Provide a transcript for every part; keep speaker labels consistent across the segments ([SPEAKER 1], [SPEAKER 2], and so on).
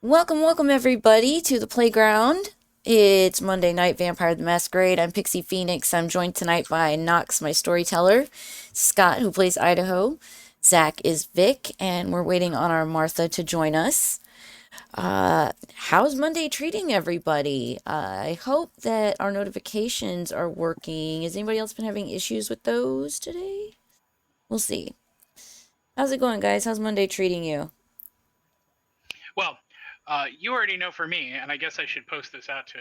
[SPEAKER 1] Welcome everybody to the playground. It's Monday night, Vampire the Masquerade. I'm Pixie Phoenix. I'm joined tonight by Knox, my storyteller, Skot, who plays Idaho, Zack is Vic, and we're waiting on our Martha to join us. How's Monday treating everybody? I hope that our notifications are working. Has anybody else been having issues with those today? We'll see. How's it going, guys? How's Monday treating you?
[SPEAKER 2] Well, you already know for me, and I guess I should post this out to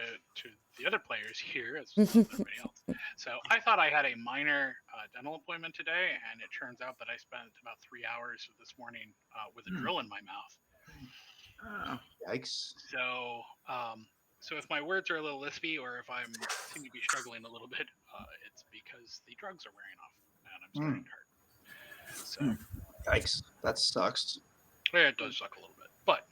[SPEAKER 2] the other players here as well as everybody else. So I thought I had a minor dental appointment today, and it turns out that I spent about 3 hours this morning with a drill in my mouth.
[SPEAKER 3] Yikes.
[SPEAKER 2] So if my words are a little lispy or if I seem to be struggling a little bit, it's because the drugs are wearing off and I'm starting to hurt. So
[SPEAKER 3] Yikes. That sucks.
[SPEAKER 2] yeah, it does suck a little bit, but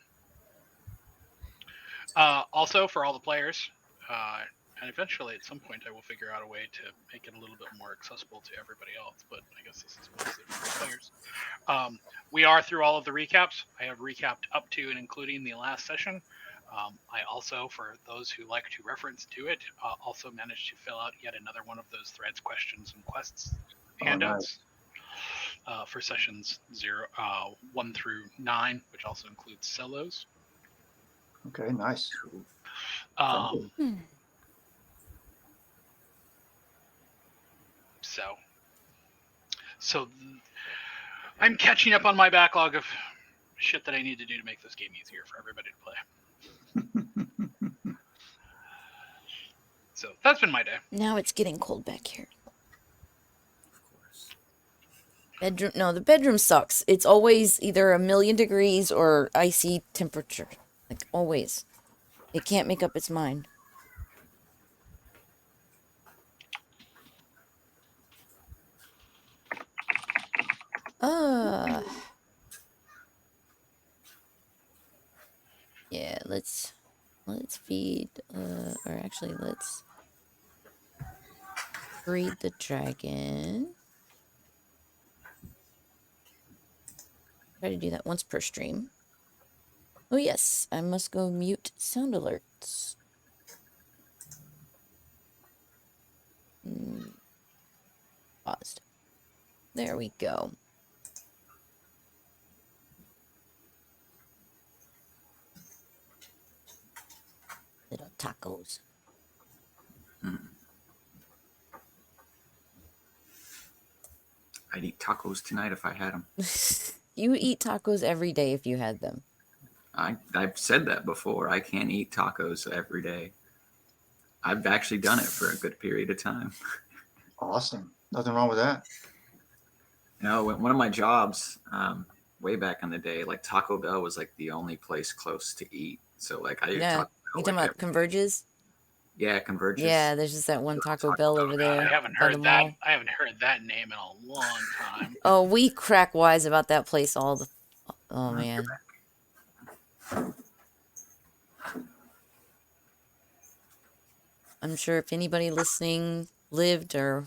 [SPEAKER 2] also for all the players, and eventually at some point I will figure out a way to make it a little bit more accessible to everybody else. But I guess this is mostly for the players. We are through all of the recaps. I have recapped up to and including the last session. I also, for those who like to reference to it, also managed to fill out yet another one of those threads, questions, and quests handouts.
[SPEAKER 3] Nice.
[SPEAKER 2] For sessions 1 through 9, which also includes cellos.
[SPEAKER 3] Okay, nice.
[SPEAKER 2] So I'm catching up on my backlog of shit that I need to do to make this game easier for everybody to play. So that's been my day.
[SPEAKER 1] Now it's getting cold back here. The bedroom sucks. It's always either a million degrees or icy temperature. Like, always. It can't make up its mind. Yeah, let's feed, or actually, let's breed the dragon. Try to do that once per stream. Oh yes, I must go mute sound alerts. Paused. There we go. Little tacos.
[SPEAKER 4] I'd eat tacos tonight if I had them.
[SPEAKER 1] You would eat tacos every day if you had them.
[SPEAKER 4] I've said that before. I can't eat tacos every day. I've actually done it for a good period of time.
[SPEAKER 3] Awesome. Nothing wrong with that.
[SPEAKER 4] One of my jobs, way back in the day, like Taco Bell was like the only place close to eat. So like I ate Taco Bell.
[SPEAKER 1] You talking about Converges?
[SPEAKER 4] Yeah, Converges.
[SPEAKER 1] Yeah, there's just that one Taco Bell over there.
[SPEAKER 2] I haven't heard that. I haven't heard that name in a long time.
[SPEAKER 1] Oh, we crack wise about that place all the. Oh man. I'm sure if anybody listening lived or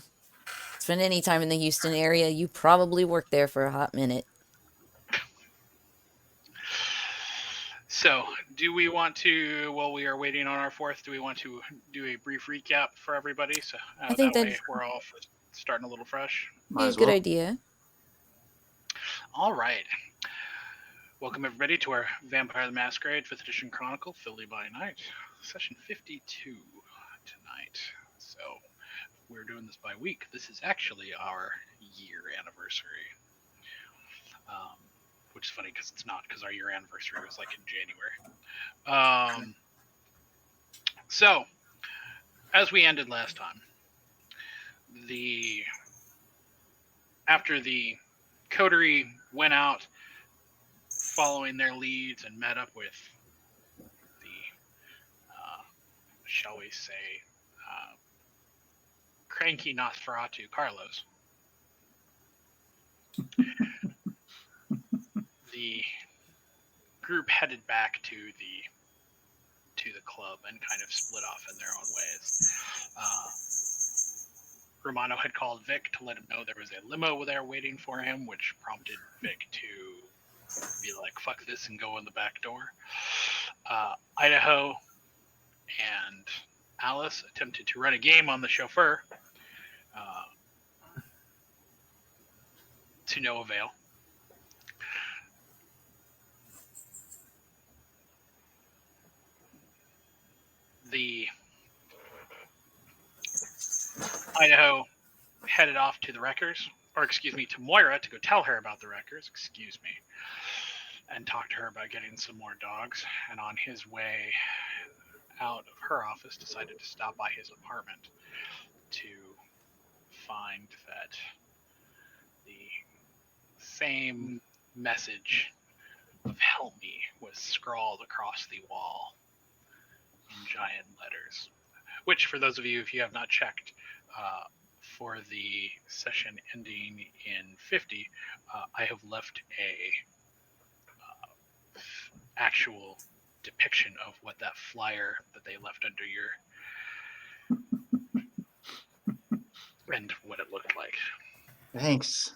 [SPEAKER 1] spent any time in the Houston area, you probably worked there for a hot minute.
[SPEAKER 2] So, do we want to, while we are waiting on our fourth, do we want to do a brief recap for everybody? So
[SPEAKER 1] I think
[SPEAKER 2] that way we're all starting a little fresh.
[SPEAKER 1] Yeah, good idea.
[SPEAKER 2] All right. Welcome everybody to our Vampire the Masquerade 5th Edition Chronicle, Philly by Night, session 52 tonight. So, we're doing this by week. This is actually our year anniversary. Which is funny because it's not, because our year anniversary was like in January. So, as we ended last time, after the coterie went out following their leads and met up with the, shall we say, cranky Nosferatu Carlos, the group headed back to the club and kind of split off in their own ways. Romano had called Vic to let him know there was a limo there waiting for him, which prompted Vic to be like, fuck this and go in the back door. Idaho and Alice attempted to run a game on the chauffeur to no avail. The Idaho headed off to the wreckers, or excuse me, to Moira to go tell her about the wreckers, excuse me, and talk to her about getting some more dogs. And on his way out of her office, decided to stop by his apartment to find that the same message of "help me" was scrawled across the wall in giant letters. Which, for those of you, if you have not checked, for the session ending in 50, I have left a actual depiction of what that flyer that they left under your and what it looked like.
[SPEAKER 3] Thanks.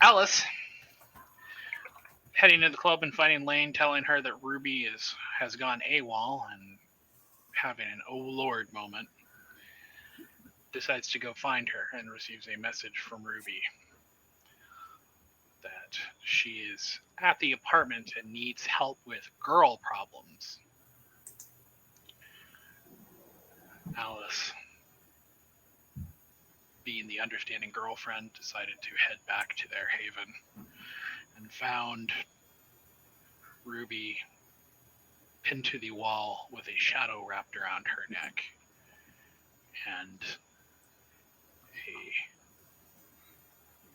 [SPEAKER 2] Alice, heading to the club and finding Lane telling her that Ruby has gone AWOL and having an "oh Lord" moment, decides to go find her and receives a message from Ruby that she is at the apartment and needs help with girl problems. Alice, being the understanding girlfriend, decided to head back to their haven and found Ruby pinned to the wall with a shadow wrapped around her neck and a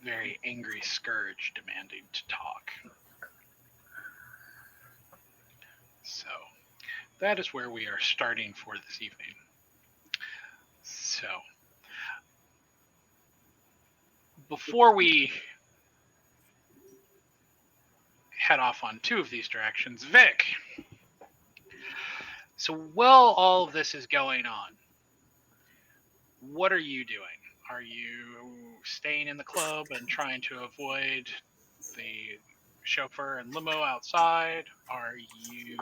[SPEAKER 2] very angry scourge demanding to talk. So that is where we are starting for this evening. So before we head off on two of these directions, Vic, so while all of this is going on, what are you doing? Are you staying in the club and trying to avoid the chauffeur and limo outside? Are you...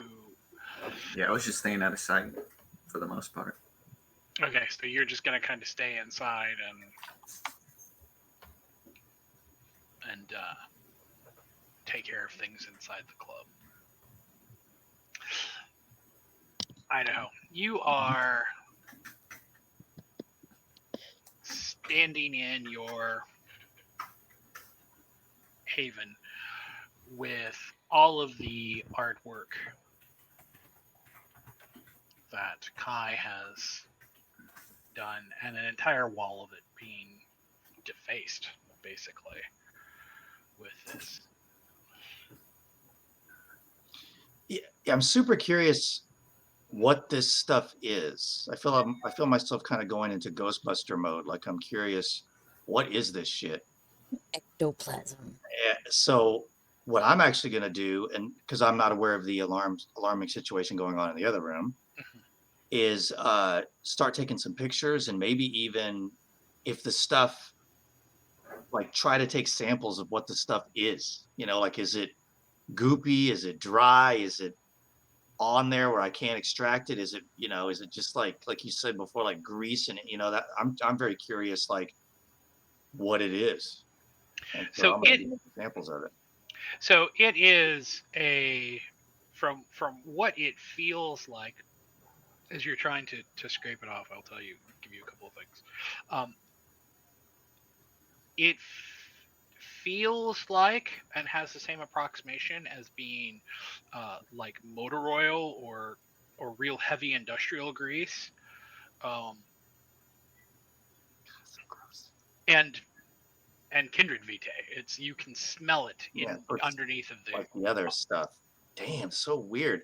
[SPEAKER 4] Yeah, I was just staying out of sight for the most part.
[SPEAKER 2] Okay, so you're just going to kind of stay inside and take care of things inside the club. Idaho, you are standing in your haven with all of the artwork that Kai has done and an entire wall of it being defaced, basically, with this.
[SPEAKER 3] Yeah, I'm super curious what this stuff is. I feel myself kind of going into Ghostbuster mode. Like I'm curious, what is this shit?
[SPEAKER 1] Ectoplasm.
[SPEAKER 3] So what I'm actually going to do, and because I'm not aware of the alarming situation going on in the other room, is start taking some pictures and maybe even if the stuff, like try to take samples of what the stuff is. You know, like is it goopy? Is it dry? Is it on there where I can't extract it? Is it, you know, is it just like you said before, like grease and, you know, that I'm very curious, like what it is. And so I'm going to make examples of it.
[SPEAKER 2] So it is from what it feels like as you're trying to scrape it off. I'll give you a couple of things. It feels like and has the same approximation as being like motor oil or real heavy industrial grease. So gross. And kindred vitae. It's, you can smell it underneath of
[SPEAKER 3] like the other stuff. Damn, so weird.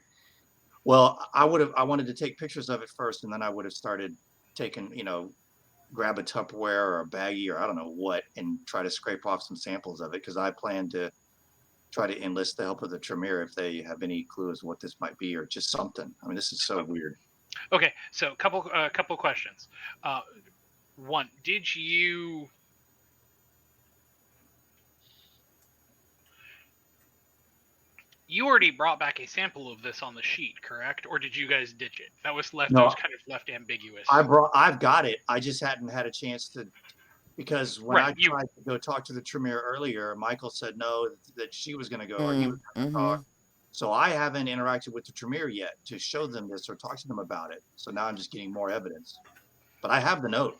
[SPEAKER 3] Well, I wanted to take pictures of it first, and then I would have started taking, you know, grab a Tupperware or a baggie or I don't know what, and try to scrape off some samples of it because I plan to try to enlist the help of the Tremere if they have any clues what this might be or just something. I mean, this is so weird.
[SPEAKER 2] Okay, so couple questions. One, did you You already brought back a sample of this on the sheet, correct? Or did you guys ditch it? That was left.
[SPEAKER 3] No.
[SPEAKER 2] That was kind of left ambiguous.
[SPEAKER 3] I've got it. I just hadn't had a chance to, because when I
[SPEAKER 2] Right, you-
[SPEAKER 3] tried to go talk to the Tremere earlier, Michael said no, that she was going to go or he was going to talk. So I haven't interacted with the Tremere yet to show them this or talk to them about it. So now I'm just getting more evidence. But I have the note.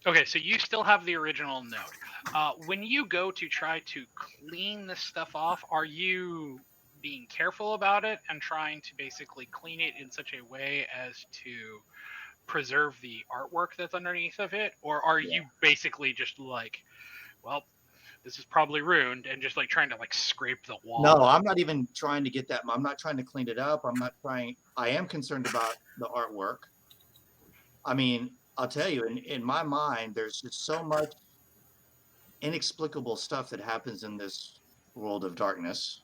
[SPEAKER 2] Okay, so you still have the original note. When you go to try to clean this stuff off, are you being careful about it and trying to basically clean it in such a way as to preserve the artwork that's underneath of it? Or are you basically just like, well, this is probably ruined, and just like trying to like scrape the wall?
[SPEAKER 3] No, I'm not even trying to get that. I'm not trying to clean it up. I'm not trying. I am concerned about the artwork. I mean, I'll tell you, in my mind, there's just so much inexplicable stuff that happens in this world of darkness.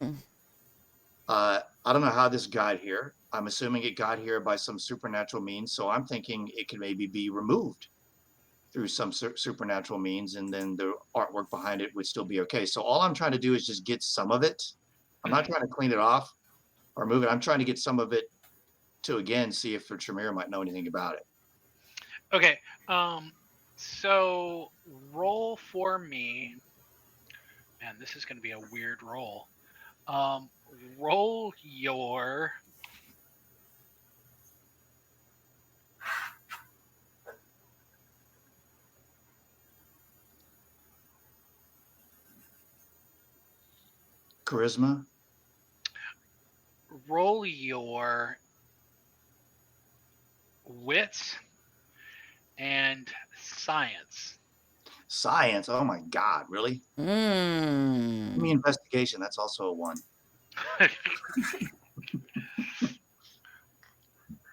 [SPEAKER 3] I don't know how this got here. I'm assuming it got here by some supernatural means. So I'm thinking it could maybe be removed through some supernatural means, and then the artwork behind it would still be okay. So all I'm trying to do is just get some of it. I'm not trying to clean it off or move it. I'm trying to get some of it to, again, see if the Tremere might know anything about it.
[SPEAKER 2] Okay, so roll for me. Man, this is going to be a weird roll. Roll your
[SPEAKER 3] Charisma.
[SPEAKER 2] roll your wits and science.
[SPEAKER 3] Science. Oh my God, really? Give me investigation. That's also a 1.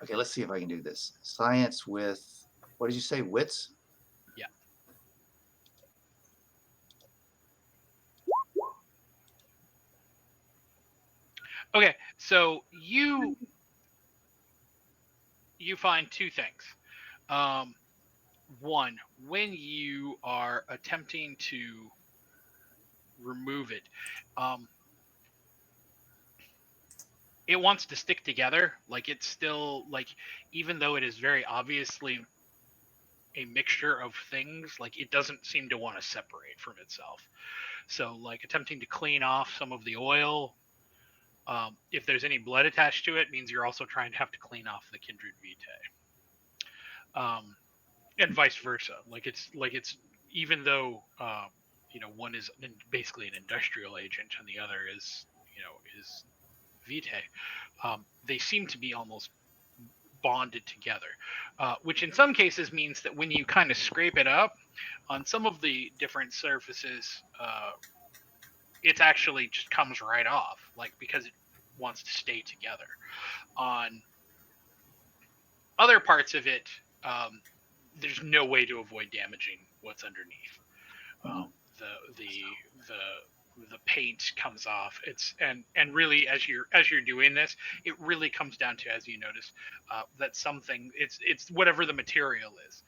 [SPEAKER 3] Okay, let's see if I can do this. Science with, what did you say, wits?
[SPEAKER 2] Yeah. Okay, so you find 2 things. One, when you are attempting to remove it, it wants to stick together. Like, it's still, like, even though it is very obviously a mixture of things, like, it doesn't seem to want to separate from itself. So, like, attempting to clean off some of the oil, if there's any blood attached to it, means you're also trying to have to clean off the kindred vitae. And vice versa. Like it's even though one is basically an industrial agent and the other is vitae, they seem to be almost bonded together, which in some cases means that when you kind of scrape it up on some of the different surfaces, it actually just comes right off, like, because it wants to stay together. On other parts of it, there's no way to avoid damaging what's underneath. The paint comes off. And really, as you're doing this, it really comes down to, as you notice, that something, it's whatever the material is.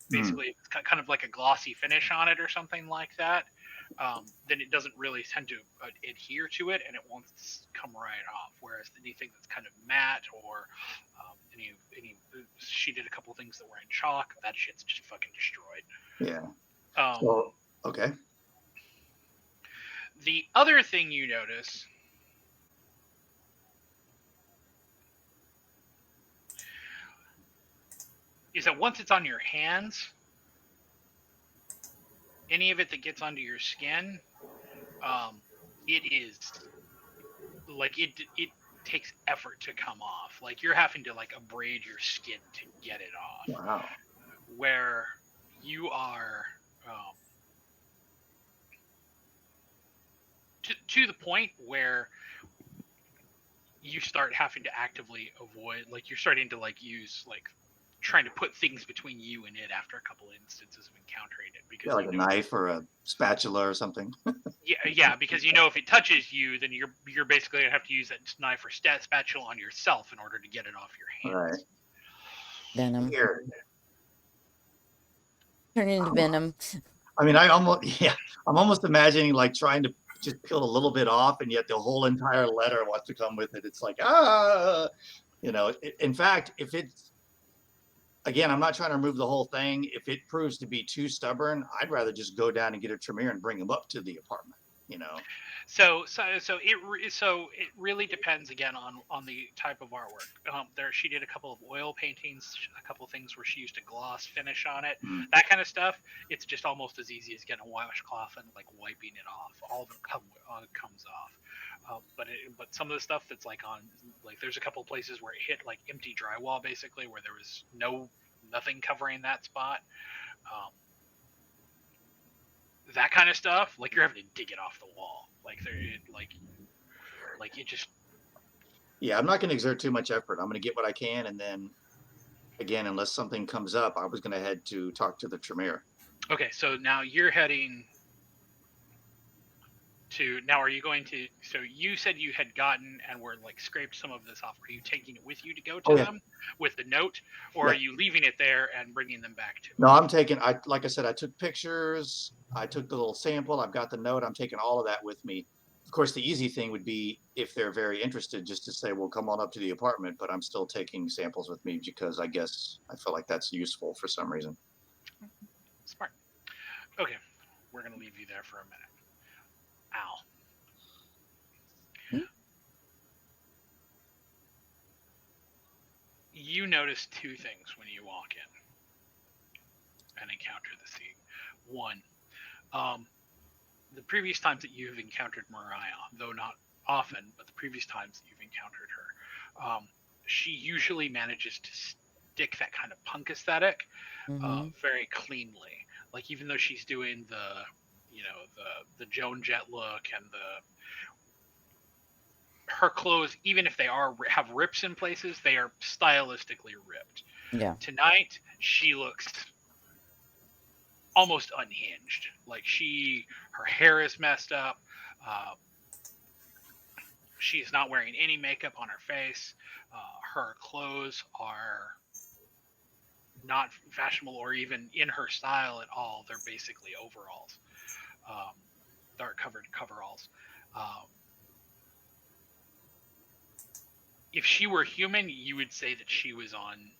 [SPEAKER 2] Basically, it's kind of like a glossy finish on it or something like that. Then it doesn't really tend to adhere to it, and it won't come right off. Whereas anything that's kind of matte or she did a couple of things that were in chalk, that shit's just fucking destroyed.
[SPEAKER 3] Yeah. So, okay.
[SPEAKER 2] The other thing you notice is that once it's on your hands, any of it that gets onto your skin, it is like it takes effort to come off. Like, you're having to like abrade your skin to get it off.
[SPEAKER 3] Wow.
[SPEAKER 2] Where you are to the point where you start having to actively avoid, like, you're starting to like use, like, trying to put things between you and it after a couple instances of encountering it, because
[SPEAKER 3] like a knife or a spatula or something.
[SPEAKER 2] yeah, because if it touches you, then you're basically gonna have to use that knife or spatula on yourself in order to get it off your hands.
[SPEAKER 3] Right.
[SPEAKER 1] Venom.
[SPEAKER 3] Weird.
[SPEAKER 1] Turn into venom.
[SPEAKER 3] I mean, I'm almost imagining like trying to just peeled a little bit off, and yet the whole entire letter wants to come with it. It's like, in fact, if it's, again, I'm not trying to remove the whole thing. If it proves to be too stubborn, I'd rather just go down and get a Tremere and bring him up to the apartment,
[SPEAKER 2] So it really depends again on the type of artwork. She did a couple of oil paintings, a couple of things where she used a gloss finish on it, that kind of stuff. It's just almost as easy as getting a washcloth and like wiping it off. All of it comes off. But some of the stuff that's like there's a couple of places where it hit like empty drywall basically, where there was nothing covering that spot. That kind of stuff, like you're having to dig it off the wall.
[SPEAKER 3] Yeah, I'm not going to exert too much effort. I'm going to get what I can, and then again, unless something comes up, I was going to head to talk to the Tremere.
[SPEAKER 2] Okay, so now you're heading to. Now, are you going to? So you said you had gotten and were like scraped some of this off. Are you taking it with you to go to them with the note, or are you leaving it there and bringing them back to?
[SPEAKER 3] No, I'm taking. Like I said, I took pictures. I took the little sample. I've got the note. I'm taking all of that with me. Of course, the easy thing would be if they're very interested, just to say, "Well, come on up to the apartment." But I'm still taking samples with me because I guess I feel like that's useful for some reason.
[SPEAKER 2] Smart. Okay, we're gonna leave you there for a minute. Ow. You notice two things when you walk in and encounter the scene. One, the previous times that you've encountered Mariah, though not often, but the previous times that you've encountered her, she usually manages to stick that kind of punk aesthetic very cleanly. Like even though she's doing the Joan Jett look and her clothes, even if they have rips in places, they are stylistically ripped.
[SPEAKER 1] Yeah.
[SPEAKER 2] Tonight, she looks almost unhinged. Like her hair is messed up. She's not wearing any makeup on her face. Her clothes are not fashionable or even in her style at all. They're basically overalls. They're covered coveralls. If she were human, you would say that she was on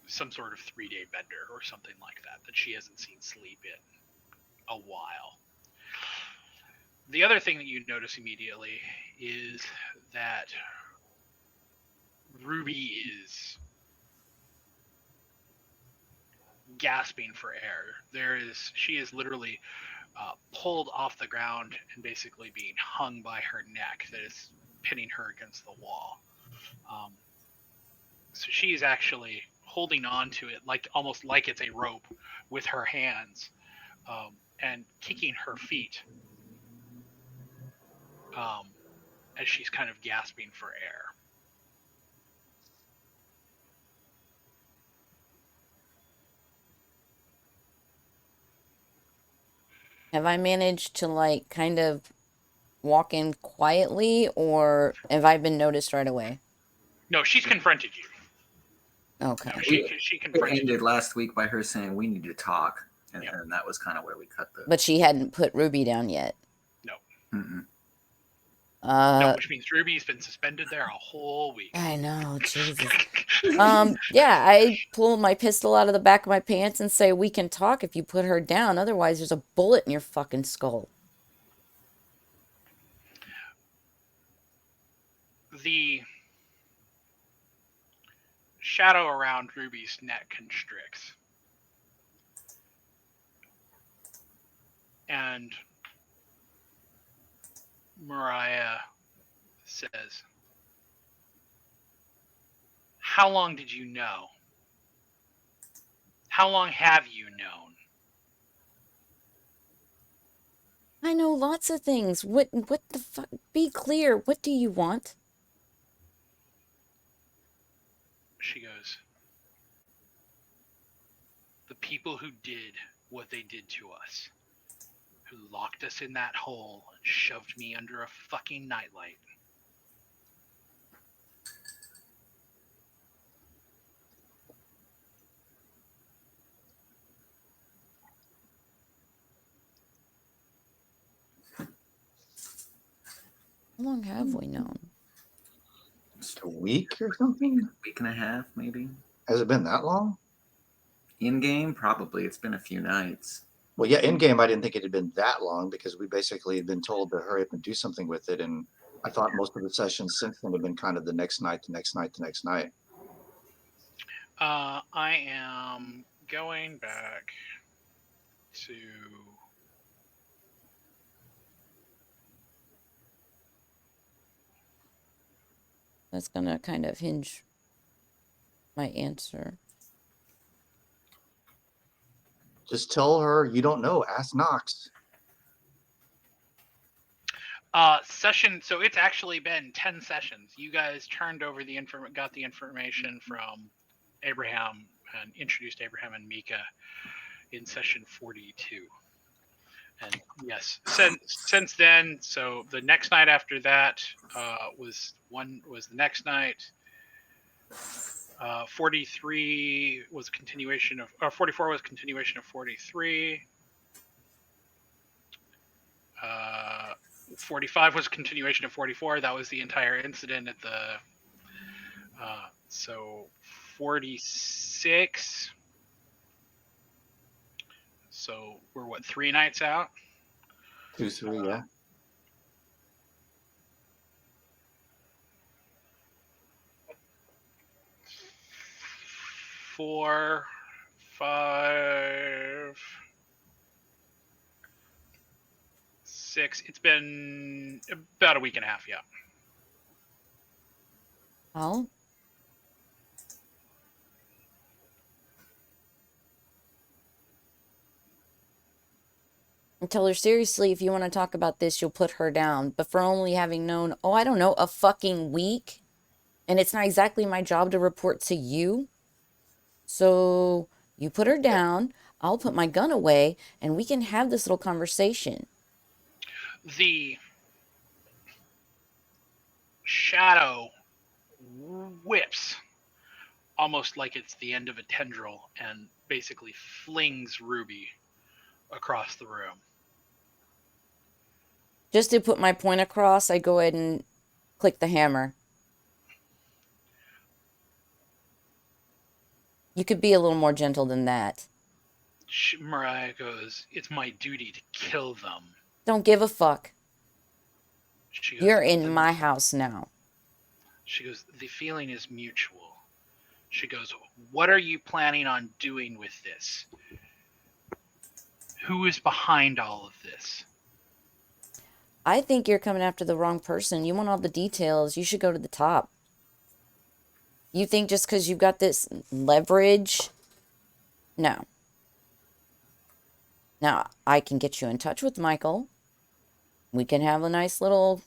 [SPEAKER 2] some sort of 3-day bender or something like that she hasn't seen sleep in a while. The other thing that you notice immediately is that Ruby is gasping for air. She is literally pulled off the ground and basically being hung by her neck that is pinning her against the wall. So she is actually holding on to it almost like it's a rope with her hands and kicking her feet as she's kind of gasping for air.
[SPEAKER 1] Have I managed to kind of walk in quietly, or have I been noticed right away?
[SPEAKER 2] No, she's confronted you.
[SPEAKER 1] Okay.
[SPEAKER 2] No, she confronted
[SPEAKER 4] ended
[SPEAKER 2] you.
[SPEAKER 4] last week by her saying we need to talk, and that was kind of where we cut the.
[SPEAKER 1] But she hadn't put Ruby down yet.
[SPEAKER 2] No.
[SPEAKER 4] Mm-mm.
[SPEAKER 2] No, which means Ruby's been suspended there a whole week.
[SPEAKER 1] I know, Jesus. Yeah, I pull my pistol out of the back of my pants and say, we can talk if you put her down. Otherwise, there's a bullet in your fucking skull.
[SPEAKER 2] The shadow around Ruby's neck constricts. And Mariah says, how long did you know? How long have you known?
[SPEAKER 1] I know lots of things. What the fuck? Be clear. What do you want?
[SPEAKER 2] She goes, the people who did what they did to us, who locked us in that hole and shoved me under a fucking nightlight.
[SPEAKER 1] How long have we known?
[SPEAKER 3] Just a week or something?
[SPEAKER 4] Week and a half, maybe.
[SPEAKER 3] Has it been that long?
[SPEAKER 4] In game, probably. It's been a few nights.
[SPEAKER 3] Well, yeah, in game, I didn't think it had been that long because we basically had been told to hurry up and do something with it. And I thought most of the sessions since then have been kind of the next night, the next night, the next night.
[SPEAKER 2] I am going back to
[SPEAKER 1] That's gonna kind of hinge my answer.
[SPEAKER 3] Just tell her you don't know. Ask Knox.
[SPEAKER 2] session. So it's actually been 10 sessions. You guys turned over got the information from Abraham and introduced Abraham and Mika in session 42. And yes, since then, so the next night after that was the next night. 43 was a continuation of, or 44 was a continuation of 43. 45 was a continuation of 44. That was the entire incident at the. So 46. So we're what, 3 nights out?
[SPEAKER 3] 2, 3, yeah.
[SPEAKER 2] Four, 5, 6. It's been about a week and a half, yeah.
[SPEAKER 1] Well, and tell her seriously, if you want to talk about this, you'll put her down. But for only having known, oh, I don't know, a fucking week, and it's not exactly my job to report to you. So you put her down, I'll put my gun away, and we can have this little conversation.
[SPEAKER 2] The shadow whips almost like it's the end of a tendril and basically flings Ruby across the room.
[SPEAKER 1] Just to put my point across, I go ahead and click the hammer. You could be a little more gentle than that.
[SPEAKER 2] Mariah goes, "It's my duty to kill them."
[SPEAKER 1] Don't give a fuck.
[SPEAKER 2] She goes,
[SPEAKER 1] You're in my house now.
[SPEAKER 2] She goes, "The feeling is mutual." She goes, "What are you planning on doing with this? Who is behind all of this?"
[SPEAKER 1] I think you're coming after the wrong person. You want all the details. You should go to the top. You think just because you've got this leverage? No. Now, I can get you in touch with Michael. We can have a nice little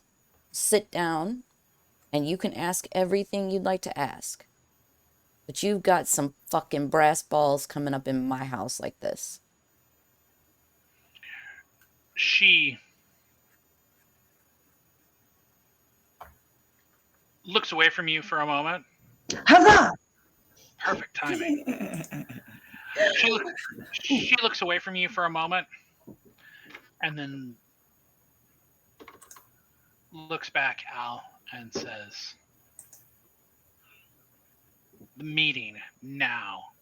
[SPEAKER 1] sit down, and you can ask everything you'd like to ask. But you've got some fucking brass balls coming up in my house like this.
[SPEAKER 2] She looks away from you for a moment.
[SPEAKER 5] Huzzah!
[SPEAKER 2] Perfect timing. She looks away from you for a moment and then looks back, Al, and says, "The meeting now."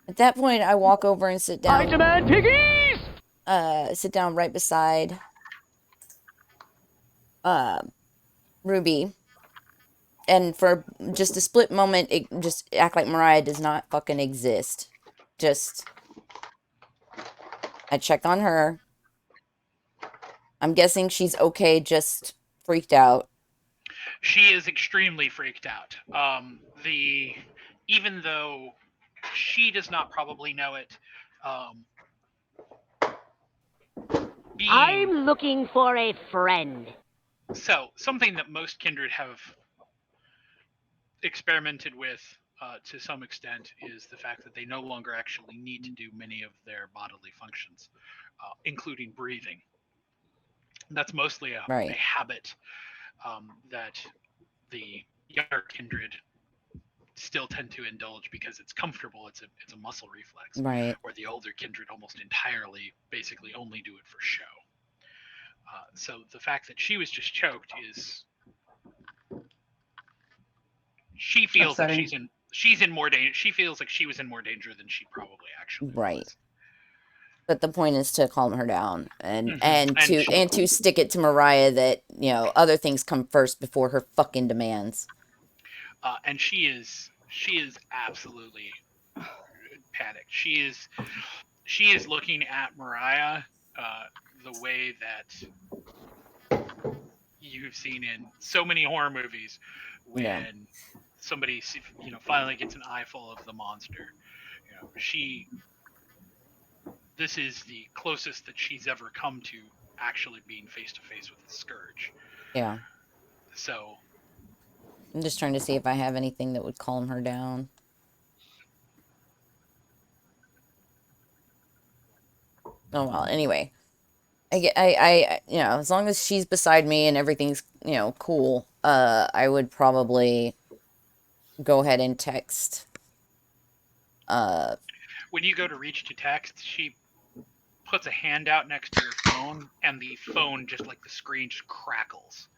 [SPEAKER 1] At that point, I walk over and sit down.
[SPEAKER 5] I demand piggies!
[SPEAKER 1] Sit down right beside Ruby. And for just a split moment, just act like Mariah does not fucking exist. I check on her. I'm guessing she's okay, just freaked out.
[SPEAKER 2] She is extremely freaked out. Even though she does not probably know it,
[SPEAKER 5] I'm looking for a friend.
[SPEAKER 2] So, something that most kindred have experimented with to some extent is the fact that they no longer actually need to do many of their bodily functions, including breathing. That's mostly a habit that the younger kindred still tend to indulge because it's comfortable. It's a muscle reflex.
[SPEAKER 1] Right.
[SPEAKER 2] Where the older kindred almost entirely, basically, only do it for show. So the fact that she was just choked is, she feels like
[SPEAKER 6] Upsetting.
[SPEAKER 2] she's in more danger. She feels like she was in more danger than she probably actually
[SPEAKER 1] Right.
[SPEAKER 2] was.
[SPEAKER 1] But the point is to calm her down and
[SPEAKER 2] Mhm.
[SPEAKER 1] to stick it to Mariah that, other things come first before her fucking demands.
[SPEAKER 2] And she is absolutely panicked. She is looking at Mariah the way that you've seen in so many horror movies when
[SPEAKER 1] Yeah.
[SPEAKER 2] somebody finally gets an eyeful of the monster. This is the closest that she's ever come to actually being face to face with the scourge.
[SPEAKER 1] Yeah.
[SPEAKER 2] So
[SPEAKER 1] I'm just trying to see if I have anything that would calm her down. Oh, well, anyway. As long as she's beside me and everything's, cool, I would probably go ahead and text.
[SPEAKER 2] when you go to reach to text, she puts a hand out next to her phone, and the phone, just like the screen, just crackles.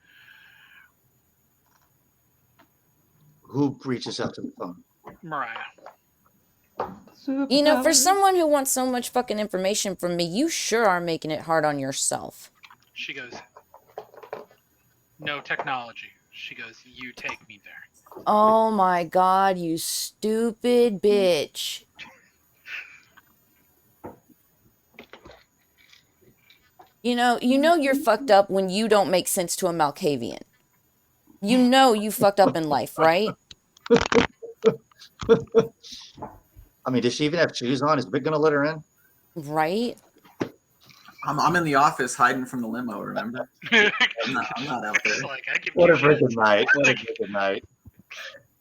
[SPEAKER 3] Who reaches out to the phone?
[SPEAKER 2] Mariah.
[SPEAKER 1] For someone who wants so much fucking information from me, you sure are making it hard on yourself.
[SPEAKER 2] She goes, no technology. She goes, you take me there.
[SPEAKER 1] Oh my god, you stupid bitch. You're fucked up when you don't make sense to a Malkavian. You fucked up in life, right?
[SPEAKER 3] I mean, does she even have shoes on? Is Vic gonna let her in?
[SPEAKER 1] Right?
[SPEAKER 4] I'm in the office hiding from the limo, remember? I'm not out there.
[SPEAKER 2] Like, I give
[SPEAKER 3] What a
[SPEAKER 2] you shit.
[SPEAKER 3] freaking night. What a freaking night.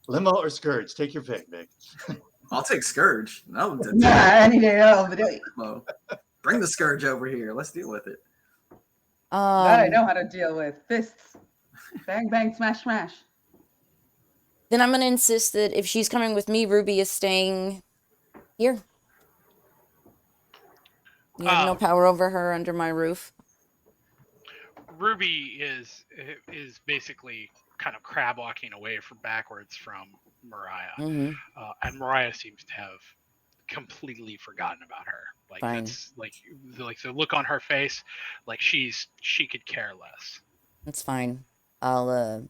[SPEAKER 3] Limo or Scourge? Take your pick, Vic.
[SPEAKER 4] I'll take Scourge. No,
[SPEAKER 6] Nah, any day of the day.
[SPEAKER 4] limo. Bring the Scourge over here. Let's deal with it.
[SPEAKER 6] That I know how to deal with. Fists. Bang, bang, smash, smash.
[SPEAKER 1] Then I'm going to insist that if she's coming with me, Ruby is staying here. You have no power over her under my roof.
[SPEAKER 2] Ruby is basically kind of crab walking away backwards from Mariah,
[SPEAKER 1] Mm-hmm.
[SPEAKER 2] and Mariah seems to have completely forgotten about her. Like
[SPEAKER 1] Fine.
[SPEAKER 2] That's like the look on her face, like she could care less.
[SPEAKER 1] That's fine. I'll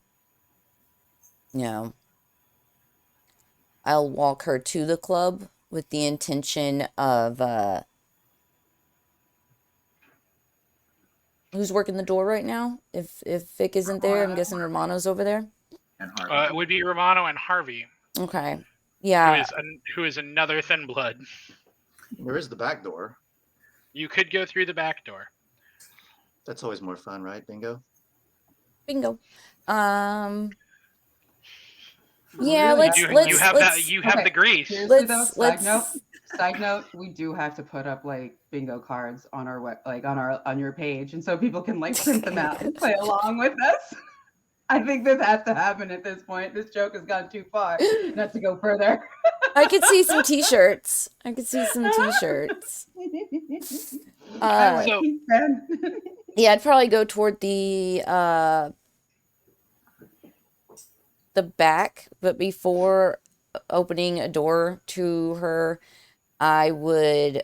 [SPEAKER 1] I'll walk her to the club with the intention of who's working the door right now? If Vic isn't there, I'm guessing Romano's over there.
[SPEAKER 4] And Harvey.
[SPEAKER 2] It would be Romano and Harvey,
[SPEAKER 1] Okay. Yeah.
[SPEAKER 2] who is another thin blood.
[SPEAKER 3] There is the back door.
[SPEAKER 2] You could go through the back door.
[SPEAKER 3] That's always more fun, right? Bingo.
[SPEAKER 1] Bingo. Yeah,
[SPEAKER 6] Really?
[SPEAKER 2] You have the grease.
[SPEAKER 6] Seriously though, side note, we do have to put up like bingo cards on our on your page, and so people can like print them out and play along with us. I think this has to happen at this point. This joke has gone too far. Not to go further.
[SPEAKER 1] I could see some t-shirts. Yeah, I'd probably go toward the back, but before opening a door to her, I would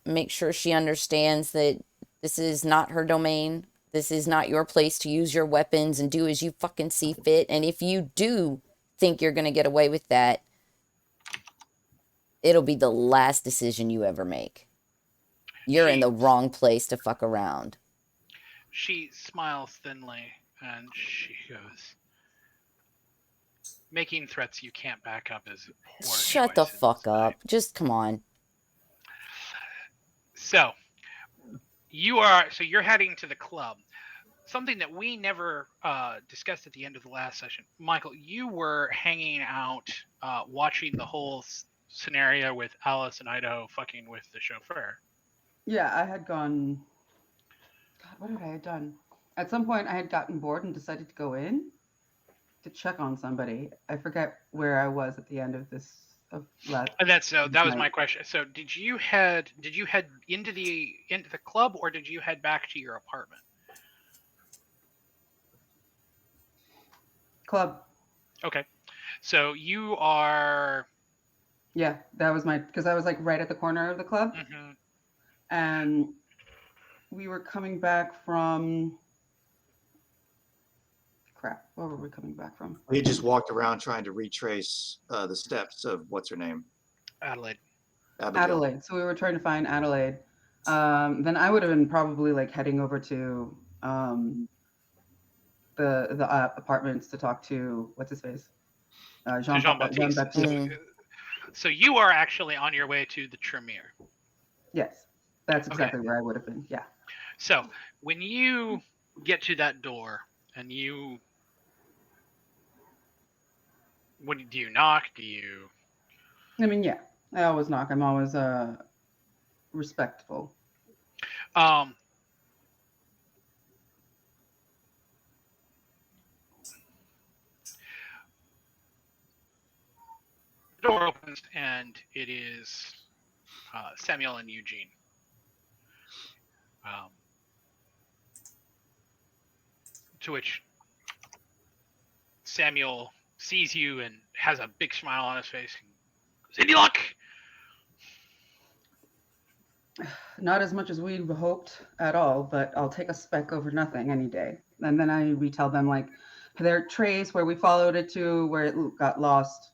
[SPEAKER 1] make sure she understands that this is not her domain. This is not your place to use your weapons and do as you fucking see fit. And if you do think you're gonna get away with that, it'll be the last decision you ever make. You're in the wrong place to fuck around.
[SPEAKER 2] She smiles thinly and she goes, making threats you can't back up is a poor
[SPEAKER 1] Shut the
[SPEAKER 2] choice in
[SPEAKER 1] fuck
[SPEAKER 2] this
[SPEAKER 1] up.
[SPEAKER 2] life.
[SPEAKER 1] Just come on.
[SPEAKER 2] So you're heading to the club. Something that we never discussed at the end of the last session. Michael, you were hanging out, watching the whole scenario with Alice and Idaho fucking with the chauffeur.
[SPEAKER 6] Yeah, I had gone. God, what had I done? At some point, I had gotten bored and decided to go in. to check on somebody. I forget where I was at the end of this of last.
[SPEAKER 2] And that was my
[SPEAKER 6] night.
[SPEAKER 2] question. So did you head into the club, or did you head back to your apartment?
[SPEAKER 6] Club.
[SPEAKER 2] Okay. So you are.
[SPEAKER 6] Yeah, that was because I was like right at the corner of the club,
[SPEAKER 2] Mhm.
[SPEAKER 6] and we were coming back from. Crap, where were we coming back from?
[SPEAKER 3] We just walked around trying to retrace the steps of what's her name,
[SPEAKER 2] Adelaide.
[SPEAKER 3] Abigail.
[SPEAKER 6] Adelaide. So we were trying to find Adelaide. Then I would have been probably like heading over to the apartments to talk to what's his face,
[SPEAKER 2] To Jean Baptiste.
[SPEAKER 6] Baptiste.
[SPEAKER 2] So you are actually on your way to the Tremere.
[SPEAKER 6] Yes, that's
[SPEAKER 2] Okay.
[SPEAKER 6] exactly where I would have been. Yeah.
[SPEAKER 2] So when you get to that door and do you knock? Do you?
[SPEAKER 6] I mean, yeah, I always knock. I'm always respectful.
[SPEAKER 2] The door opens and it is Samuel and Eugene. To which Samuel sees you and has a big smile on his face and goes, "Any luck?"
[SPEAKER 6] Not as much as we hoped at all, but I'll take a speck over nothing any day. And then I retell them like their trace where we followed it to where it got lost.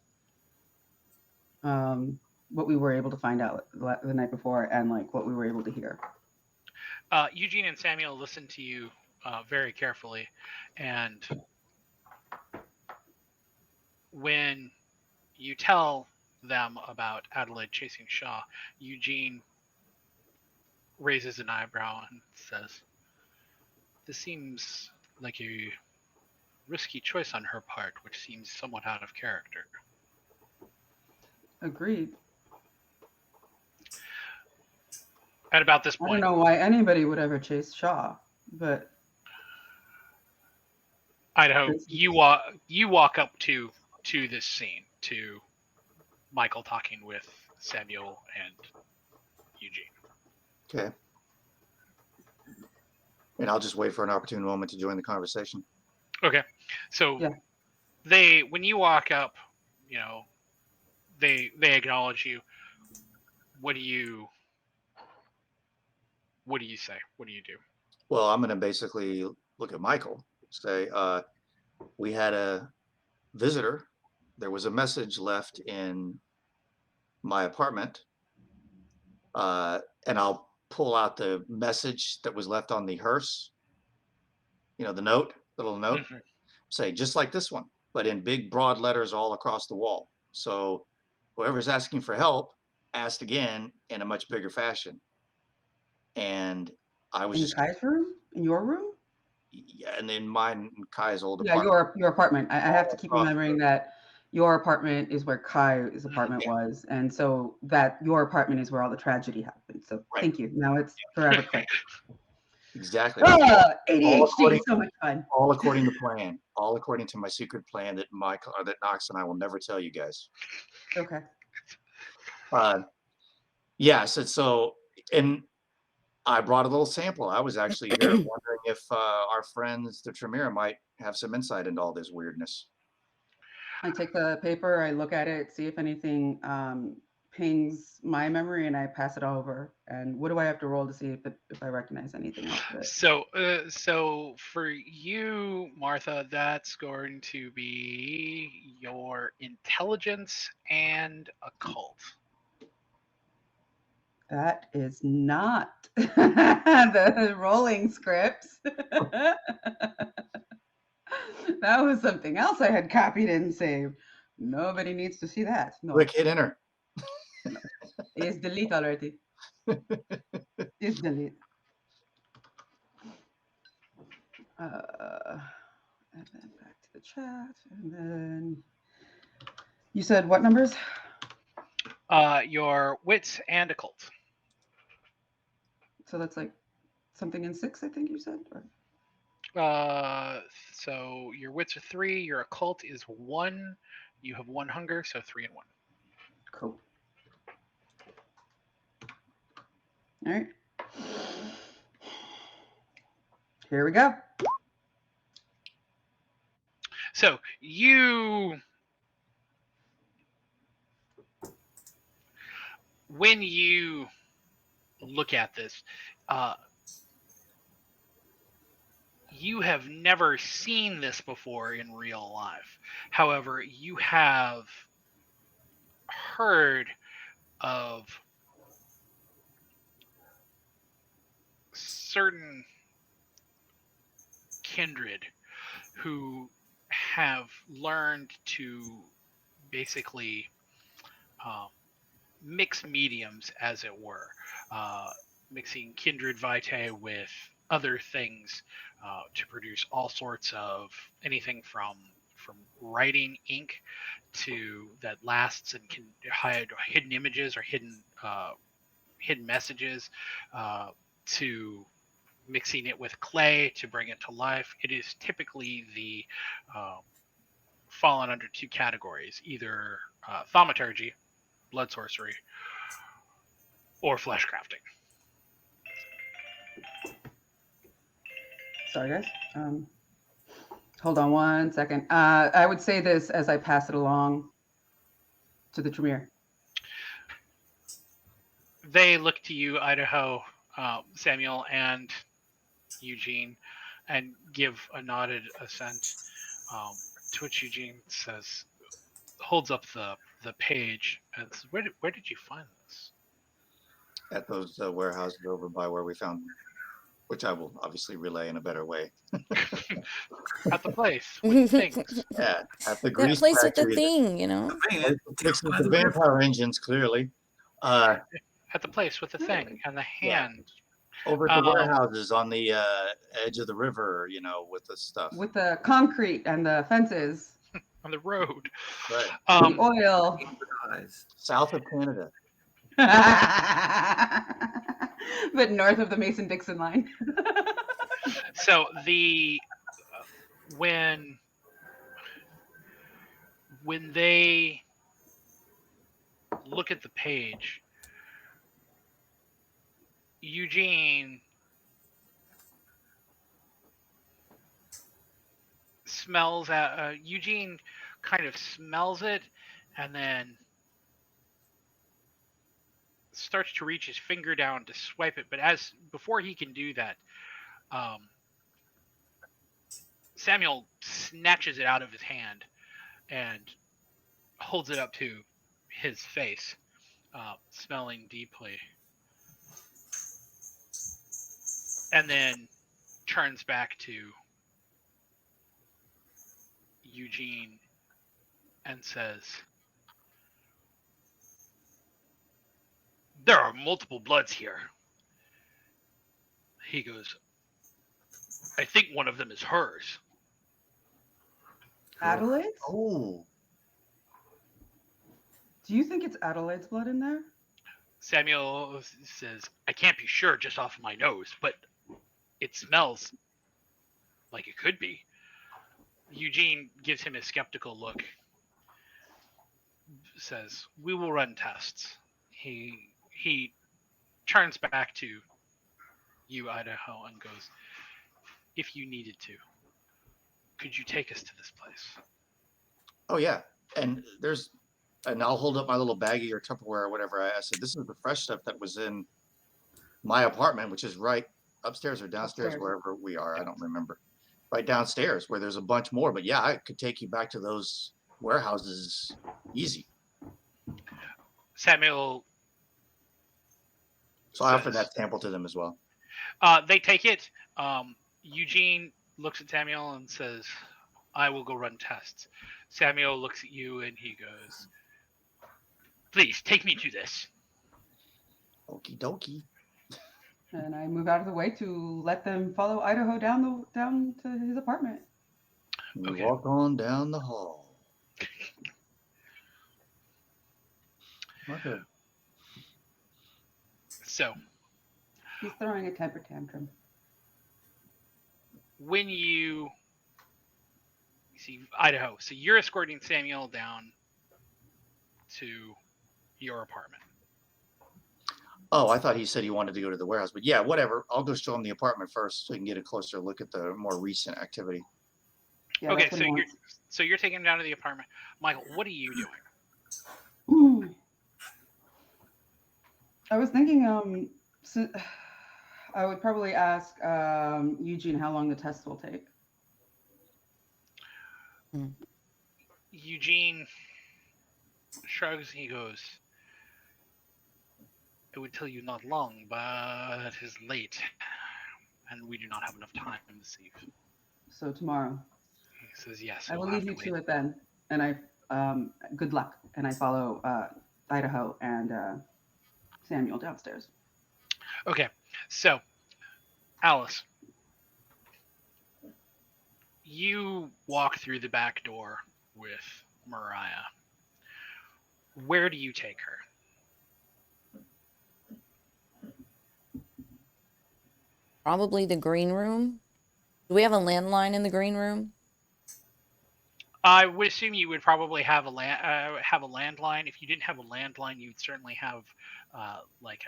[SPEAKER 6] What we were able to find out the night before, and like what we were able to hear.
[SPEAKER 2] Eugene and Samuel listen to you very carefully, and when you tell them about Adelaide chasing Shaw, Eugene raises an eyebrow and says, "This seems like a risky choice on her part, which seems somewhat out of character."
[SPEAKER 6] Agreed.
[SPEAKER 2] At about this
[SPEAKER 6] I
[SPEAKER 2] point,
[SPEAKER 6] don't know why anybody would ever chase Shaw, but
[SPEAKER 2] Idaho, you walk up to this scene, to Michael talking with Samuel and Eugene.
[SPEAKER 3] Okay. And I'll just wait for an opportune moment to join the conversation.
[SPEAKER 2] Okay. So
[SPEAKER 6] yeah.
[SPEAKER 2] when you walk up, they acknowledge you. What do you say? What do you do?
[SPEAKER 3] Well, I'm going to basically look at Michael, say, we had a visitor. There was a message left in my apartment. And I'll pull out the message that was left on the hearse, the note, the little note,
[SPEAKER 2] Mm-hmm.
[SPEAKER 3] say, just like this one, but in big, broad letters all across the wall. So whoever's asking for help asked again in a much bigger fashion. And I was
[SPEAKER 6] in Kai's room? In your room?
[SPEAKER 3] Yeah, and then mine, Kai's old
[SPEAKER 6] Yeah,
[SPEAKER 3] apartment.
[SPEAKER 6] your apartment. I have to keep remembering that your apartment is where Kai's apartment was, and so that your apartment is where all the tragedy happened. So thank you. Now it's forever clicked.
[SPEAKER 3] Exactly.
[SPEAKER 6] ADHD, so much fun.
[SPEAKER 3] All according to plan. All according to my secret plan that Knox and I will never tell you guys.
[SPEAKER 6] Okay.
[SPEAKER 3] Yes, and I brought a little sample. I was actually here wondering if our friends, the Tremere, might have some insight into all this weirdness.
[SPEAKER 6] I take the paper, I look at it, see if anything pings my memory, and I pass it over. And what do I have to roll to see if I recognize anything off of it?
[SPEAKER 2] So for you, Martha, that's going to be your intelligence and occult.
[SPEAKER 6] That is not the rolling scripts. That was something else I had copied and saved. Nobody needs to see that. No.
[SPEAKER 3] Click, hit enter.
[SPEAKER 6] No. It's delete already. It's delete. And then back to the chat. And then you said what numbers?
[SPEAKER 2] Your wits and occult.
[SPEAKER 6] So that's like something in 6, I think you said? Or?
[SPEAKER 2] So your wits are 3. Your occult is 1. You have 1 hunger, so 3 and 1.
[SPEAKER 6] Cool. All right. Here we go.
[SPEAKER 2] So when you look at this, you have never seen this before in real life. However, you have heard of certain kindred who have learned to basically um, mix mediums, as it were, mixing kindred vitae with other things to produce all sorts of anything from writing ink to that lasts and can hide hidden images or hidden messages to mixing it with clay to bring it to life. It is typically the uh, fallen under 2 categories, either thaumaturgy, blood sorcery, or flesh crafting.
[SPEAKER 6] Sorry, guys. Hold on one second. I would say this as I pass it along to the Tremere.
[SPEAKER 2] They look to you, Idaho, Samuel, and Eugene, and give a nodded assent. To which Eugene says, holds up the page, and says, "Where did you find this?"
[SPEAKER 3] At those warehouses over by where we found, which I will obviously relay in a better way.
[SPEAKER 2] At the place with things.
[SPEAKER 3] Yeah, at the
[SPEAKER 1] That
[SPEAKER 3] grease
[SPEAKER 1] place with the
[SPEAKER 3] factory.
[SPEAKER 1] thing, you know.
[SPEAKER 3] It fixes the vampire engines, clearly.
[SPEAKER 2] At the place with the thing and the hand.
[SPEAKER 3] Over at the warehouses on the edge of the river, with the stuff.
[SPEAKER 6] With the concrete and the fences.
[SPEAKER 2] On the road.
[SPEAKER 3] Right.
[SPEAKER 6] The oil.
[SPEAKER 3] South of Canada.
[SPEAKER 6] But north of the Mason-Dixon line.
[SPEAKER 2] So when they look at the page, Eugene Eugene kind of smells it and then starts to reach his finger down to swipe it, but before he can do that, Samuel snatches it out of his hand and holds it up to his face, smelling deeply, and then turns back to Eugene and says, "There are multiple bloods here." He goes, "I think one of them is hers."
[SPEAKER 6] Adelaide?
[SPEAKER 3] Oh.
[SPEAKER 6] Do you think it's Adelaide's blood in there?
[SPEAKER 2] Samuel says, "I can't be sure just off my nose, but it smells like it could be." Eugene gives him a skeptical look, says, "We will run tests." He turns back to you, Idaho, and goes, "If you needed to, could you take us to this place?"
[SPEAKER 3] Oh yeah, and I'll hold up my little baggie or Tupperware or whatever. I said, this is the fresh stuff that was in my apartment, which is right upstairs or downstairs, wherever we are. I don't remember. Right downstairs, where there's a bunch more. But yeah, I could take you back to those warehouses easy.
[SPEAKER 2] Samuel.
[SPEAKER 3] So I offered that sample to them as well.
[SPEAKER 2] They take it. Eugene looks at Samuel and says, "I will go run tests." Samuel looks at you and he goes, "Please take me to this."
[SPEAKER 3] Okie dokie.
[SPEAKER 6] And I move out of the way to let them follow Idaho down to his apartment.
[SPEAKER 3] We walk on down the hall. Okay.
[SPEAKER 2] So
[SPEAKER 6] he's throwing a temper tantrum.
[SPEAKER 2] when you see Idaho, so you're escorting Samuel down to your apartment.
[SPEAKER 3] Oh, I thought he said he wanted to go to the warehouse, but yeah, whatever. I'll go show him the apartment first so he can get a closer look at the more recent activity.
[SPEAKER 6] Yeah,
[SPEAKER 2] Okay,
[SPEAKER 6] that's what he wants.
[SPEAKER 2] so you're taking him down to the apartment. Michael, what are you doing?
[SPEAKER 6] I was thinking, I would probably ask Eugene how long the test will take.
[SPEAKER 2] Eugene shrugs. He goes, "It would tell you not long, but it is late, and we do not have enough time this evening."
[SPEAKER 6] So tomorrow.
[SPEAKER 2] He says, "Yes,
[SPEAKER 6] I will
[SPEAKER 2] you'll
[SPEAKER 6] leave
[SPEAKER 2] have
[SPEAKER 6] you
[SPEAKER 2] to
[SPEAKER 6] to
[SPEAKER 2] wait."
[SPEAKER 6] it then. And good luck. And I follow Idaho and Samuel downstairs.
[SPEAKER 2] Okay, so Alice, you walk through the back door with Mariah. Where do you take her?
[SPEAKER 1] Probably the green room. Do we have a landline in the green room?
[SPEAKER 2] I would assume you would probably have a landline. If you didn't have a landline, you'd certainly have like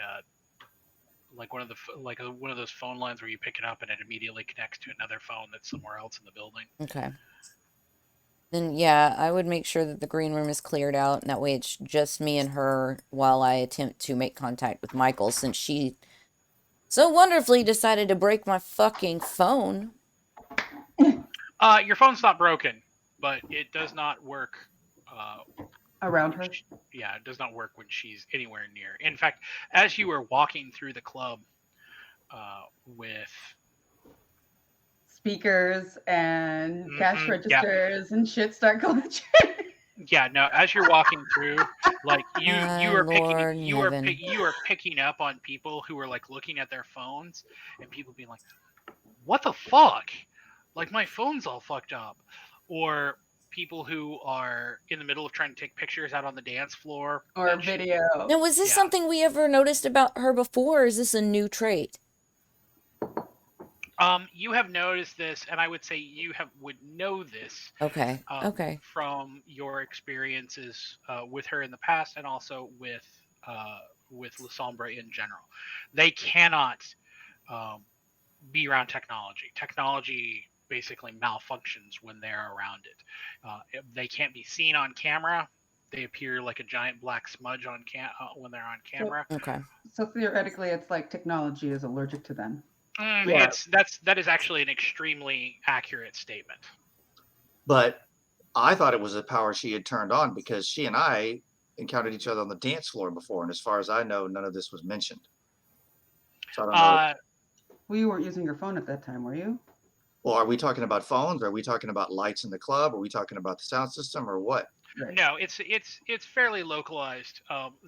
[SPEAKER 2] one of one of those phone lines where you pick it up and it immediately connects to another phone that's somewhere else in the building.
[SPEAKER 1] Okay. Then, yeah, I would make sure that the green room is cleared out, and that way it's just me and her while I attempt to make contact with Michael, since she so wonderfully decided to break my fucking phone.
[SPEAKER 2] Your phone's not broken, but it does not work.
[SPEAKER 6] Around her?
[SPEAKER 2] Yeah, it does not work when she's anywhere near. In fact, as you were walking through the club with
[SPEAKER 6] Speakers and cash registers
[SPEAKER 2] yeah.
[SPEAKER 6] and shit start glitching.
[SPEAKER 2] Yeah, no. As you're walking through, like you are picking up on people who are like looking at their phones, and people being like, "What the fuck? Like my phone's all fucked up," or people who are in the middle of trying to take pictures out on the dance floor
[SPEAKER 6] or video.
[SPEAKER 1] Now, was this something we ever noticed about her before, or is this a new trait?
[SPEAKER 2] You have noticed this, and I would say you would know this.
[SPEAKER 1] Okay. Okay.
[SPEAKER 2] From your experiences with her in the past, and also with La Sombra in general, they cannot be around technology. Technology basically malfunctions when they're around it. They can't be seen on camera. They appear like a giant black smudge on when they're on camera.
[SPEAKER 1] Okay.
[SPEAKER 6] So theoretically, it's like technology is allergic to them.
[SPEAKER 2] Yeah. That is actually an extremely accurate statement.
[SPEAKER 3] But I thought it was a power she had turned on because she and I encountered each other on the dance floor before, and as far as I know, none of this was mentioned. So I don't know.
[SPEAKER 6] Well, you weren't using your phone at that time, were you?
[SPEAKER 3] Well, are we talking about phones? Are we talking about lights in the club? Are we talking about the sound system, or what?
[SPEAKER 6] Right.
[SPEAKER 2] No, it's fairly localized.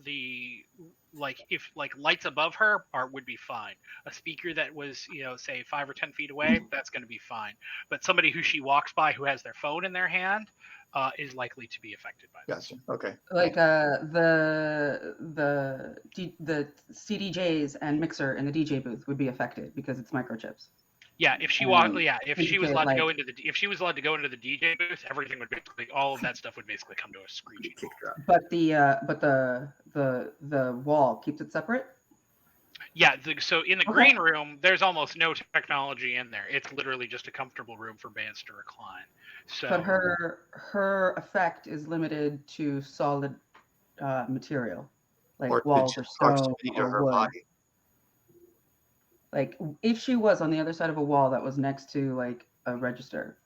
[SPEAKER 2] If lights above her would be fine. A speaker that was say 5 or 10 feet away, that's going to be fine. But somebody who she walks by who has their phone in their hand is likely to be affected by this.
[SPEAKER 3] Gotcha. Okay.
[SPEAKER 6] Like the CDJs and mixer in the DJ booth would be affected because it's microchips.
[SPEAKER 2] Yeah, if she was allowed to go into the DJ booth, everything would basically, all of that stuff would basically come to a screeching halt.
[SPEAKER 6] But the wall keeps it separate.
[SPEAKER 2] Yeah, so in the green room, there's almost no technology in there. It's literally just a comfortable room for bands to recline. So,
[SPEAKER 6] but her effect is limited to solid material, like
[SPEAKER 3] or
[SPEAKER 6] walls or stone
[SPEAKER 3] or her
[SPEAKER 6] wood.
[SPEAKER 3] body.
[SPEAKER 6] Like if she was on the other side of a wall that was next to like a register,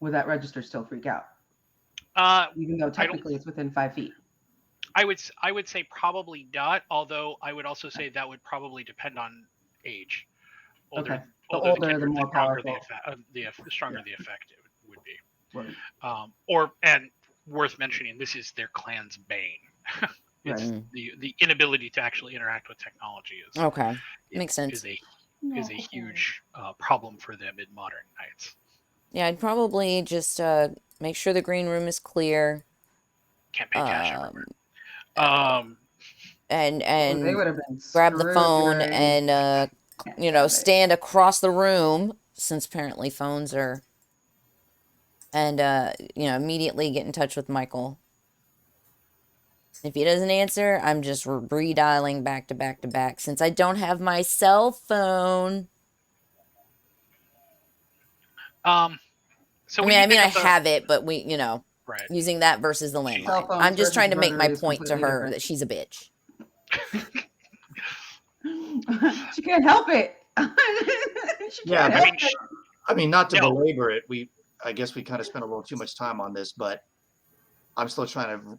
[SPEAKER 6] would that register still freak out? Even though technically it's within 5 feet.
[SPEAKER 2] I would say probably not. Although I would also say that would probably depend on age.
[SPEAKER 6] The older, the more powerful.
[SPEAKER 2] The stronger the effect it would be.
[SPEAKER 6] Right.
[SPEAKER 2] And worth mentioning, this is their clan's bane. It's the inability to actually interact with technology
[SPEAKER 1] makes sense.
[SPEAKER 2] Is a huge problem for them in modern nights.
[SPEAKER 1] Yeah, I'd probably just make sure the green room is clear.
[SPEAKER 2] Can't pay cash everywhere.
[SPEAKER 1] And
[SPEAKER 6] they would have been
[SPEAKER 1] grab the phone and stand across the room since apparently phones are, and immediately get in touch with Michael. If he doesn't answer, I'm just redialing back to back to back since I don't have my cell phone.
[SPEAKER 2] So
[SPEAKER 1] I
[SPEAKER 2] when you
[SPEAKER 1] mean,
[SPEAKER 2] pick
[SPEAKER 1] I
[SPEAKER 2] up the
[SPEAKER 1] have it, but we,
[SPEAKER 2] right,
[SPEAKER 1] using that versus the
[SPEAKER 2] She's-
[SPEAKER 6] Cell
[SPEAKER 1] landline.
[SPEAKER 6] phones
[SPEAKER 1] I'm just trying to
[SPEAKER 6] versus
[SPEAKER 1] make my
[SPEAKER 6] rotary is
[SPEAKER 1] point to
[SPEAKER 6] completely
[SPEAKER 1] her
[SPEAKER 6] different.
[SPEAKER 1] that she's a bitch.
[SPEAKER 6] She can't help it. She
[SPEAKER 3] Yeah,
[SPEAKER 6] can't
[SPEAKER 3] but
[SPEAKER 6] help it.
[SPEAKER 3] I mean, not to
[SPEAKER 2] No.
[SPEAKER 3] belabor it, I guess we kind of spent a little too much time on this, but I'm still trying to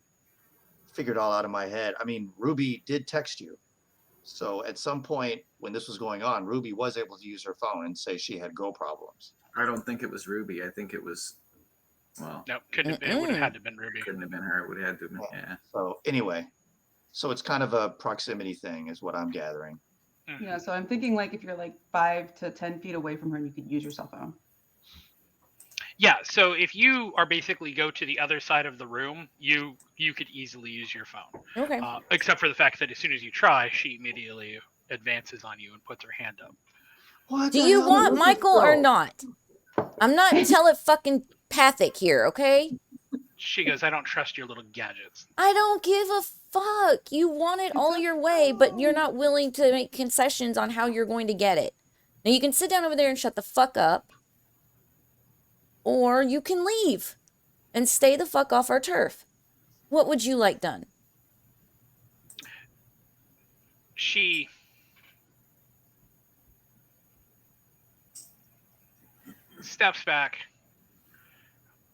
[SPEAKER 3] figure it all out in my head. I mean, Ruby did text you. So at some point when this was going on, Ruby was able to use her phone and say she had Go problems.
[SPEAKER 4] I don't think it was Ruby. I think it was, well,
[SPEAKER 2] no, couldn't have been, it would have had to have been Ruby.
[SPEAKER 4] couldn't have been her. It would have had to have been, yeah.
[SPEAKER 3] So anyway, so it's kind of a proximity thing is what I'm gathering.
[SPEAKER 2] Mhm.
[SPEAKER 6] Yeah, so I'm thinking like if you're like 5 to 10 feet away from her, you could use your cell phone.
[SPEAKER 2] Yeah, so if you are basically go to the other side of the room, you could easily use your phone.
[SPEAKER 1] Okay.
[SPEAKER 2] Except for the fact that as soon as you try, she immediately advances on you and puts her hand up.
[SPEAKER 3] What
[SPEAKER 1] Do
[SPEAKER 3] the
[SPEAKER 1] you
[SPEAKER 3] hell?
[SPEAKER 1] want
[SPEAKER 3] Look at
[SPEAKER 1] Michael or
[SPEAKER 3] Go.
[SPEAKER 1] not? I'm not telepathic here, okay?
[SPEAKER 2] She goes, I don't trust your little gadgets.
[SPEAKER 1] I don't give a fuck. You want it all your way, but you're not willing to make concessions on how you're going to get it. Now you can sit down over there and shut the fuck up, or you can leave and stay the fuck off our turf. What would you like done?
[SPEAKER 2] She steps back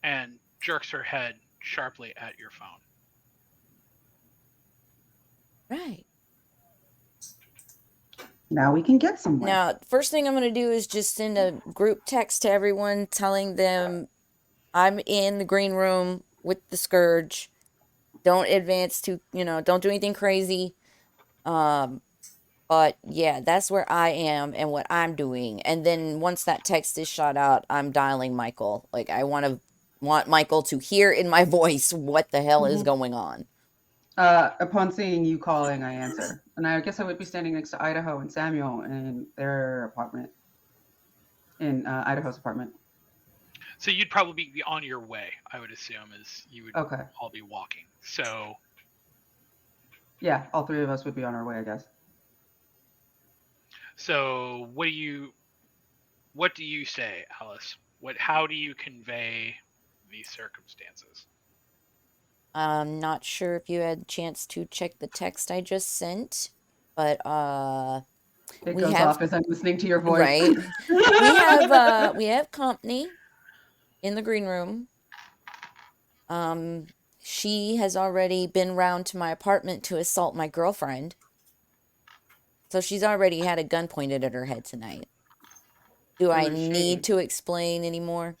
[SPEAKER 2] and jerks her head sharply at your phone.
[SPEAKER 1] Right.
[SPEAKER 6] Now we can get somewhere.
[SPEAKER 1] Now, first thing I'm going to do is just send a group text to everyone telling them I'm in the green room with the Scourge. Don't advance to, don't do anything crazy. But yeah, that's where I am and what I'm doing. And then once that text is shot out, I'm dialing Michael. Like I want Michael to hear in my voice what the hell is going on.
[SPEAKER 6] Upon seeing you calling, I answer. And I guess I would be standing next to Idaho and Samuel in their apartment. In Idaho's apartment.
[SPEAKER 2] So you'd probably be on your way, I would assume, as you would
[SPEAKER 6] Okay.
[SPEAKER 2] all be walking. So
[SPEAKER 6] Yeah, all three of us would be on our way, I guess.
[SPEAKER 2] So what do you say, Alice? How do you convey these circumstances?
[SPEAKER 1] I'm not sure if you had a chance to check the text I just sent, but
[SPEAKER 6] It
[SPEAKER 1] we
[SPEAKER 6] goes
[SPEAKER 1] have-
[SPEAKER 6] off as I'm listening to your voice.
[SPEAKER 1] right. We have company in the green room. She has already been round to my apartment to assault my girlfriend. So she's already had a gun pointed at her head tonight. Do I
[SPEAKER 6] is she?
[SPEAKER 1] need to explain anymore?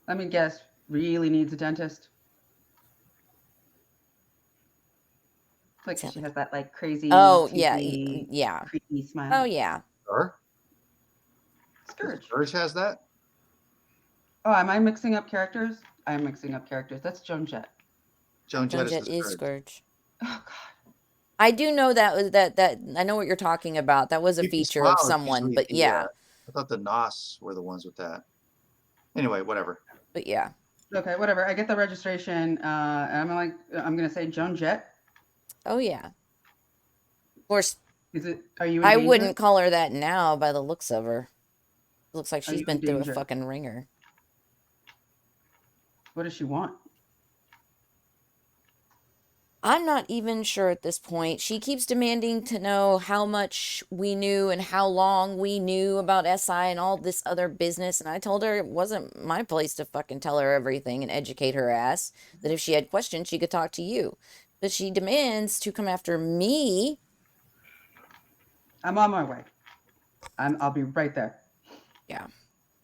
[SPEAKER 6] Let me guess. Really needs a dentist. Like she has that like crazy.
[SPEAKER 1] Oh, yeah,
[SPEAKER 6] toothy,
[SPEAKER 1] yeah.
[SPEAKER 6] creepy smile.
[SPEAKER 1] Oh, yeah.
[SPEAKER 3] Sure.
[SPEAKER 6] Scourge.
[SPEAKER 3] Scourge has that?
[SPEAKER 6] Oh, am I mixing up characters? I'm mixing up characters. That's Joan Jett.
[SPEAKER 3] Joan Jett
[SPEAKER 1] Jet is
[SPEAKER 3] Scourge.
[SPEAKER 1] Scourge.
[SPEAKER 6] Oh God.
[SPEAKER 1] I do know that was that I know what you're talking about. That was a
[SPEAKER 3] Creepy
[SPEAKER 1] feature of
[SPEAKER 3] smile is
[SPEAKER 1] someone,
[SPEAKER 3] usually
[SPEAKER 1] but
[SPEAKER 3] the,
[SPEAKER 1] yeah.
[SPEAKER 3] I thought the Nos were the ones with that. Anyway, whatever.
[SPEAKER 1] But yeah.
[SPEAKER 6] Okay, whatever. I get the registration. And I'm gonna say Joan Jett.
[SPEAKER 1] Oh yeah. Of course,
[SPEAKER 6] Is it? Are you? In
[SPEAKER 1] I
[SPEAKER 6] danger?
[SPEAKER 1] wouldn't call her that now by the looks of her. Looks like
[SPEAKER 6] Are
[SPEAKER 1] she's
[SPEAKER 6] you
[SPEAKER 1] been
[SPEAKER 6] in
[SPEAKER 1] through a
[SPEAKER 6] danger?
[SPEAKER 1] fucking ringer.
[SPEAKER 6] What does she want?
[SPEAKER 1] I'm not even sure at this point. She keeps demanding to know how much we knew and how long we knew about SI and all this other business. And I told her it wasn't my place to fucking tell her everything and educate her ass. That if she had questions, she could talk to you. But she demands to come after me.
[SPEAKER 6] I'm on my way. I'll be right there.
[SPEAKER 1] Yeah.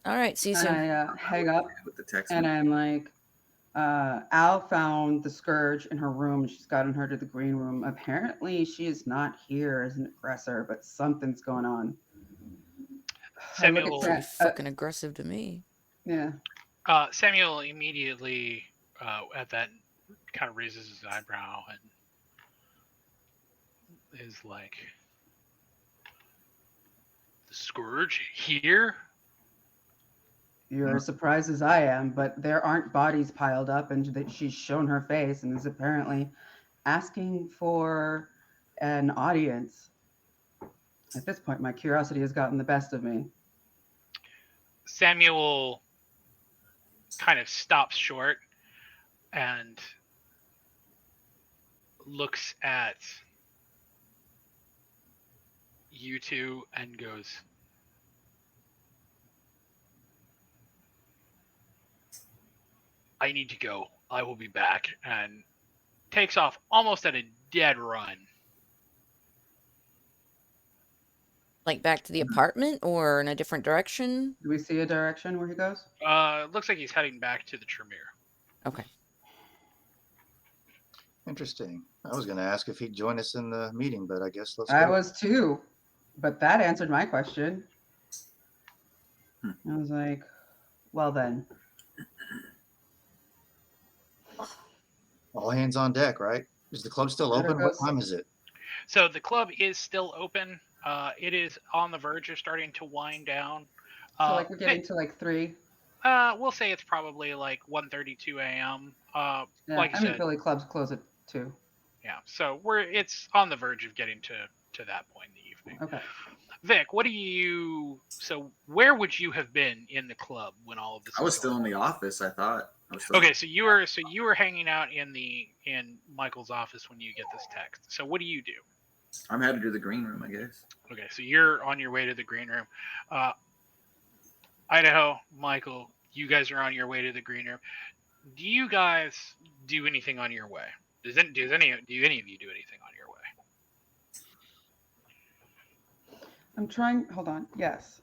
[SPEAKER 1] All right. See you
[SPEAKER 6] And
[SPEAKER 1] soon.
[SPEAKER 6] I hang up,
[SPEAKER 4] With the text.
[SPEAKER 6] and I'm like, Al found the Scourge in her room. She's gotten her to the green room. Apparently, she is not here as an aggressor, but something's going on. I look
[SPEAKER 2] Samuel,
[SPEAKER 6] at
[SPEAKER 1] Fucking aggressive to me.
[SPEAKER 6] yeah.
[SPEAKER 2] Samuel immediately at that kind of raises his eyebrow and is like, "The Scourge here?
[SPEAKER 6] You're as surprised as I am, but there aren't bodies piled up, and that she's shown her face and is apparently asking for an audience. At this point, my curiosity has gotten the best of me.
[SPEAKER 2] Samuel kind of stops short and looks at you two and goes, I need to go. I will be back. And takes off almost at a dead run.
[SPEAKER 1] Like back to the apartment or in a different direction?
[SPEAKER 6] Do we see a direction where he goes?
[SPEAKER 2] Looks like he's heading back to the Tremere.
[SPEAKER 1] Okay.
[SPEAKER 3] Interesting. I was going to ask if he'd join us in the meeting, but I guess let's
[SPEAKER 6] I
[SPEAKER 3] go.
[SPEAKER 6] was too, but that answered my question. I was like, well then.
[SPEAKER 3] All hands on deck, right? Is the club still open? What time is it?
[SPEAKER 2] So the club is still open. It is on the verge of starting to wind down.
[SPEAKER 6] So like we're getting to like 3.
[SPEAKER 2] We'll say it's probably like 1:32 a.m.
[SPEAKER 6] Yeah,
[SPEAKER 2] like you said,
[SPEAKER 6] Philly clubs close at 2.
[SPEAKER 2] Yeah, so it's on the verge of getting to that point in the evening.
[SPEAKER 6] Okay.
[SPEAKER 2] Vic, where would you have been in the club when all of this?
[SPEAKER 4] I was still in the office. I thought.
[SPEAKER 2] Okay, so you were hanging out in Michael's office when you get this text. So what do you do?
[SPEAKER 4] I'm headed to the green room, I guess.
[SPEAKER 2] Okay, so you're on your way to the green room. Idaho, Michael, you guys are on your way to the green room. Do you guys do anything on your way? Do any of you do anything on your way?
[SPEAKER 6] I'm trying. Hold on. Yes.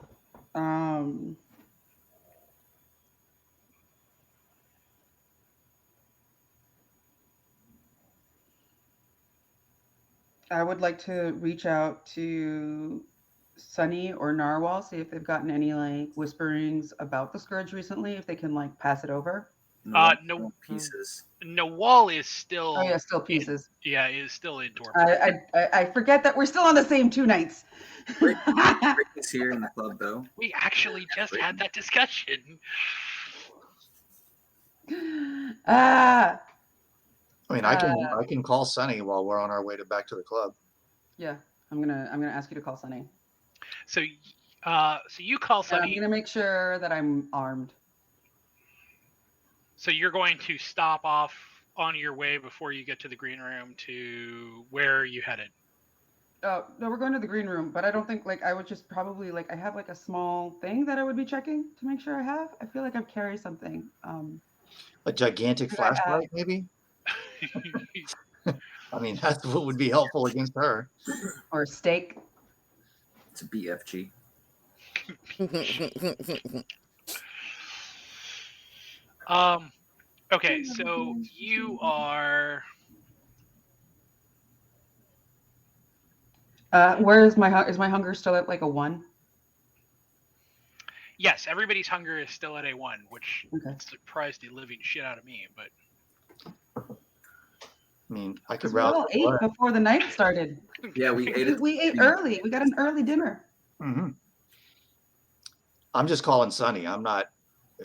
[SPEAKER 6] I would like to reach out to Sunny or Narwhal, see if they've gotten any like whisperings about the scourge recently, if they can like pass it over.
[SPEAKER 2] No
[SPEAKER 4] pieces.
[SPEAKER 2] Nawal is still.
[SPEAKER 6] Oh yeah, still pieces.
[SPEAKER 2] Is still in torpor.
[SPEAKER 6] I forget that we're still on the same 2 nights.
[SPEAKER 4] Rick is here in the club though.
[SPEAKER 2] We actually just had that discussion.
[SPEAKER 3] I mean, I can call Sunny while we're on our way back to the club.
[SPEAKER 6] Yeah, I'm gonna ask you to call Sunny.
[SPEAKER 2] So you call Sunny.
[SPEAKER 6] I'm gonna make sure that I'm armed.
[SPEAKER 2] So you're going to stop off on your way before you get to the green room to where are you headed?
[SPEAKER 6] Oh no, we're going to the green room, but I don't think I would just probably I have a small thing that I would be checking to make sure I have. I feel like I've carried something.
[SPEAKER 3] A gigantic flashlight, maybe? I mean, that's what would be helpful against her.
[SPEAKER 6] Or a steak.
[SPEAKER 4] It's a BFG.
[SPEAKER 2] Okay, so you are.
[SPEAKER 6] Where is my hunger still at a 1?
[SPEAKER 2] Yes, everybody's hunger is still at a 1, which surprised the living shit out of me. But
[SPEAKER 3] I mean, I could
[SPEAKER 6] we all ate before the night started.
[SPEAKER 4] Yeah, we ate.
[SPEAKER 6] We ate early. We got an early dinner.
[SPEAKER 3] Mm-hmm. I'm just calling Sunny. I'm not.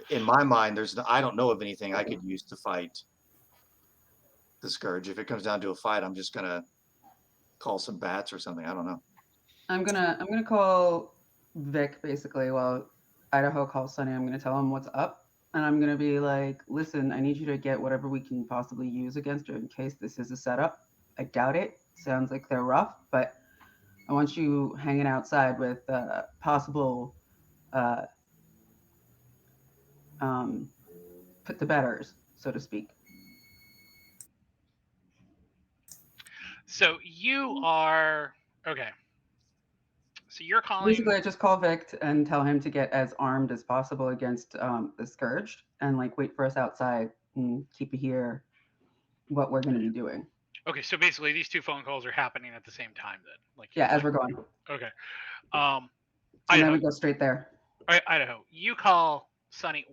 [SPEAKER 3] In my mind, I don't know of anything I could use to fight the scourge. If it comes down to a fight, I'm just gonna call some bats or something. I don't know.
[SPEAKER 6] I'm gonna call Vic basically while Idaho calls Sunny. I'm gonna tell him what's up, and I'm gonna be like, "Listen, I need you to get whatever we can possibly use against her in case this is a setup. I doubt it. Sounds like they're rough, but I want you hanging outside with possible put the betters, so to speak."
[SPEAKER 2] So you are okay. So you're calling.
[SPEAKER 6] Basically, I just call Vic and tell him to get as armed as possible against the scourge, and wait for us outside and keep it here. What we're going to be doing.
[SPEAKER 2] Okay, so basically, these 2 phone calls are happening at the same time, then.
[SPEAKER 6] As we're going.
[SPEAKER 2] Okay.
[SPEAKER 6] And then we go straight there.
[SPEAKER 2] All right, Idaho, you call Sunny.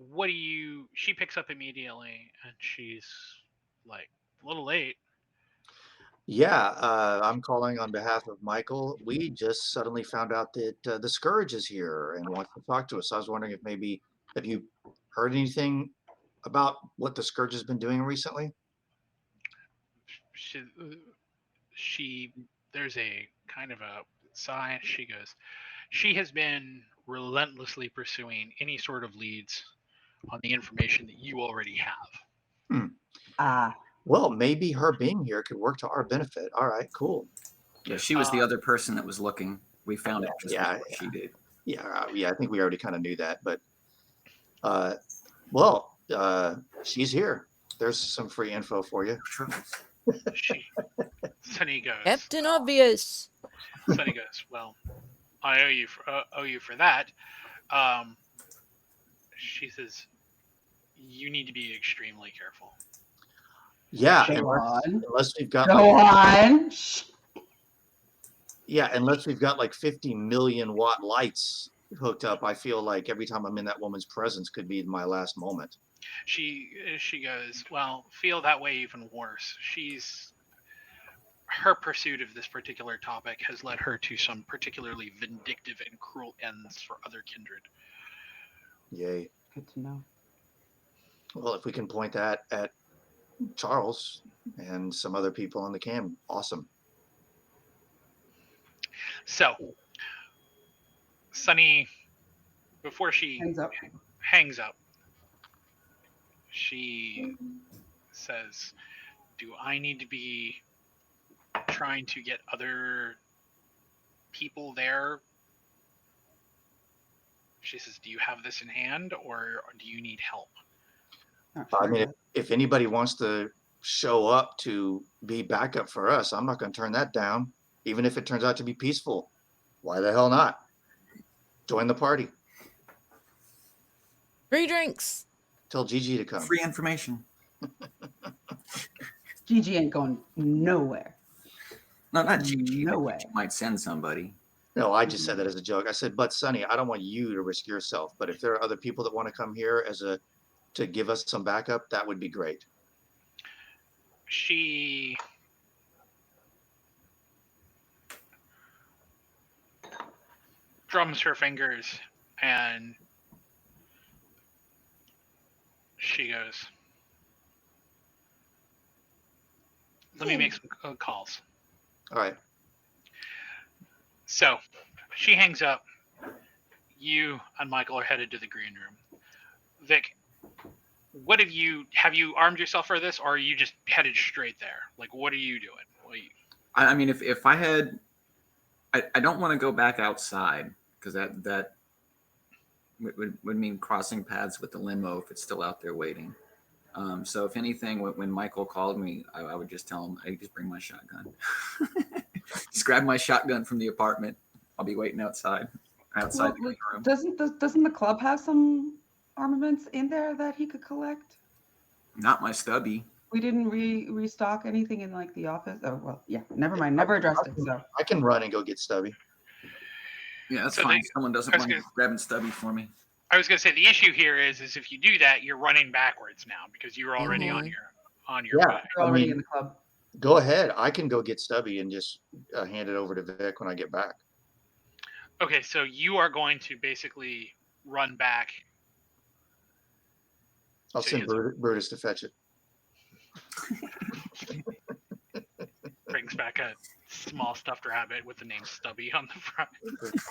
[SPEAKER 2] She picks up immediately, and she's a little late.
[SPEAKER 3] Yeah, I'm calling on behalf of Michael. We just suddenly found out that the Scourge is here and wants to talk to us. I was wondering if maybe Have you heard anything about what the Scourge has been doing recently?
[SPEAKER 2] She there's a kind of a sigh. She goes, she has been relentlessly pursuing any sort of leads on the information that you already have.
[SPEAKER 6] Ah,
[SPEAKER 3] Well, maybe her being here could work to our benefit. All right, cool.
[SPEAKER 4] Yeah, she was the other person that was looking. We found it just
[SPEAKER 3] Yeah,
[SPEAKER 4] before she did.
[SPEAKER 3] Yeah. I think we already kind of knew that, but she's here. There's some free info for you.
[SPEAKER 2] Sunny goes,
[SPEAKER 1] Captain Obvious.
[SPEAKER 2] Sunny goes, well, I owe you for that. She says, you need to be extremely careful.
[SPEAKER 3] Yeah,
[SPEAKER 6] Go on.
[SPEAKER 3] unless we've got
[SPEAKER 6] Go on.
[SPEAKER 3] Yeah, unless we've got like 50 million watt lights hooked up, I feel like every time I'm in that woman's presence could be my last moment.
[SPEAKER 2] She goes, well, feel that way even worse. Her pursuit of this particular topic has led her to some particularly vindictive and cruel ends for other kindred.
[SPEAKER 3] Yay.
[SPEAKER 6] Good to know.
[SPEAKER 3] Well, if we can point that at Charles and some other people on the cam, awesome.
[SPEAKER 2] So, Sunny, before she hangs up, she says, do I need to be trying to get other people there? She says, do you have this in hand, or do you need help?
[SPEAKER 3] I mean, if anybody wants to show up to be backup for us, I'm not going to turn that down, even if it turns out to be peaceful. Why the hell not? Join the party.
[SPEAKER 1] Free drinks.
[SPEAKER 3] Tell Gigi to come.
[SPEAKER 4] Free information.
[SPEAKER 6] Gigi ain't going nowhere.
[SPEAKER 4] No, not Gigi.
[SPEAKER 6] No way.
[SPEAKER 4] Gigi might send somebody.
[SPEAKER 3] No, I just said that as a joke. I said, but Sonny, I don't want you to risk yourself. But if there are other people that want to come here to give us some backup, that would be great.
[SPEAKER 2] She drums her fingers and she goes, let me make some calls.
[SPEAKER 3] All right.
[SPEAKER 2] So she hangs up. You and Michael are headed to the green room. Vic, what have you armed yourself for this, or are you just headed straight there? Like, what are you doing?
[SPEAKER 4] I mean, if I had, I don't want to go back outside because that would mean crossing paths with the limo if it's still out there waiting. So if anything, when Michael called me, I would just tell him, I just bring my shotgun. Just grab my shotgun from the apartment. I'll be waiting outside the green room.
[SPEAKER 6] Doesn't the club have some armaments in there that he could collect?
[SPEAKER 4] Not my stubby.
[SPEAKER 6] We didn't restock anything in like the office. Oh well, yeah. Never mind. Never addressed it. So
[SPEAKER 3] I can run and go get Stubby.
[SPEAKER 4] Yeah, that's fine. Someone doesn't mind grabbing Stubby for me.
[SPEAKER 2] I was going to say the issue here is if you do that, you're running backwards now because you're already on your way.
[SPEAKER 6] You're already in the club.
[SPEAKER 3] Go ahead. I can go get Stubby and just hand it over to Vic when I get back.
[SPEAKER 2] Okay, so you are going to basically run back.
[SPEAKER 3] I'll send Brutus to fetch it.
[SPEAKER 2] Brings back a small stuffed rabbit with the name Stubby on the front.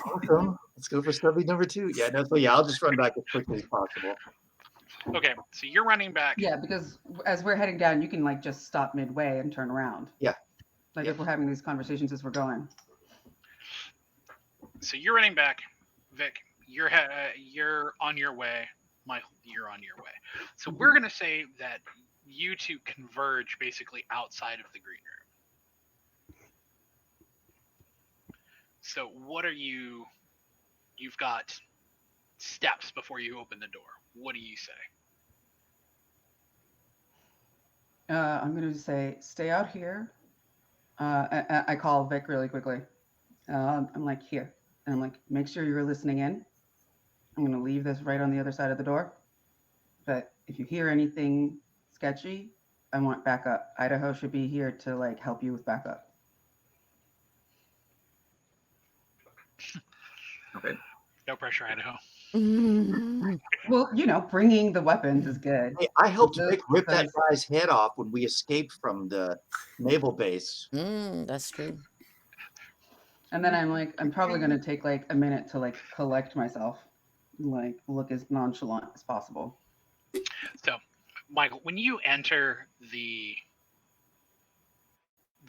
[SPEAKER 3] Awesome. Let's go for Stubby number 2. Yeah, no, so yeah, I'll just run back as quickly as possible.
[SPEAKER 2] Okay, so you're running back.
[SPEAKER 6] Yeah, because as we're heading down, you can like just stop midway and turn around.
[SPEAKER 3] Yeah.
[SPEAKER 6] Like if we're having these conversations as we're going.
[SPEAKER 2] So you're running back, Vic. You're on your way. Michael, you're on your way. So we're gonna say that you two converge basically outside of the green room. So what are you? You've got steps before you open the door. What do you say?
[SPEAKER 6] I'm going to say, stay out here. I call Vic really quickly. I'm like, here. And I'm like, make sure you're listening in. I'm going to leave this right on the other side of the door. But if you hear anything sketchy, I want backup. Idaho should be here to like help you with backup.
[SPEAKER 4] Okay.
[SPEAKER 2] No pressure, Idaho.
[SPEAKER 6] Well, bringing the weapons is good.
[SPEAKER 3] Hey, I helped
[SPEAKER 6] This-
[SPEAKER 3] Rick rip that
[SPEAKER 6] because-
[SPEAKER 3] guy's head off when we escaped from the naval base.
[SPEAKER 1] That's true.
[SPEAKER 6] And then I'm probably gonna take like a minute to like collect myself, like look as nonchalant as possible.
[SPEAKER 2] So, Michael, when you enter the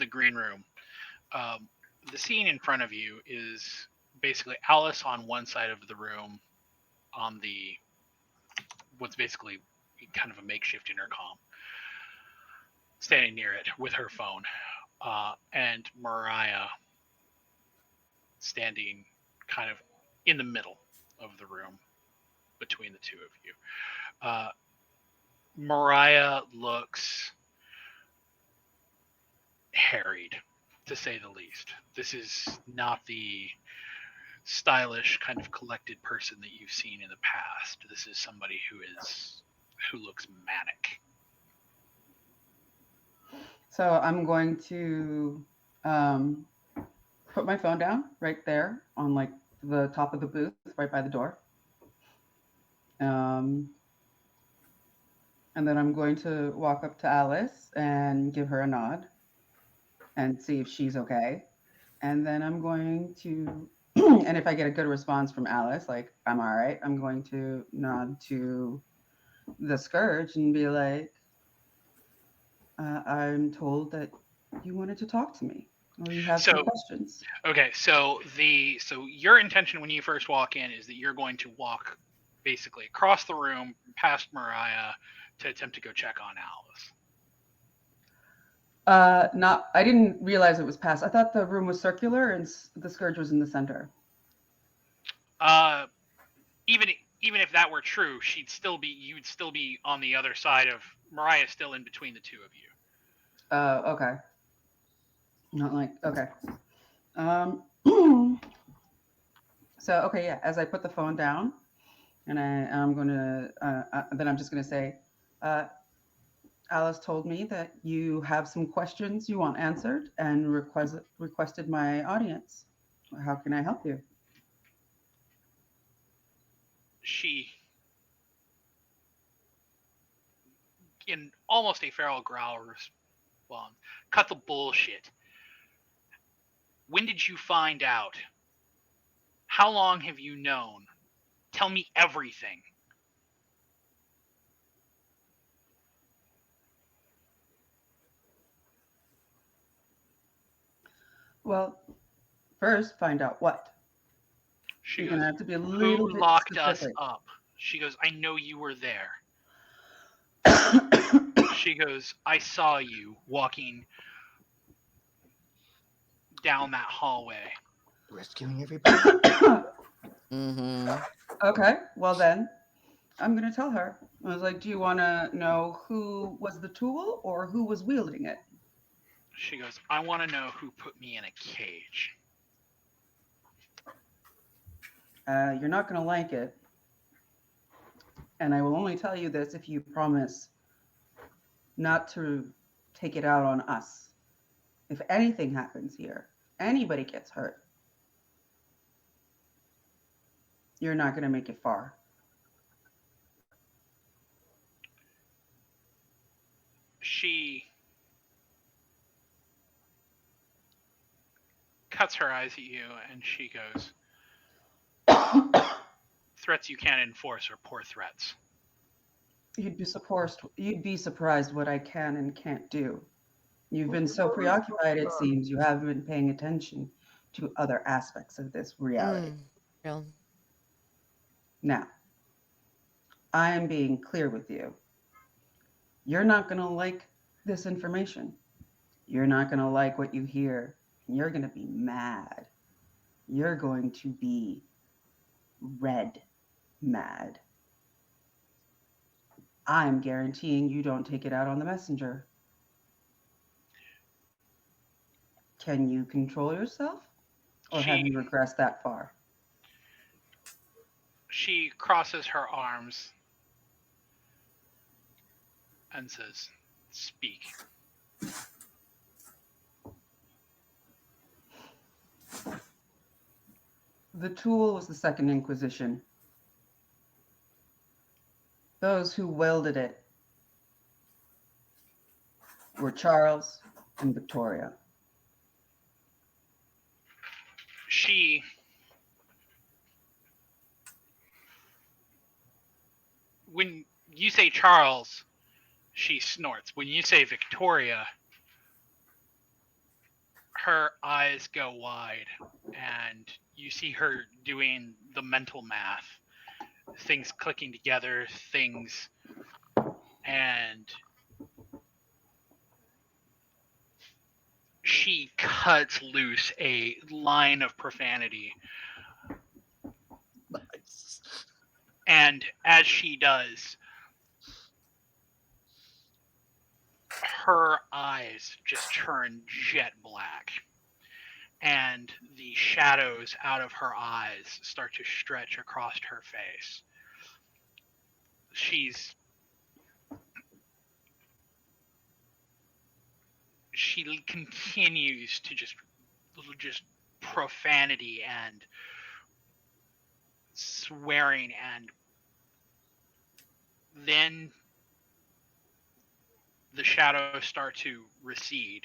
[SPEAKER 2] green room, the scene in front of you is basically Alice on one side of the room, on the what's basically kind of a makeshift intercom, standing near it with her phone, and Mariah standing kind of in the middle of the room between the two of you. Mariah looks harried, to say the least. This is not the stylish, kind of collected person that you've seen in the past. This is somebody who looks manic.
[SPEAKER 6] So I'm going to put my phone down right there on like the top of the booth, right by the door. And then I'm going to walk up to Alice and give her a nod and see if she's okay. And then I'm going to, and if I get a good response from Alice, like, I'm all right, I'm going to nod to the Scourge and be like, I'm told that you wanted to talk to me or you have some questions.
[SPEAKER 2] Okay, so your intention when you first walk in is that you're going to walk basically across the room past Mariah to attempt to go check on Alice.
[SPEAKER 6] I didn't realize it was past. I thought the room was circular and the Scourge was in the center.
[SPEAKER 2] Even if that were true, you'd still be on the other side of Mariah's still in between the two of you.
[SPEAKER 6] Okay. Not like, okay. So, okay, yeah, as I put the phone down and I'm going to, then I'm just going to say, Alice told me that you have some questions you want answered and requested my audience. How can I help you?
[SPEAKER 2] She, in almost a feral growl, responds, "Cut the bullshit. When did you find out? How long have you known? Tell me everything."
[SPEAKER 6] Well, first, find out what. You're going to have to be a little
[SPEAKER 2] "Who
[SPEAKER 6] bit
[SPEAKER 2] locked
[SPEAKER 6] specific.
[SPEAKER 2] us up?" She goes, "I know you were there." She goes, "I saw you walking down that hallway."
[SPEAKER 3] Rescuing everybody.
[SPEAKER 1] Mm-hmm.
[SPEAKER 6] Okay, well then, I'm going to tell her. I was like, do you want to know who was the tool or who was wielding it?
[SPEAKER 2] She goes, "I want to know who put me in a cage."
[SPEAKER 6] You're not going to like it. And I will only tell you this if you promise not to take it out on us. If anything happens here, anybody gets hurt, you're not going to make it far.
[SPEAKER 2] She cuts her eyes at you and she goes, "Threats you can't enforce are poor threats."
[SPEAKER 6] You'd be surprised what I can and can't do. You've been so preoccupied, it seems, you haven't been paying attention to other aspects of this reality.
[SPEAKER 1] Real.
[SPEAKER 6] Now, I am being clear with you. You're not going to like this information. You're not going to like what you hear. You're going to be mad. You're going to be red mad. I'm guaranteeing you don't take it out on the messenger. Can you control yourself? Or have you regressed that far?
[SPEAKER 2] She crosses her arms and says, "Speak."
[SPEAKER 6] The tool was the Second Inquisition. Those who wielded it were Charles and Victoria.
[SPEAKER 2] When you say Charles, she snorts. When you say Victoria, her eyes go wide, and you see her doing the mental math, things clicking together, and she cuts loose a line of profanity.
[SPEAKER 3] Nice.
[SPEAKER 2] And as she does, her eyes just turn jet black. And the shadows out of her eyes start to stretch across her face. She continues to just profanity and swearing, and then the shadows start to recede.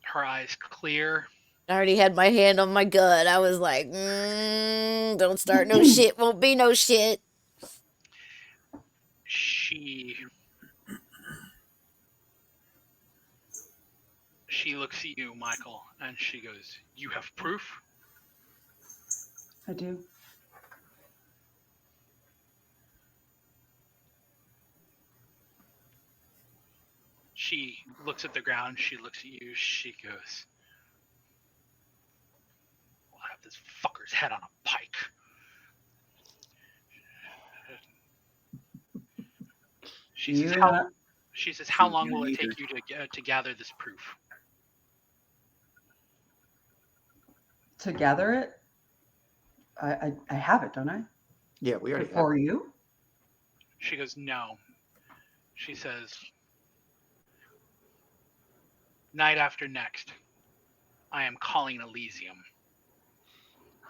[SPEAKER 2] Her eyes clear.
[SPEAKER 1] I already had my hand on my gun. I was like, don't start no shit. Won't be no shit.
[SPEAKER 2] She looks at you, Michael, and she goes, "You have proof?"
[SPEAKER 6] I do.
[SPEAKER 2] She looks at the ground. She looks at you. She goes, "We'll have this fucker's head on a pike." She says, "How long will it take you to gather this proof?"
[SPEAKER 6] To gather it? I have it, don't I?
[SPEAKER 3] Yeah, we already have.
[SPEAKER 6] For you?
[SPEAKER 2] She goes, "No." She says, "Night after next, I am calling Elysium."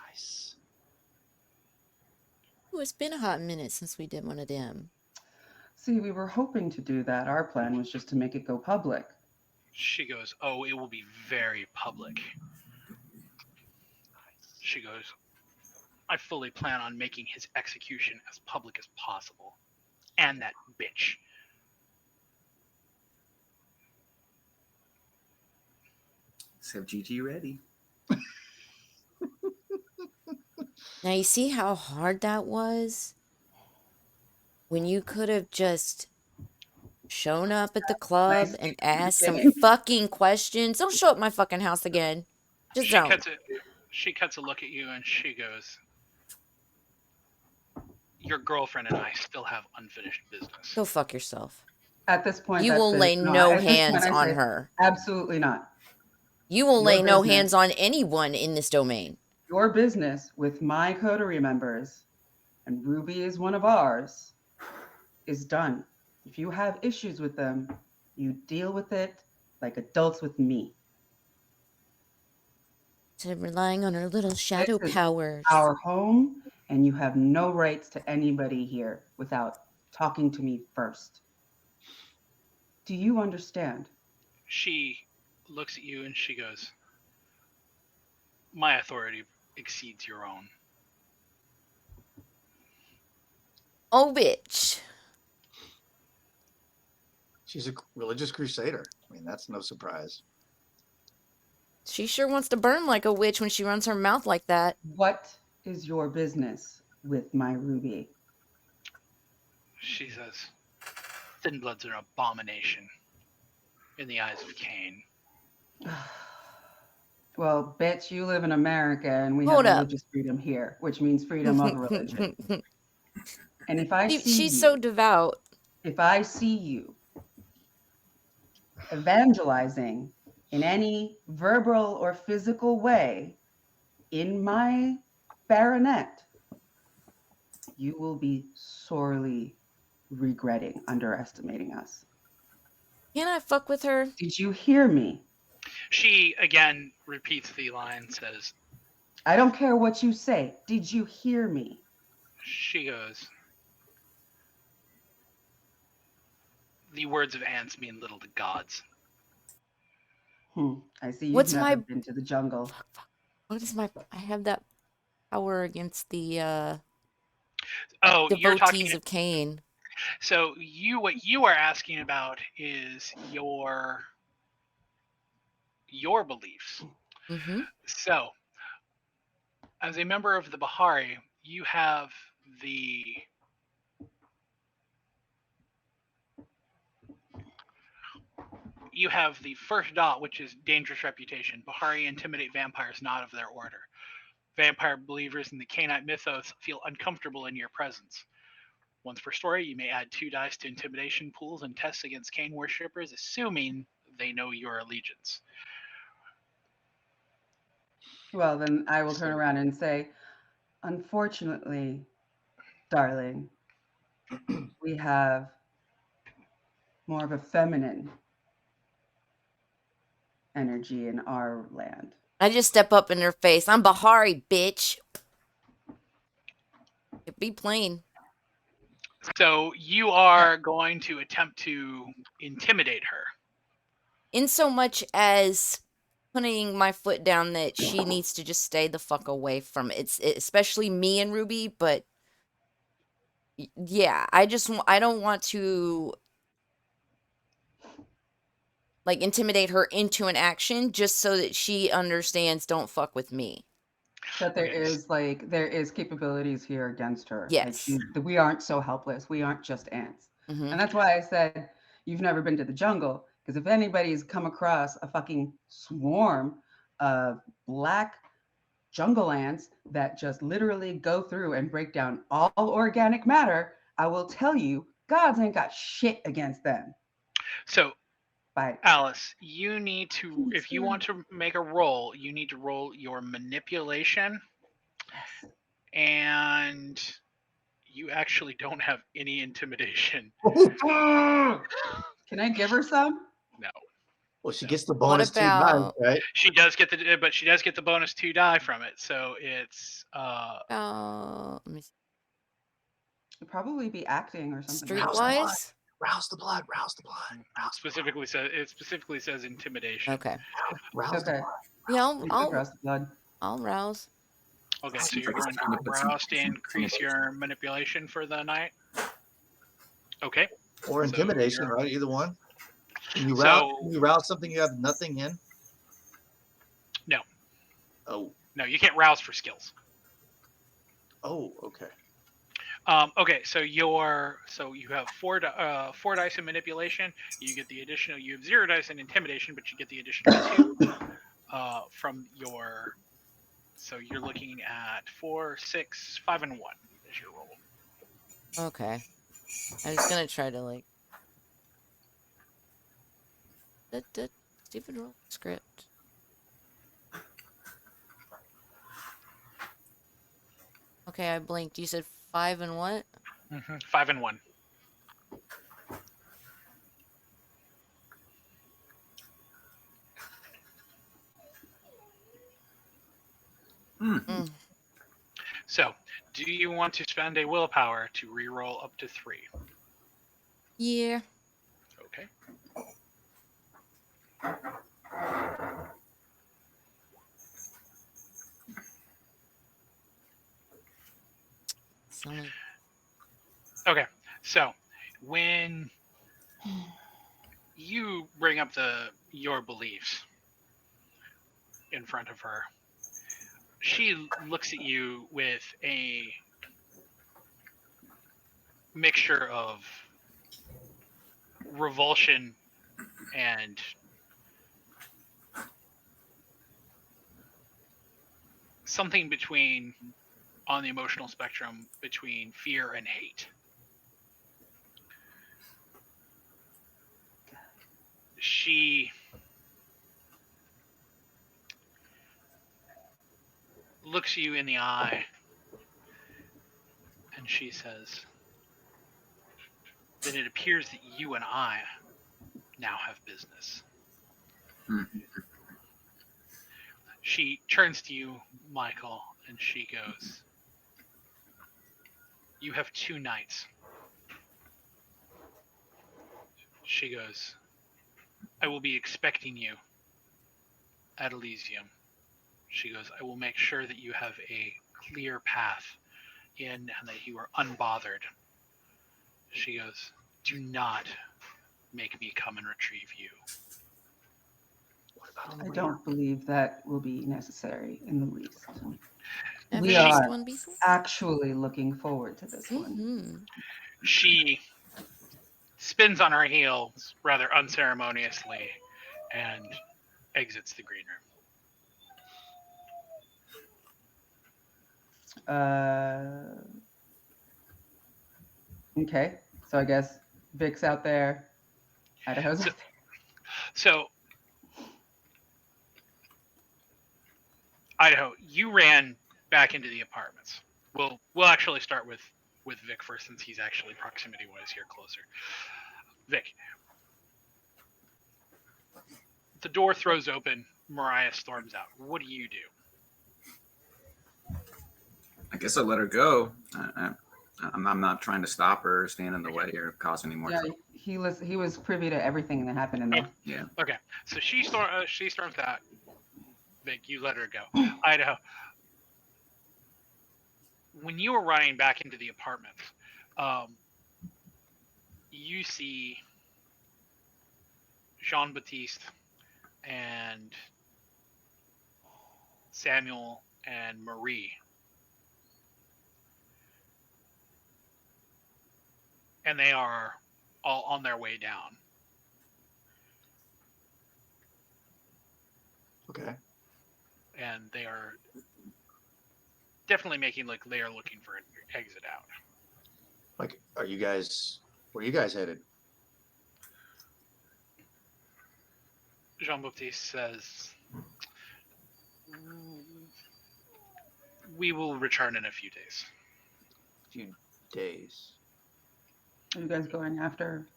[SPEAKER 3] Nice.
[SPEAKER 1] Ooh, it's been a hot minute since we did one of them.
[SPEAKER 6] See, we were hoping to do that. Our plan was just to make it go public.
[SPEAKER 2] She goes, "Oh, it will be very public." She goes, "I fully plan on making his execution as public as possible. And that bitch."
[SPEAKER 4] So GG ready.
[SPEAKER 1] Now, you see how hard that was? When you could have just shown up at the club
[SPEAKER 6] Nice.
[SPEAKER 1] and asked some fucking questions. Don't show up at my fucking house again. Just don't.
[SPEAKER 2] She cuts a look at you and she goes, "Your girlfriend and I still have unfinished business."
[SPEAKER 1] Go fuck yourself.
[SPEAKER 6] At this point,
[SPEAKER 1] You
[SPEAKER 6] that's
[SPEAKER 1] will
[SPEAKER 6] it.
[SPEAKER 1] lay no
[SPEAKER 6] at this point,
[SPEAKER 1] hands
[SPEAKER 6] I
[SPEAKER 1] on
[SPEAKER 6] say,
[SPEAKER 1] her.
[SPEAKER 6] Absolutely not.
[SPEAKER 1] You will
[SPEAKER 6] Your
[SPEAKER 1] lay no
[SPEAKER 6] business.
[SPEAKER 1] hands on anyone in this domain.
[SPEAKER 6] Your business with my coterie members, and Ruby is one of ours, is done. If you have issues with them, you deal with it like adults with me.
[SPEAKER 1] To relying on her little shadow
[SPEAKER 6] This is
[SPEAKER 1] powers.
[SPEAKER 6] our home, and you have no rights to anybody here without talking to me first. Do you understand?
[SPEAKER 2] She looks at you and she goes, "My authority exceeds your own."
[SPEAKER 1] Oh, bitch.
[SPEAKER 3] She's a religious crusader. I mean, that's no surprise.
[SPEAKER 1] She sure wants to burn like a witch when she runs her mouth like that.
[SPEAKER 6] What is your business with my Ruby?
[SPEAKER 2] She says, "Thin Blood's an abomination in the eyes of Cain."
[SPEAKER 6] Well, bitch, you live in America and we
[SPEAKER 1] Hold
[SPEAKER 6] have
[SPEAKER 1] up.
[SPEAKER 6] religious freedom here, which means freedom of religion. And if I see
[SPEAKER 1] She's
[SPEAKER 6] you,
[SPEAKER 1] so devout.
[SPEAKER 6] if I see you evangelizing in any verbal or physical way in my baronet, you will be sorely regretting underestimating us.
[SPEAKER 1] Can I fuck with her?
[SPEAKER 6] Did you hear me?
[SPEAKER 2] She again repeats the line, says,
[SPEAKER 6] I don't care what you say. Did you hear me?
[SPEAKER 2] she goes, the words of ants mean little to gods.
[SPEAKER 6] I see you've
[SPEAKER 1] What's
[SPEAKER 6] never
[SPEAKER 1] my-
[SPEAKER 6] been to the jungle.
[SPEAKER 1] Fuck. What is my? I have that power against the
[SPEAKER 2] Oh, you're talking.
[SPEAKER 1] devotees of Cain.
[SPEAKER 2] So what you are asking about is your beliefs.
[SPEAKER 1] Mm-hmm.
[SPEAKER 2] So, as a member of the Bahari, you have the first dot, which is dangerous reputation. Bahari intimidate vampires not of their order. Vampire believers in the Cainite mythos feel uncomfortable in your presence. Once per story, you may add 2 dice to intimidation pools and tests against Cain worshippers, assuming they know your allegiance.
[SPEAKER 6] Well, then I will turn around and say, unfortunately, darling, we have more of a feminine energy in our land.
[SPEAKER 1] I just step up in her face. I'm Bahari, bitch. It be plain.
[SPEAKER 2] So you are going to attempt to intimidate her.
[SPEAKER 1] In so much as putting my foot down that she needs to just stay the fuck away from it. Especially me and Ruby, but yeah, I don't want to like intimidate her into an action just so that she understands don't fuck with me.
[SPEAKER 6] That there
[SPEAKER 2] Okay.
[SPEAKER 6] is capabilities here against her.
[SPEAKER 1] Yes.
[SPEAKER 6] Like we aren't so helpless. We aren't just ants.
[SPEAKER 1] Mm-hmm.
[SPEAKER 6] And that's why I said you've never been to the jungle. Because if anybody's come across a fucking swarm of black jungle ants that just literally go through and break down all organic matter, I will tell you, gods ain't got shit against them.
[SPEAKER 2] So,
[SPEAKER 6] Bye.
[SPEAKER 2] Alice, you need to, if you want to make a roll, you need to roll your manipulation.
[SPEAKER 6] Yes.
[SPEAKER 2] And you actually don't have any intimidation.
[SPEAKER 6] Can I give her some?
[SPEAKER 2] No.
[SPEAKER 3] Well, she gets the bonus 2 dice,
[SPEAKER 1] about-
[SPEAKER 3] right?
[SPEAKER 2] She does get the bonus 2 die from it. So it's
[SPEAKER 1] Let me see.
[SPEAKER 6] It'd probably be acting or something.
[SPEAKER 1] Streetwise?
[SPEAKER 3] Rouse the blood. Rouse the blood.
[SPEAKER 2] it specifically says intimidation.
[SPEAKER 1] Okay.
[SPEAKER 3] Rouse the
[SPEAKER 6] Okay.
[SPEAKER 3] blood.
[SPEAKER 1] Yeah,
[SPEAKER 6] We took Rouse the blood.
[SPEAKER 1] I'll rouse.
[SPEAKER 2] Okay, so
[SPEAKER 4] Seems
[SPEAKER 2] you're
[SPEAKER 4] like it's
[SPEAKER 2] going
[SPEAKER 4] time to
[SPEAKER 2] to
[SPEAKER 4] put some-
[SPEAKER 2] rouse to increase your manipulation for the night. Okay.
[SPEAKER 3] Or
[SPEAKER 2] So
[SPEAKER 3] intimidation,
[SPEAKER 2] you're-
[SPEAKER 3] right? Either one. Can you
[SPEAKER 2] So-
[SPEAKER 3] rouse something you have nothing in?
[SPEAKER 2] No.
[SPEAKER 3] Oh.
[SPEAKER 2] No, you can't rouse for skills.
[SPEAKER 3] Oh, okay.
[SPEAKER 2] Okay, so you have four dice in manipulation. You get the additional. You have 0 dice in intimidation, but you get the additional 2 from your. So you're looking at 4, 6, 5, and 1 is your roll.
[SPEAKER 1] Okay. I was gonna try to like. Stupid roll script. Okay, I blinked. You said 5 and what?
[SPEAKER 2] 5 and 1.
[SPEAKER 1] Mm.
[SPEAKER 2] So, do you want to spend a willpower to reroll up to 3?
[SPEAKER 1] Yeah.
[SPEAKER 2] Okay.
[SPEAKER 1] Sound like
[SPEAKER 2] Okay. So, when you bring up your beliefs in front of her, she looks at you with a mixture of revulsion and something between, on the emotional spectrum, between fear and hate. She looks you in the eye and she says, "Then it appears that you and I now have business." She turns to you, Michael, and she goes, "You have 2 nights." She goes, I will be expecting you at Elysium. She goes, I will make sure that you have a clear path in and that you are unbothered. She goes, do not make me come and retrieve you.
[SPEAKER 3] What about on the
[SPEAKER 6] I
[SPEAKER 3] way
[SPEAKER 6] don't believe that will be necessary in the least.
[SPEAKER 1] Ever
[SPEAKER 6] We
[SPEAKER 1] missed
[SPEAKER 6] are
[SPEAKER 1] one before?
[SPEAKER 6] actually looking forward to this one.
[SPEAKER 1] Mm-hmm.
[SPEAKER 2] She spins on her heels rather unceremoniously and exits the green room.
[SPEAKER 6] Okay, so I guess Vic's out there, Idaho's
[SPEAKER 2] So-
[SPEAKER 6] out there.
[SPEAKER 2] So, Idaho, you ran back into the apartments. We'll actually start with Vic first, since he's actually proximity-wise here closer. Vic, the door throws open. Mariah storms out. What do you do?
[SPEAKER 4] I guess I'll let her go. I'm not trying to stop her or stand in the way or cause any more
[SPEAKER 6] Yeah,
[SPEAKER 4] trouble.
[SPEAKER 6] he was privy to everything that happened in there.
[SPEAKER 4] Yeah.
[SPEAKER 2] Okay, so she storms out. Vic, you let her go. Idaho, when you were running back into the apartment, you see Jean-Baptiste and Samuel and Marie. And they are all on their way down.
[SPEAKER 3] Okay.
[SPEAKER 2] And they are definitely making like they are looking for an exit out.
[SPEAKER 3] Like, where are you guys headed?
[SPEAKER 2] Jean-Baptiste says, we will return in a few days.
[SPEAKER 3] Few days.
[SPEAKER 6] Are you guys going after?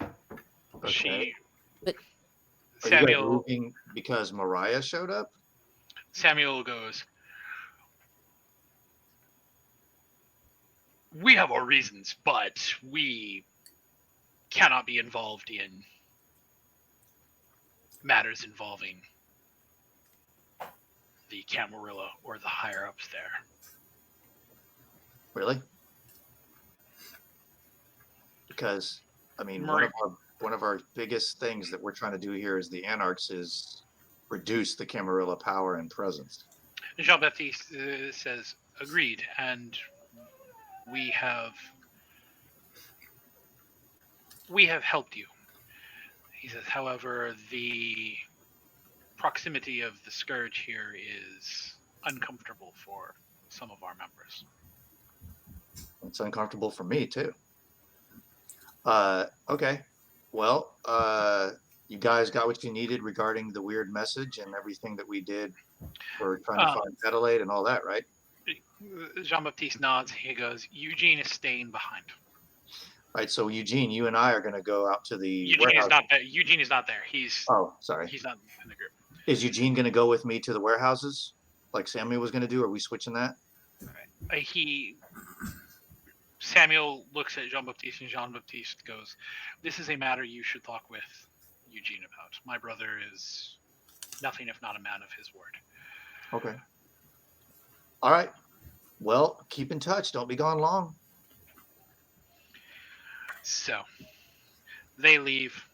[SPEAKER 3] Okay.
[SPEAKER 2] She,
[SPEAKER 1] But-
[SPEAKER 3] Are you guys
[SPEAKER 2] Samuel,
[SPEAKER 3] leaving because Mariah showed up?
[SPEAKER 2] Samuel goes, we have our reasons, but we cannot be involved in matters involving the Camarilla or the higher ups there.
[SPEAKER 3] Really? Because I mean,
[SPEAKER 2] Marie.
[SPEAKER 3] one of our biggest things that we're trying to do here as the Anarchs is reduce the Camarilla power and presence.
[SPEAKER 2] Jean-Baptiste says, agreed, and we have helped you. He says, however, the proximity of the scourge here is uncomfortable for some of our members.
[SPEAKER 3] It's uncomfortable for me too. Okay. Well, you guys got what you needed regarding the weird message and everything that we did for trying to find Adelaide and all that, right?
[SPEAKER 2] Jean-Baptiste nods. He goes, Eugene is staying behind.
[SPEAKER 3] Right. So Eugene, you and I are going to go out to the
[SPEAKER 2] Eugene
[SPEAKER 3] warehouse.
[SPEAKER 2] is not there. Eugene is not there. He's
[SPEAKER 3] sorry.
[SPEAKER 2] He's not in the group.
[SPEAKER 3] Is Eugene going to go with me to the warehouses like Samuel was going to do? Are we switching that?
[SPEAKER 2] Samuel looks at Jean-Baptiste, and Jean-Baptiste goes, this is a matter you should talk with Eugene about. My brother is nothing if not a man of his word.
[SPEAKER 3] Okay. All right. Well, keep in touch. Don't be gone long.
[SPEAKER 2] So, they leave.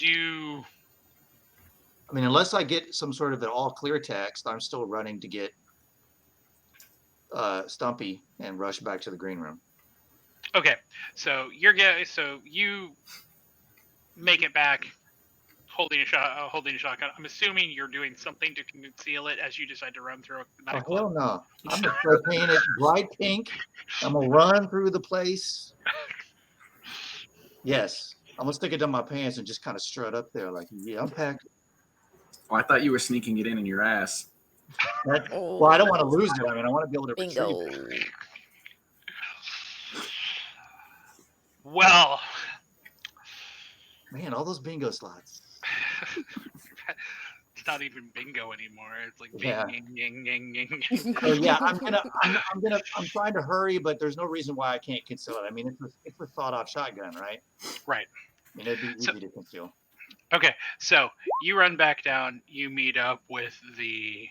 [SPEAKER 3] I mean, unless I get some sort of an all clear text, I'm still running to get Stumpy and rush back to the green room.
[SPEAKER 2] Okay, so you make it back holding a shotgun. I'm assuming you're doing something to conceal it as you decide to run through a nightclub.
[SPEAKER 3] Oh, hell no. I'm going to start painting it bright pink. I'm going to run through the place. Yes. I'm going to stick it down my pants and just kind of strut up there like, yeah, I'm packed.
[SPEAKER 4] Oh, I thought you were sneaking it in your ass.
[SPEAKER 3] Well, I don't want to lose it. I mean, I want to be able to
[SPEAKER 1] Bingo.
[SPEAKER 3] retrieve it.
[SPEAKER 2] Well,
[SPEAKER 3] man, all those bingo slots.
[SPEAKER 2] not even bingo anymore. It's like bing,
[SPEAKER 3] Yeah.
[SPEAKER 2] ying, ying, ying, ying, ying.
[SPEAKER 3] So yeah, I'm trying to hurry, but there's no reason why I can't conceal it. I mean, it's a sawed-off shotgun, right?
[SPEAKER 2] Right.
[SPEAKER 3] I mean, it'd be
[SPEAKER 2] So-
[SPEAKER 3] easy to conceal.
[SPEAKER 2] Okay, so you run back down. You meet up with the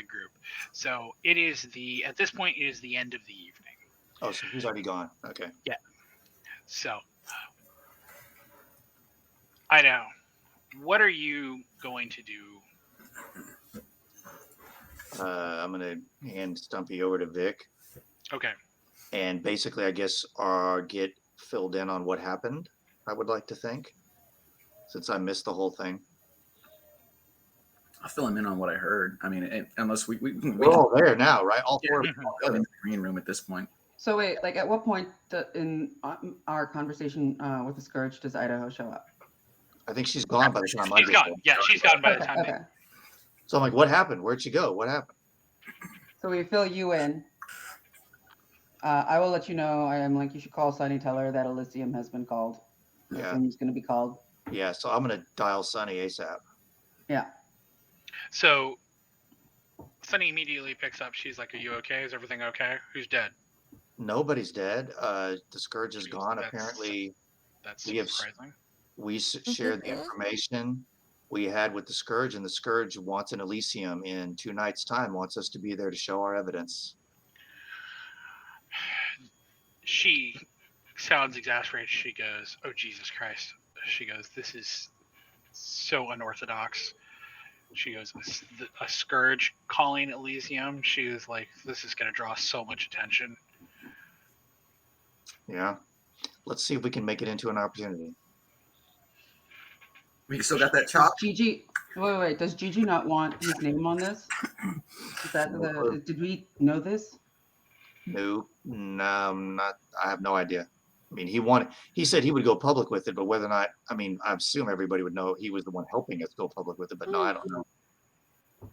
[SPEAKER 2] group. So it is at this point it is the end of the evening.
[SPEAKER 3] Oh, so he's already gone. Okay.
[SPEAKER 2] So Idaho, what are you going to do?
[SPEAKER 3] I'm gonna hand Stumpy over to Vic,
[SPEAKER 2] Okay.
[SPEAKER 3] and basically, I guess, get filled in on what happened. I would like to think, since I missed the whole thing.
[SPEAKER 4] I'll fill him in on what I heard. I mean, unless we
[SPEAKER 3] We're all there now, right? All four.
[SPEAKER 4] we're all in the green room at this point.
[SPEAKER 6] So wait, like at what point in our conversation with the Scourge does Idaho show up?
[SPEAKER 3] I think she's gone by the time I
[SPEAKER 2] She's
[SPEAKER 3] get
[SPEAKER 2] gone.
[SPEAKER 3] there.
[SPEAKER 2] Yeah, she's gone by the
[SPEAKER 6] Okay,
[SPEAKER 2] time.
[SPEAKER 6] okay.
[SPEAKER 3] So I'm like, what happened? Where'd she go? What happened?
[SPEAKER 6] So we fill you in. I will let you know. I am like, you should call Sunny, tell her that Elysium has been called.
[SPEAKER 3] Yeah.
[SPEAKER 6] Elysium's going to be called.
[SPEAKER 3] Yeah. So I'm gonna dial Sunny ASAP.
[SPEAKER 6] Yeah.
[SPEAKER 2] So Sunny immediately picks up. She's like, "Are you okay? Is everything okay? Who's dead?"
[SPEAKER 3] Nobody's dead. The Scourge is
[SPEAKER 2] Jeez,
[SPEAKER 3] gone.
[SPEAKER 2] that's-
[SPEAKER 3] Apparently,
[SPEAKER 2] That's
[SPEAKER 3] We have-
[SPEAKER 2] surprising.
[SPEAKER 3] we shared the information we had with the Scourge, and the Scourge wants an Elysium in 2 nights' time. Wants us to be there to show our evidence.
[SPEAKER 2] She sounds exasperated. She goes, "Oh, Jesus Christ." She goes, "This is so unorthodox." She goes, "A Scourge calling Elysium." She was like, "This is going to draw so much attention."
[SPEAKER 3] Yeah. Let's see if we can make it into an opportunity.
[SPEAKER 4] We still got that
[SPEAKER 6] Does
[SPEAKER 4] chop.
[SPEAKER 6] Gigi, wait. Does Gigi not want his name on this? Is that did we know this?
[SPEAKER 3] No, not. I have no idea. I mean, he said he would go public with it, but whether or not, I mean, I assume everybody would know he was the one helping us go public with it, but no, I don't know.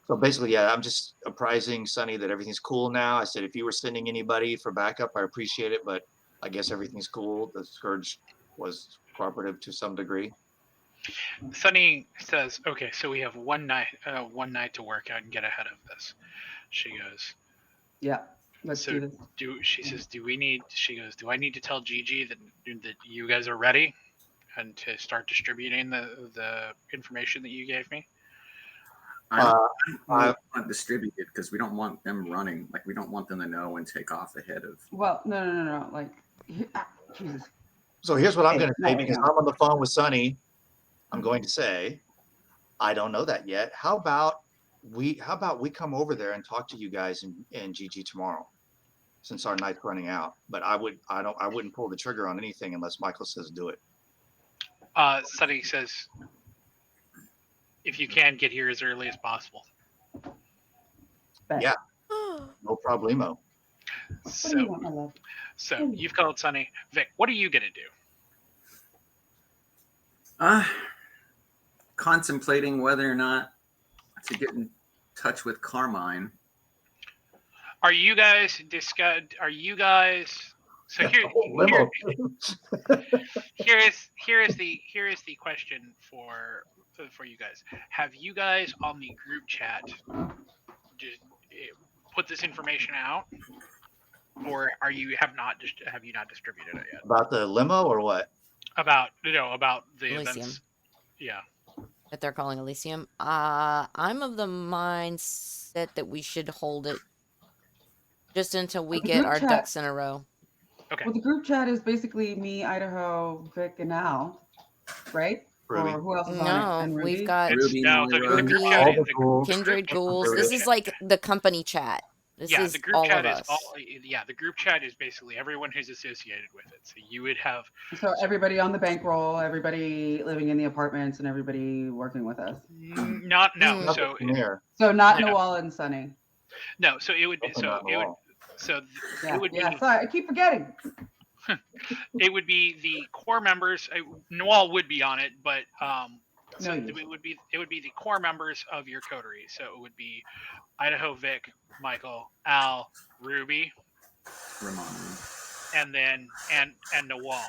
[SPEAKER 3] So basically, yeah, I'm just apprising Sunny that everything's cool now. I said, if you were sending anybody for backup, I appreciate it, but I guess everything's cool. The Scourge was cooperative to some degree.
[SPEAKER 2] Sunny says, "Okay, so we have one night to work out and get ahead of this." She goes,
[SPEAKER 6] Yeah. Let's
[SPEAKER 2] So
[SPEAKER 6] do this.
[SPEAKER 2] she says, she goes, "Do I need to tell Gigi that you guys are ready and to start distributing the information that you gave me?"
[SPEAKER 4] I don't want distributed because we don't want them running. Like, we don't want them to know and take off ahead of.
[SPEAKER 6] Well, no. Like, Jesus.
[SPEAKER 3] So here's what I'm
[SPEAKER 6] Hey,
[SPEAKER 3] going to say,
[SPEAKER 6] no,
[SPEAKER 3] because
[SPEAKER 6] no.
[SPEAKER 3] I'm on the phone with Sunny. I'm going to say, I don't know that yet. How about we come over there and talk to you guys and Gigi tomorrow, since our night's running out. But I wouldn't pull the trigger on anything unless Michael says do it.
[SPEAKER 2] Sunny says, "If you can, get here as early as possible."
[SPEAKER 6] Bet.
[SPEAKER 3] Yeah. No problemo.
[SPEAKER 6] What do you want, my love?
[SPEAKER 2] So you've called Sunny. Vic, what are you gonna do?
[SPEAKER 4] Contemplating whether or not to get in touch with Carmine.
[SPEAKER 2] Are you guys So here is the question for you guys. Have you guys on the group chat just put this information out, or have you not distributed it yet?
[SPEAKER 3] About the limo or what?
[SPEAKER 2] About the
[SPEAKER 1] Elysium.
[SPEAKER 2] events. Yeah.
[SPEAKER 1] That they're calling Elysium. I'm of the mindset that we should hold it just until we
[SPEAKER 6] The
[SPEAKER 1] get
[SPEAKER 6] group
[SPEAKER 1] our
[SPEAKER 6] chat-
[SPEAKER 1] ducks in a row.
[SPEAKER 2] Okay.
[SPEAKER 6] Well, the group chat is basically me, Idaho, Vic, and Al, right?
[SPEAKER 3] Ruby.
[SPEAKER 6] Or who else is on it?
[SPEAKER 1] No,
[SPEAKER 6] And
[SPEAKER 1] we've
[SPEAKER 6] Ruby?
[SPEAKER 1] got
[SPEAKER 4] Ruby,
[SPEAKER 2] No, the
[SPEAKER 4] Moira.
[SPEAKER 2] group
[SPEAKER 1] Ruby,
[SPEAKER 2] chat
[SPEAKER 3] All
[SPEAKER 2] is
[SPEAKER 3] the
[SPEAKER 2] the
[SPEAKER 3] ghouls.
[SPEAKER 1] Kindred Ghouls.
[SPEAKER 3] Ruby.
[SPEAKER 1] This is like the company chat. This
[SPEAKER 2] yeah,
[SPEAKER 1] is
[SPEAKER 2] the group
[SPEAKER 1] all
[SPEAKER 2] chat
[SPEAKER 1] of
[SPEAKER 2] is
[SPEAKER 1] us.
[SPEAKER 2] all. Yeah, the group chat is basically everyone who's associated with it. So you would have
[SPEAKER 6] So everybody on the bankroll, everybody living in the apartments, and everybody working with us.
[SPEAKER 2] not no.
[SPEAKER 1] Mm.
[SPEAKER 2] So
[SPEAKER 3] Nothing there.
[SPEAKER 6] So not
[SPEAKER 2] Yeah.
[SPEAKER 6] Noel and Sunny.
[SPEAKER 2] no. So it would be.
[SPEAKER 3] Nothing
[SPEAKER 2] So
[SPEAKER 3] on the
[SPEAKER 2] it would.
[SPEAKER 3] wall.
[SPEAKER 2] So
[SPEAKER 6] Yeah,
[SPEAKER 2] it would
[SPEAKER 6] yeah.
[SPEAKER 2] be.
[SPEAKER 6] Sorry, I keep forgetting.
[SPEAKER 2] It would be the core members. Noel would be on it, but so
[SPEAKER 6] No, you.
[SPEAKER 2] it would be the core members of your coterie. So it would be Idaho, Vic, Michael, Al, Ruby,
[SPEAKER 4] Ramon.
[SPEAKER 2] and then and Noel,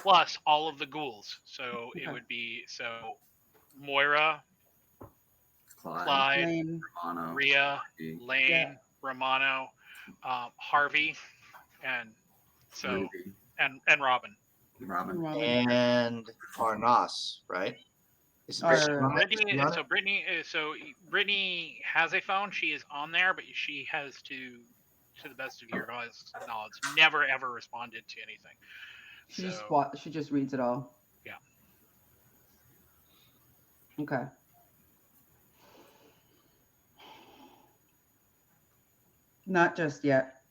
[SPEAKER 2] plus all of the ghouls. So it
[SPEAKER 6] Okay.
[SPEAKER 2] would be Moira,
[SPEAKER 4] Clyde,
[SPEAKER 6] Lane.
[SPEAKER 4] Romano,
[SPEAKER 2] Rhea,
[SPEAKER 4] Ruby,
[SPEAKER 2] Lane,
[SPEAKER 6] Yeah.
[SPEAKER 2] Romano, Harvey, and so
[SPEAKER 4] Ruby,
[SPEAKER 2] and Robin.
[SPEAKER 4] Robin.
[SPEAKER 3] And Arnas, right? Is
[SPEAKER 6] Our-
[SPEAKER 3] Brittany on it? Is she on it?
[SPEAKER 2] Brittany has a phone. She is on there, but she has to the best of your guys' knowledge, never ever responded to anything.
[SPEAKER 6] She just reads it all.
[SPEAKER 2] Yeah.
[SPEAKER 6] Okay. Not just yet.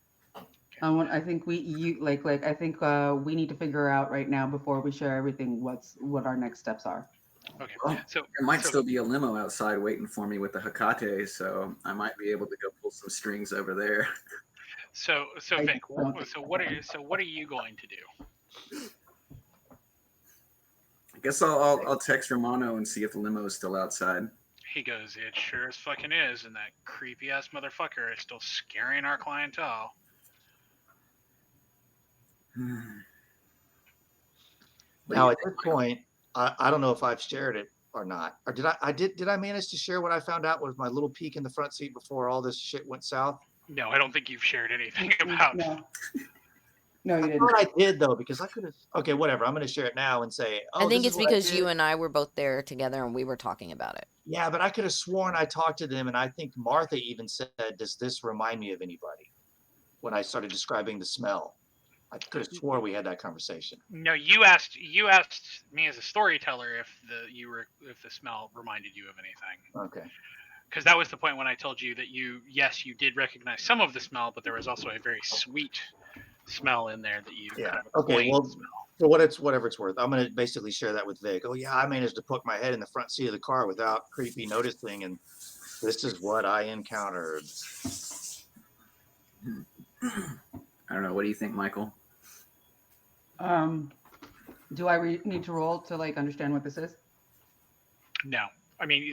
[SPEAKER 6] I think we need to figure out right now before we share everything what our next steps are.
[SPEAKER 2] Okay.
[SPEAKER 4] Well,
[SPEAKER 2] So
[SPEAKER 4] there might still be a limo outside waiting for me with the Hecate, so I might be able to go pull some strings over there.
[SPEAKER 2] So
[SPEAKER 6] I
[SPEAKER 2] Vic,
[SPEAKER 6] don't think
[SPEAKER 2] what are you going to do?
[SPEAKER 4] I guess I'll text Romano and see if the limo is still outside.
[SPEAKER 2] He goes, it sure as fucking is, and that creepy ass motherfucker is still scaring our clientele.
[SPEAKER 3] Now at this point, I don't know if I've shared it or not. Or did I did I manage to share what I found out was my little peek in the front seat before all this shit went south?
[SPEAKER 2] No, I don't think you've shared anything about.
[SPEAKER 6] No, you
[SPEAKER 3] I
[SPEAKER 6] didn't.
[SPEAKER 3] thought I did though, because I could have. Okay, whatever. I'm going to share it now and say,
[SPEAKER 1] I think
[SPEAKER 3] this
[SPEAKER 1] it's
[SPEAKER 3] is what I
[SPEAKER 1] because you
[SPEAKER 3] did.
[SPEAKER 1] and I were both there together and we were talking about it.
[SPEAKER 3] Yeah, but I could have sworn I talked to them, and I think Martha even said, "Does this remind me of anybody?" When I started describing the smell, I could have swore we had that conversation.
[SPEAKER 2] No, you asked me as a storyteller if the smell reminded you of anything.
[SPEAKER 3] Okay.
[SPEAKER 2] Because that was the point when I told you that you did recognize some of the smell, but there was also a very sweet smell in there that you
[SPEAKER 3] Yeah.
[SPEAKER 2] kind of
[SPEAKER 3] Okay. Well,
[SPEAKER 2] smell.
[SPEAKER 3] for whatever it's worth, I'm going to basically share that with Vic. Oh yeah, I managed to put my head in the front seat of the car without creepy noticing, and this is what I encountered.
[SPEAKER 4] I don't know. What do you think, Michael?
[SPEAKER 6] Do I need to roll to like understand what this is?
[SPEAKER 2] No, I mean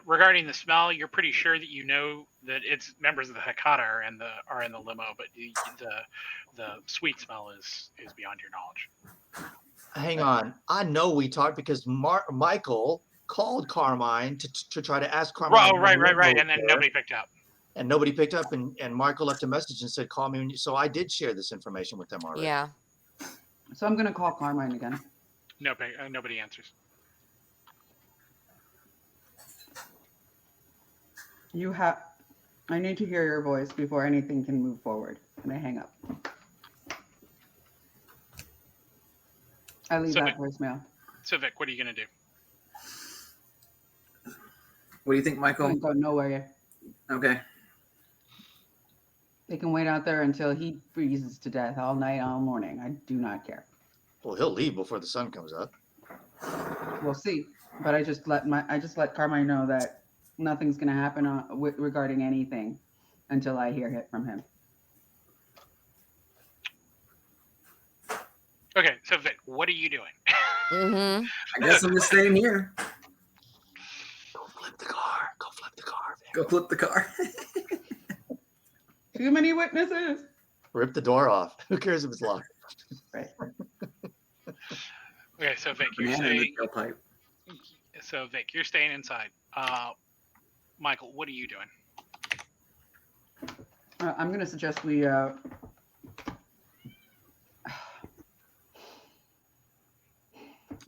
[SPEAKER 2] regarding the smell, you're pretty sure that you know that it's members of the Hecata are in the limo, but the sweet smell is beyond your knowledge.
[SPEAKER 3] Hang on, I know we talked because Michael called Carmine to try to ask Carmine.
[SPEAKER 2] Oh, right, and then nobody picked up.
[SPEAKER 3] And nobody picked up, and Michael left a message and said, "Call me when you." So I did share this information with them already.
[SPEAKER 1] Yeah.
[SPEAKER 6] So I'm gonna call Carmine again.
[SPEAKER 2] Nobody answers.
[SPEAKER 6] I need to hear your voice before anything can move forward. And I hang up. I leave that voicemail.
[SPEAKER 2] So Vic, what are you gonna do?
[SPEAKER 4] What do you think,
[SPEAKER 6] I
[SPEAKER 4] Michael?
[SPEAKER 6] don't go nowhere yet.
[SPEAKER 4] Okay.
[SPEAKER 6] They can wait out there until he freezes to death all night, all morning. I do not care.
[SPEAKER 3] Well, he'll leave before the sun comes up.
[SPEAKER 6] We'll see. But I just let Carmine know that nothing's gonna happen regarding anything until I hear it from him.
[SPEAKER 2] Okay, so Vic, what are you doing?
[SPEAKER 1] Mm-hmm.
[SPEAKER 4] I guess I'm just staying here.
[SPEAKER 3] Go flip the car. Go flip the car. Vic.
[SPEAKER 4] Go flip the car.
[SPEAKER 6] Too many witnesses.
[SPEAKER 3] Rip the door off. Who cares if it's locked?
[SPEAKER 6] Right.
[SPEAKER 2] Okay, so Vic, you're
[SPEAKER 4] Banana in
[SPEAKER 2] staying.
[SPEAKER 4] the tailpipe.
[SPEAKER 2] So Vic, you're staying inside. Michael, what are you doing?
[SPEAKER 6] I'm gonna suggest we.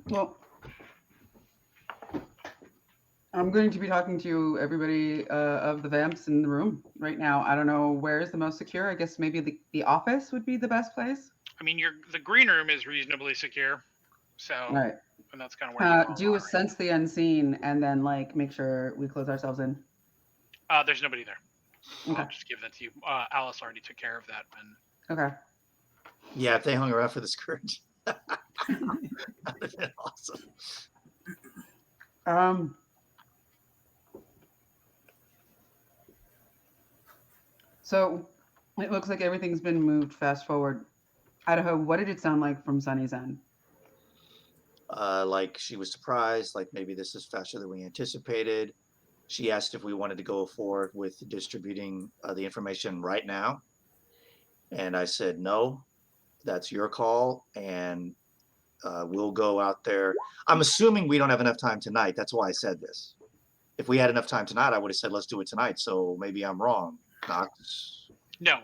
[SPEAKER 6] Well, I'm going to be talking to everybody of the vamps in the room right now. I don't know where is the most secure. I guess maybe the office would be the best place.
[SPEAKER 2] I mean, the green room is reasonably secure, so
[SPEAKER 6] All right.
[SPEAKER 2] and that's kind of where you all
[SPEAKER 6] Do
[SPEAKER 2] are,
[SPEAKER 6] a sense the unseen and then like make sure we close ourselves in.
[SPEAKER 2] There's nobody there.
[SPEAKER 6] Okay.
[SPEAKER 2] I'll just give that to you. Alice already took care of that. And
[SPEAKER 6] Okay.
[SPEAKER 3] Yeah, if they hung around for the scourge. That'd have been awesome.
[SPEAKER 6] So it looks like everything's been moved fast forward. Idaho, what did it sound like from Sunny's end?
[SPEAKER 3] Like she was surprised, like maybe this is faster than we anticipated. She asked if we wanted to go forward with distributing the information right now. And I said, no, that's your call. And we'll go out there. I'm assuming we don't have enough time tonight. That's why I said this. if we had enough time tonight, I would have said let's do it tonight. So maybe I'm wrong. Knox.
[SPEAKER 2] No,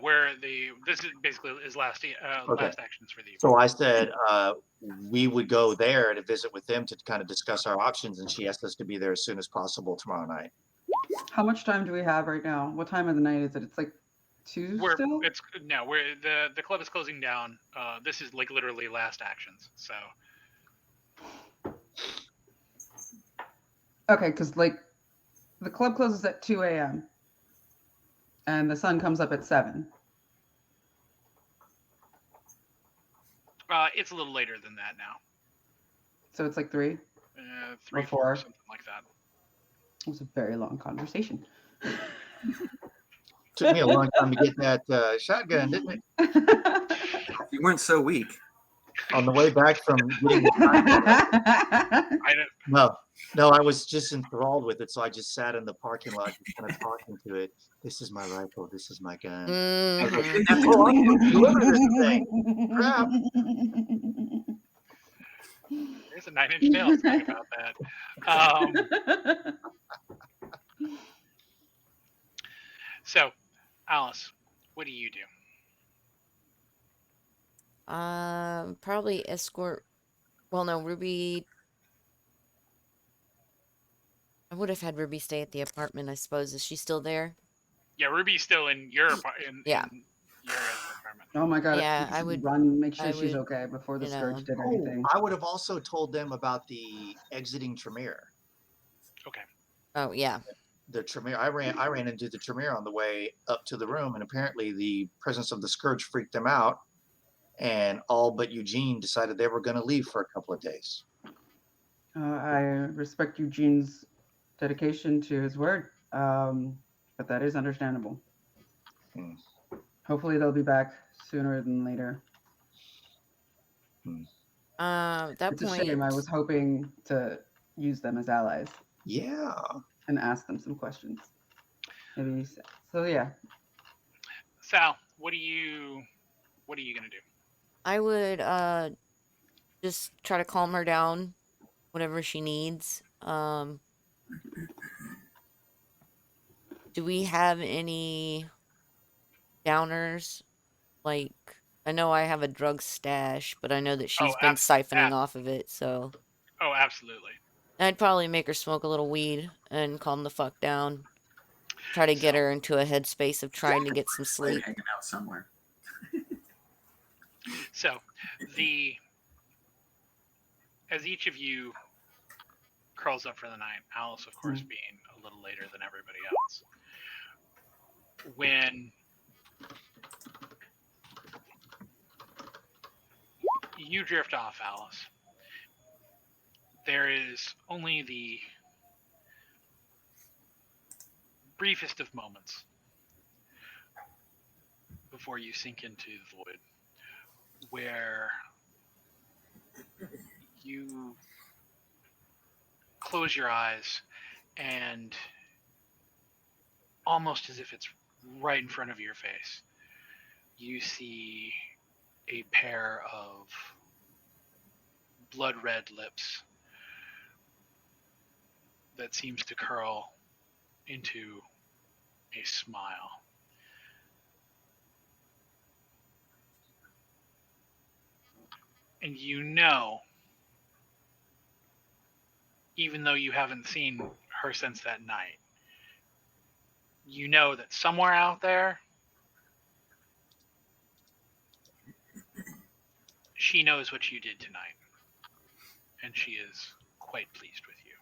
[SPEAKER 2] this is basically his last actions for the evening.
[SPEAKER 3] So I said we would go there to visit with them to kind of discuss our options, and she asked us to be there as soon as possible tomorrow night.
[SPEAKER 6] How much time do we have right now? What time of the night is it? It's like 2 still?
[SPEAKER 2] The club is closing down. This is like literally last actions. So
[SPEAKER 6] Okay, because like the club closes at 2 a.m. and the sun comes up at 7.
[SPEAKER 2] it's a little later than that now.
[SPEAKER 6] So it's like 3?
[SPEAKER 2] 3,
[SPEAKER 6] Or
[SPEAKER 2] 4,
[SPEAKER 6] 4.
[SPEAKER 2] something like that.
[SPEAKER 6] It was a very long conversation.
[SPEAKER 3] Took me a long time to get that shotgun, didn't it?
[SPEAKER 4] You weren't so weak.
[SPEAKER 3] On the way back from getting No, I was just enthralled with it, so I just sat in the parking lot, just kind of talking to it. This is my rifle. This is my gun. Oh, I'm going to deliver this thing. Crap.
[SPEAKER 2] There's a 9-inch nail talking about that. So, Alice, what do you do?
[SPEAKER 1] Probably escort. Well, no, Ruby. I would have had Ruby stay at the apartment, I suppose. Is she still there?
[SPEAKER 2] Yeah, Ruby's still in your apartment.
[SPEAKER 1] Yeah.
[SPEAKER 2] In your apartment.
[SPEAKER 6] Oh my god!
[SPEAKER 1] Yeah, I would
[SPEAKER 6] run. Make sure
[SPEAKER 1] I
[SPEAKER 6] she's
[SPEAKER 1] would,
[SPEAKER 6] okay before the
[SPEAKER 1] you know.
[SPEAKER 6] scourge did anything.
[SPEAKER 3] I would have also told them about the exiting Tremere.
[SPEAKER 2] Okay.
[SPEAKER 1] Oh yeah.
[SPEAKER 3] The Tremere. I ran into the Tremere on the way up to the room, and apparently the presence of the scourge freaked them out, and all but Eugene decided they were going to leave for a couple of days.
[SPEAKER 6] I respect Eugene's dedication to his word, but that is understandable. Hopefully, they'll be back sooner than later.
[SPEAKER 1] At that
[SPEAKER 6] It's
[SPEAKER 1] point,
[SPEAKER 6] a shame. I was hoping to use them as allies.
[SPEAKER 3] Yeah.
[SPEAKER 6] And ask them some questions. Maybe so. Yeah.
[SPEAKER 2] Sal, what are you gonna do?
[SPEAKER 1] I would just try to calm her down, whatever she needs. Do we have any downers? Like, I know I have a drug stash, but I know that she's been siphoning off of it, so.
[SPEAKER 2] Oh, absolutely.
[SPEAKER 1] I'd probably make her smoke a little weed and calm the fuck down. Try to get her into a headspace of trying to get some sleep.
[SPEAKER 4] Hanging out somewhere.
[SPEAKER 2] So, as each of you curls up for the night, Alice, of course, being a little later than everybody else, when you drift off, Alice, there is only the briefest of moments before you sink into the void, where you close your eyes and almost as if it's right in front of your face, you see a pair of blood red lips that seems to curl into a smile. And you know, even though you haven't seen her since that night, you know that somewhere out there, she knows what you did tonight. And she is quite pleased with you.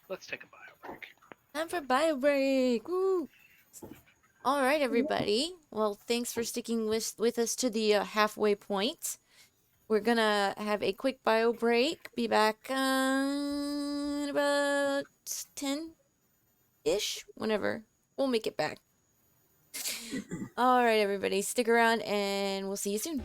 [SPEAKER 2] Let's take a bio break.
[SPEAKER 1] Time for bio break. Woo! All right, everybody. Well, thanks for sticking with us to the halfway point. We're gonna have a quick bio break. Be back in about 10-ish, whenever. We'll make it back. All right, everybody. Stick around, and we'll see you soon.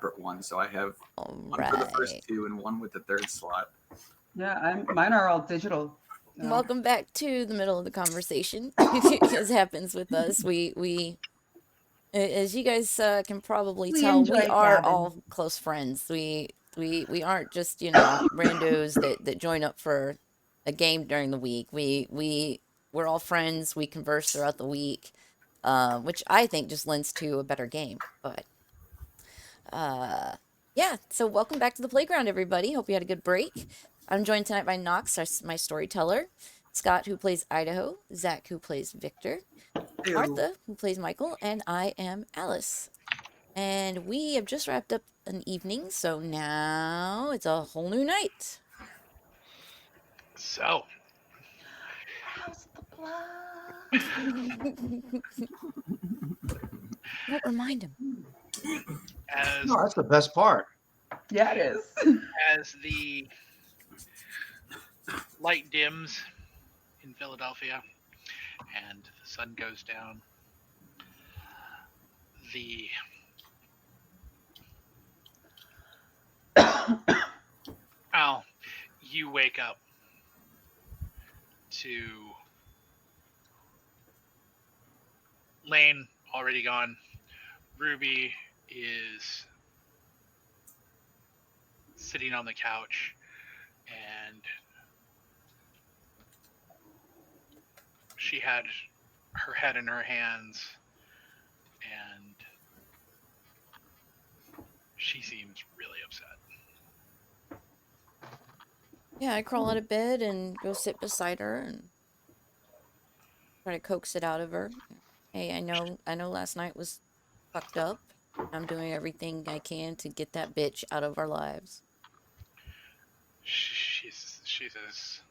[SPEAKER 4] separate one, so I have
[SPEAKER 1] All
[SPEAKER 4] one for the first
[SPEAKER 1] right.
[SPEAKER 4] two and one with the third slot.
[SPEAKER 6] Yeah, mine are all digital. No.
[SPEAKER 1] Welcome back to the middle of the conversation. As happens with us, as you guys can probably
[SPEAKER 6] We
[SPEAKER 1] tell, we
[SPEAKER 6] enjoy
[SPEAKER 1] are
[SPEAKER 6] gabbing.
[SPEAKER 1] all close friends. We aren't just, you know, randos that join up for a game during the week. We're all friends. We converse throughout the week, which I think just lends to a better game. But yeah, so welcome back to the playground, everybody. Hope you had a good break. I'm joined tonight by Knox, my storyteller, Skot, who plays Idaho, Zack, who plays Victor,
[SPEAKER 4] Ew.
[SPEAKER 1] Martha, who plays Michael, and I am Alice. And we have just wrapped up an evening, so now it's a whole new night.
[SPEAKER 2] So,
[SPEAKER 6] Rouse the blood.
[SPEAKER 1] Don't remind him.
[SPEAKER 2] as
[SPEAKER 3] No, that's the best part.
[SPEAKER 6] Yeah, it is.
[SPEAKER 2] as the light dims in Philadelphia and the sun goes down, the Al, you wake up to Lane already gone. Ruby is sitting on the couch and she had her head in her hands and she seems really upset.
[SPEAKER 1] Yeah, I crawl out of bed and go sit beside her and try to coax it out of her. Hey, I know last night was fucked up. I'm doing everything I can to get that bitch out of our lives.
[SPEAKER 2] She says,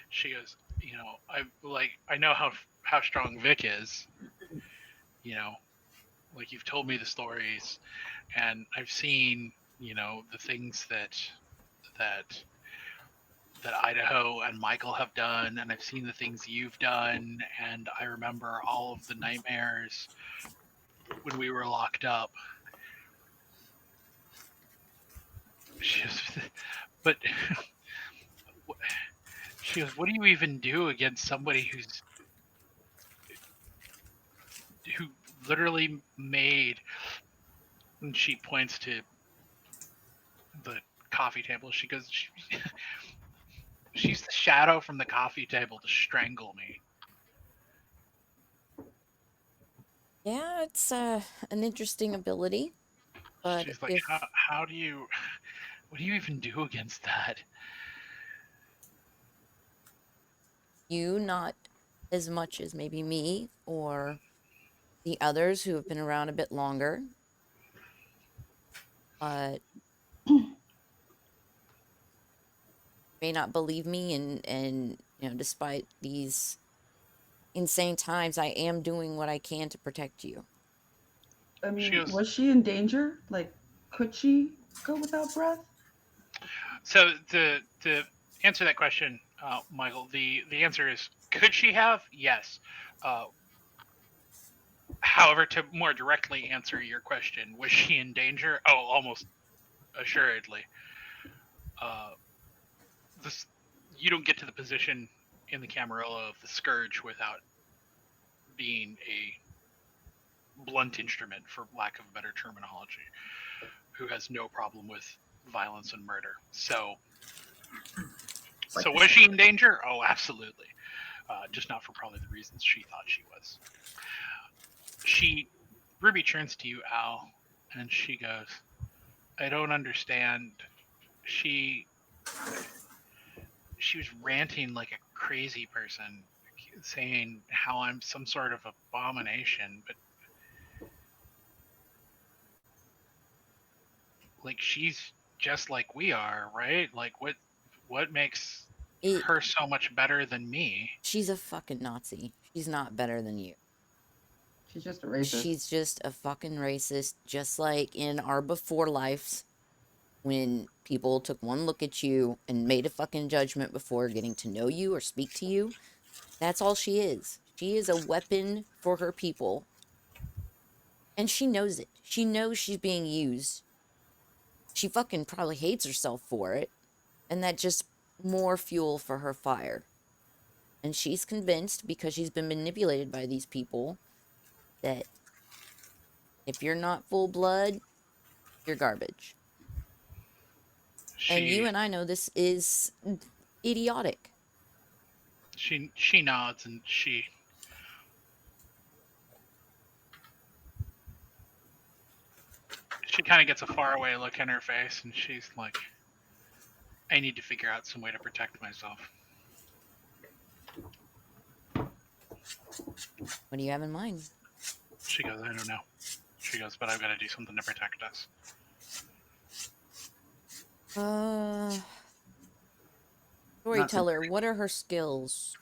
[SPEAKER 2] she goes, you know, I know how strong Vic is, you know, like you've told me the stories, and I've seen, you know, the things that Idaho and Michael have done, and I've seen the things you've done, and I remember all of the nightmares when we were locked up. She goes, but she goes, what do you even do against somebody who literally made, and she points to the coffee table. She goes, she's the shadow from the coffee table to strangle me.
[SPEAKER 1] Yeah, it's an interesting ability, but
[SPEAKER 2] She's like,
[SPEAKER 1] if
[SPEAKER 2] how do you, what do you even do against that?
[SPEAKER 1] you, not as much as maybe me or the others who have been around a bit longer, but may not believe me, and you know, despite these insane times, I am doing what I can to protect you.
[SPEAKER 6] I
[SPEAKER 2] She
[SPEAKER 6] mean,
[SPEAKER 2] goes,
[SPEAKER 6] was she in danger? Like, could she go without breath?
[SPEAKER 2] so to answer that question, Michael, the answer is, could she have? Yes. However, to more directly answer your question, was she in danger? Oh, almost assuredly. Uh, this, you don't get to the position in the Camarilla of the Scourge without being a blunt instrument, for lack of a better terminology, who has no problem with violence and murder. So was she in danger? Oh, absolutely. Just not for probably the reasons she thought she was. Ruby turns to you, Al, and she goes, I don't understand. She was ranting like a crazy person, saying how I'm some sort of abomination, but like she's just like we are, right? Like what makes her so much better than me?
[SPEAKER 1] She's a fucking Nazi. She's not better than you.
[SPEAKER 6] She's just a racist.
[SPEAKER 1] She's just a fucking racist, just like in our before lives when people took one look at you and made a fucking judgment before getting to know you or speak to you. That's all she is. She is a weapon for her people. And she knows it. She knows she's being used. She fucking probably hates herself for it. And that's just more fuel for her fire. And she's convinced, because she's been manipulated by these people, that if you're not full blood, you're garbage. And you
[SPEAKER 2] She
[SPEAKER 1] and I know this is idiotic.
[SPEAKER 2] she nods, and she kind of gets a faraway look in her face, and she's like, I need to figure out some way to protect myself.
[SPEAKER 1] What do you have in mind?
[SPEAKER 2] She goes, I don't know. She goes, but I've got to do something to protect us.
[SPEAKER 1] Storyteller, what are her skills?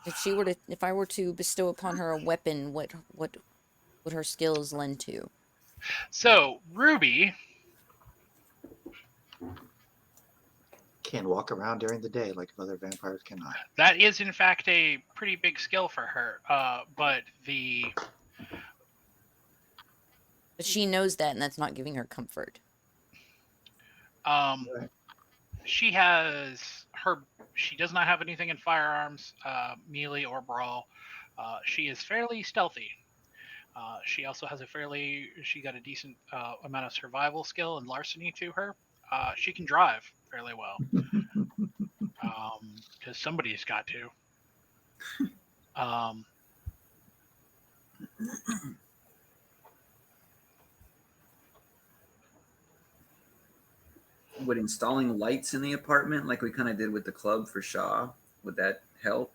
[SPEAKER 1] If I were to bestow upon her a weapon, what would her skills lend to?
[SPEAKER 2] So, Ruby
[SPEAKER 3] Can walk around during the day like other vampires cannot.
[SPEAKER 2] that is in fact a pretty big skill for her. But
[SPEAKER 1] she knows that, and that's not giving her comfort.
[SPEAKER 3] Right.
[SPEAKER 2] She does not have anything in firearms, melee or brawl. She is fairly stealthy. She also has she got a decent amount of survival skill and larceny to her. She can drive fairly well. Because somebody's got to.
[SPEAKER 4] Would installing lights in the apartment, like we kind of did with the club for Shaw, would that help?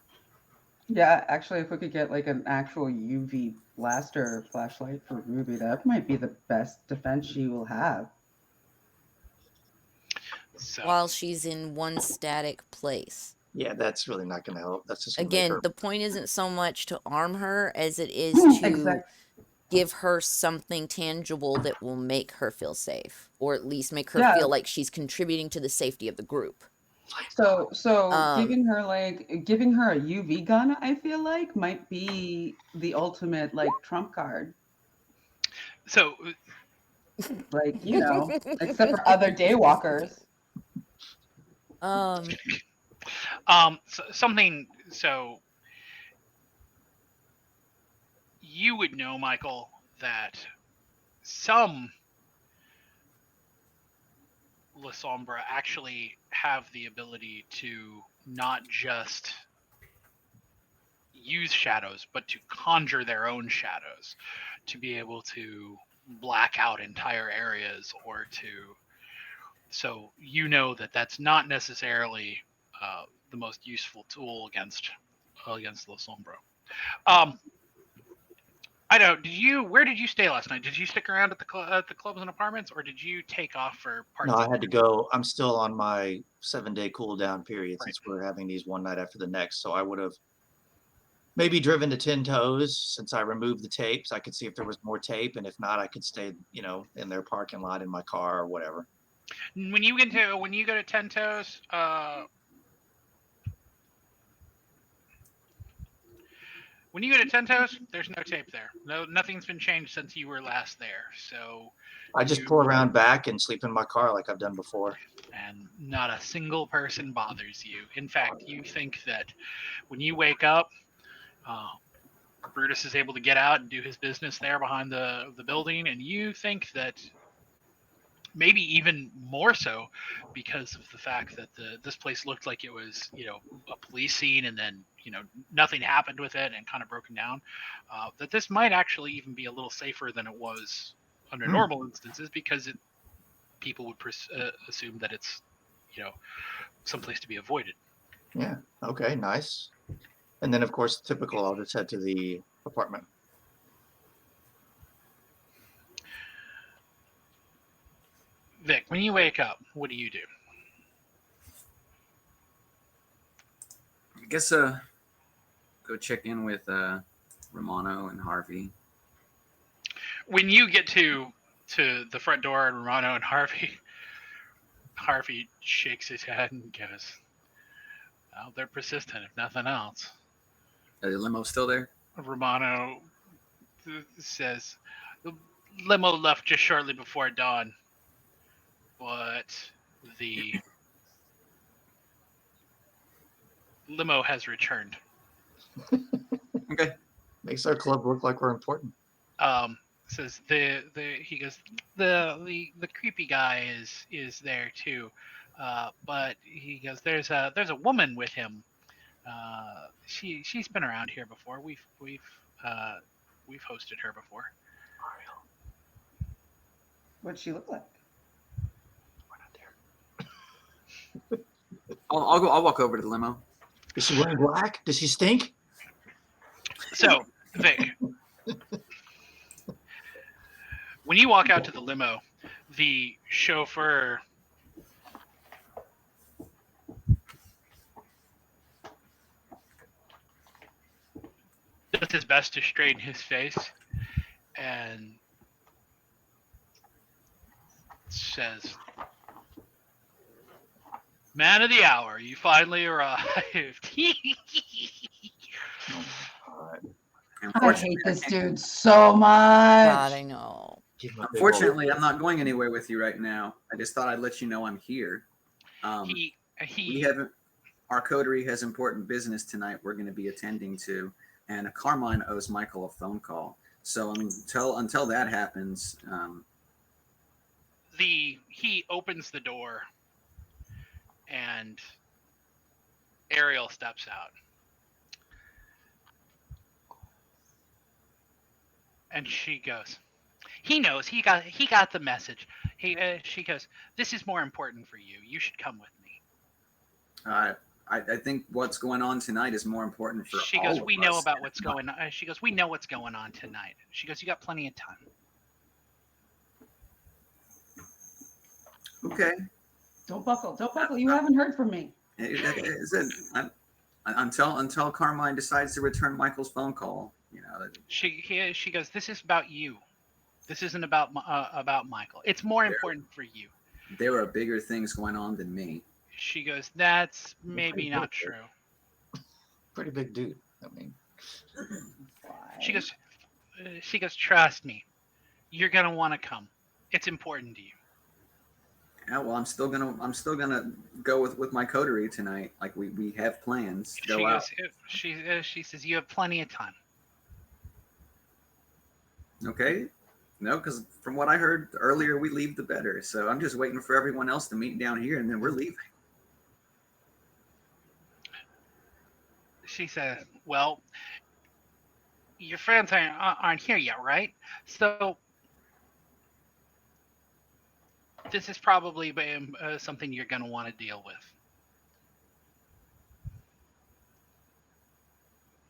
[SPEAKER 6] Yeah, actually, if we could get like an actual UV blaster flashlight for Ruby, that might be the best defense she will have.
[SPEAKER 2] So,
[SPEAKER 1] While she's in one static place.
[SPEAKER 3] Yeah, that's really not going to help. That's just gonna make
[SPEAKER 1] Again,
[SPEAKER 3] her...
[SPEAKER 1] the point isn't so much to arm her as it is to
[SPEAKER 6] Exactly.
[SPEAKER 1] give her something tangible that will make her feel safe, or at least make her
[SPEAKER 6] Yeah.
[SPEAKER 1] feel like she's contributing to the safety of the group.
[SPEAKER 6] So
[SPEAKER 1] Um,
[SPEAKER 6] giving her a UV gun, I feel like might be the ultimate like trump card.
[SPEAKER 2] so
[SPEAKER 6] Like, except for other daywalkers.
[SPEAKER 2] something. So you would know, Michael, that some La Sombra actually have the ability to not just use shadows, but to conjure their own shadows, to be able to black out entire areas, or to. So you know that that's not necessarily the most useful tool against La Sombra. I don't. Where did you stay last night? Did you stick around at the clubs and apartments, or did you take off for parts?
[SPEAKER 3] No, I had to go. I'm still on my 7-day cool down period
[SPEAKER 2] Right.
[SPEAKER 3] since we're having these one night after the next. So I would have maybe driven to 10 Toes since I removed the tapes. I could see if there was more tape, and if not, I could stay, in their parking lot in my car or whatever.
[SPEAKER 2] When you go to 10 Toes, when you go to 10 Toes, there's no tape there. No, nothing's been changed since you were last there. So
[SPEAKER 3] I just pull around back and sleep in my car like I've done before.
[SPEAKER 2] And not a single person bothers you. In fact, you think that when you wake up, Brutus is able to get out and do his business there behind the building, and you think that maybe even more so because of the fact that this place looked like it was, a police scene, and then, nothing happened with it and kind of broken down, that this might actually even be a little safer than it was under normal instances, because people would assume that it's, someplace to be avoided.
[SPEAKER 3] Yeah. Okay. Nice. And then, of course, typical, I'll just head to the apartment.
[SPEAKER 2] Vic, when you wake up, what do you do?
[SPEAKER 4] I guess go check in with Romano and Harvey.
[SPEAKER 2] When you get to the front door and Romano and Harvey shakes his head and goes, well, they're persistent if nothing else.
[SPEAKER 4] Is the limo still there?
[SPEAKER 2] Romano says the limo left just shortly before dawn, but the limo has returned.
[SPEAKER 4] Okay.
[SPEAKER 3] Makes our club look like we're important.
[SPEAKER 2] Says he goes the creepy guy is there too, but he goes there's a woman with him. She's been around here before. We've hosted her before.
[SPEAKER 6] What'd she look like?
[SPEAKER 3] We're not there.
[SPEAKER 4] I'll walk over to the limo.
[SPEAKER 3] Is she wearing black? Does she stink?
[SPEAKER 2] So Vic, when you walk out to the limo, the chauffeur does his best to straighten his face and says, "Man of the hour, you finally arrived."
[SPEAKER 6] I hate this dude so much.
[SPEAKER 1] God, I know.
[SPEAKER 3] Give him a big
[SPEAKER 4] Unfortunately, I'm not going anywhere with you right now. I just thought I'd let you know I'm here. We haven't. Our coterie has important business tonight. We're going to be attending to, and Carmine owes Michael a phone call. So I mean, until that happens,
[SPEAKER 2] he opens the door, and Ariel steps out. And she goes, he knows he got the message. She goes, "This is more important for you. You should come with me."
[SPEAKER 4] I think what's going on tonight is more important for
[SPEAKER 2] She
[SPEAKER 4] all
[SPEAKER 2] goes,
[SPEAKER 4] of
[SPEAKER 2] "We
[SPEAKER 4] us.
[SPEAKER 2] know about what's going on." She goes, "We know what's going on tonight." She goes, "You got plenty of time."
[SPEAKER 4] Okay.
[SPEAKER 6] Don't buckle. Don't buckle. You haven't heard from me. Until
[SPEAKER 4] Carmine decides to return Michael's phone call, you know.
[SPEAKER 2] She goes, "This is about you. This isn't about Michael. It's more important for you."
[SPEAKER 4] There are bigger things going on than me.
[SPEAKER 2] She goes, "That's maybe not true."
[SPEAKER 3] Pretty big dude. I mean,
[SPEAKER 2] She goes, "Trust me, you're gonna want to come. It's important to you."
[SPEAKER 4] Yeah, well, I'm still gonna go with my coterie tonight. Like we have plans.
[SPEAKER 2] She goes, she says, "You have plenty of time."
[SPEAKER 4] Okay. No, because from what I heard earlier, we leave the better. So I'm just waiting for everyone else to meet down here, and then we're leaving.
[SPEAKER 2] She says, "Well, your friends aren't here yet, right? So this is probably something you're going to want to deal with."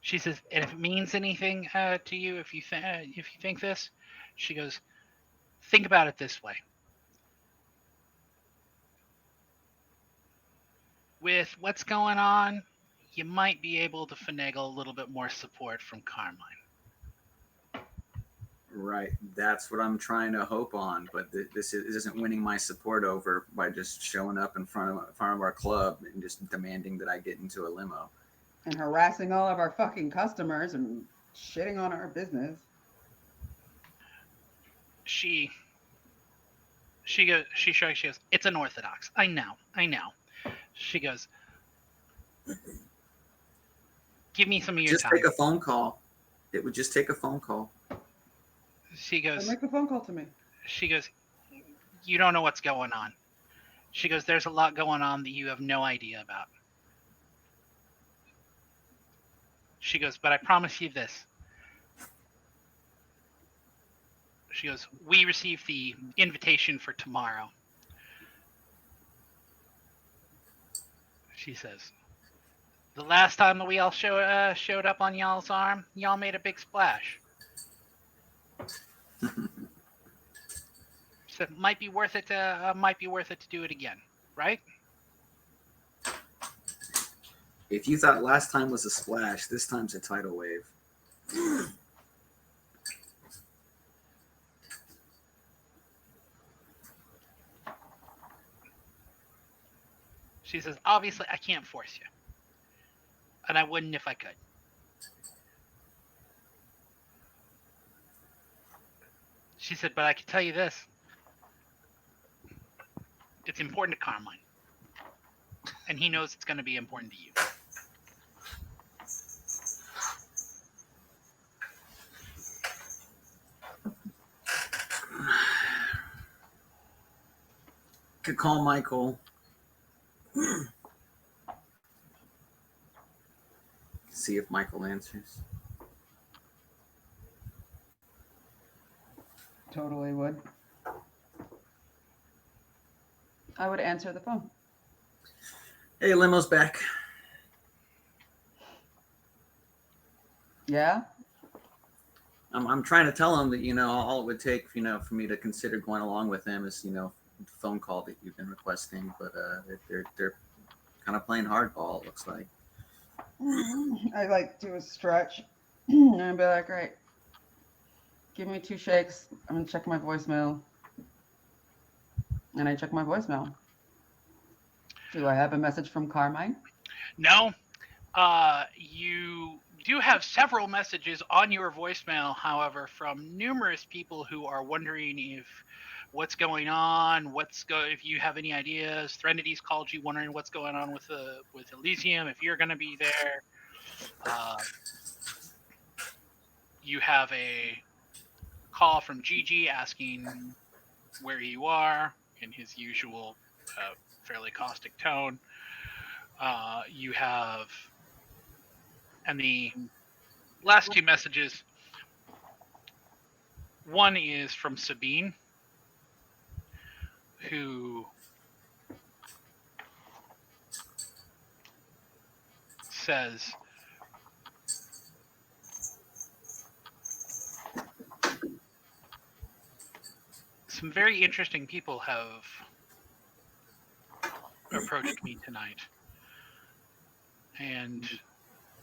[SPEAKER 2] She says, "And if it means anything to you, if you think this," she goes, "think about it this way. With what's going on, you might be able to finagle a little bit more support from Carmine."
[SPEAKER 4] Right. That's what I'm trying to hope on. But this isn't winning my support over by just showing up in front of our club and just demanding that I get into a limo.
[SPEAKER 6] And harassing all of our fucking customers and shitting on our business.
[SPEAKER 2] She goes, she goes, "It's unorthodox. I know. She goes, "Give me some of your time."
[SPEAKER 4] Just take a phone call. It would just take a phone call.
[SPEAKER 2] She goes,
[SPEAKER 6] Make a phone call to me.
[SPEAKER 2] She goes, "You don't know what's going on." She goes, "There's a lot going on that you have no idea about." She goes, "But I promise you this." She goes, "We received the invitation for tomorrow." She says, "The last time that we all showed up on y'all's arm, y'all made a big splash." So it might be worth it to do it again, right?
[SPEAKER 4] If you thought last time was a splash, this time's a tidal wave.
[SPEAKER 2] She says, "Obviously, I can't force you. And I wouldn't if I could." She said, but I can tell you this. It's important to Carmine. And he knows it's going to be important to you.
[SPEAKER 4] Could call Michael. See if Michael answers.
[SPEAKER 6] Totally would. I would answer the phone.
[SPEAKER 4] Hey, limo's back.
[SPEAKER 6] Yeah?
[SPEAKER 4] I'm trying to tell him that, all it would take, for me to consider going along with him is, the phone call that you've been requesting. But they're kind of playing hardball, it looks like.
[SPEAKER 6] I like do a stretch and I'd be like, right, give me 2 shakes. I'm gonna check my voicemail. And I check my voicemail. Do I have a message from Carmine?
[SPEAKER 2] No. You do have several messages on your voicemail, however, from numerous people who are wondering if what's going on, if you have any ideas. Threnity's called you wondering what's going on with Elysium, if you're going to be there. You have a call from Gigi asking where you are in his usual fairly caustic tone. You have, and the last 2 messages, one is from Sabine, who says, some very interesting people have approached me tonight and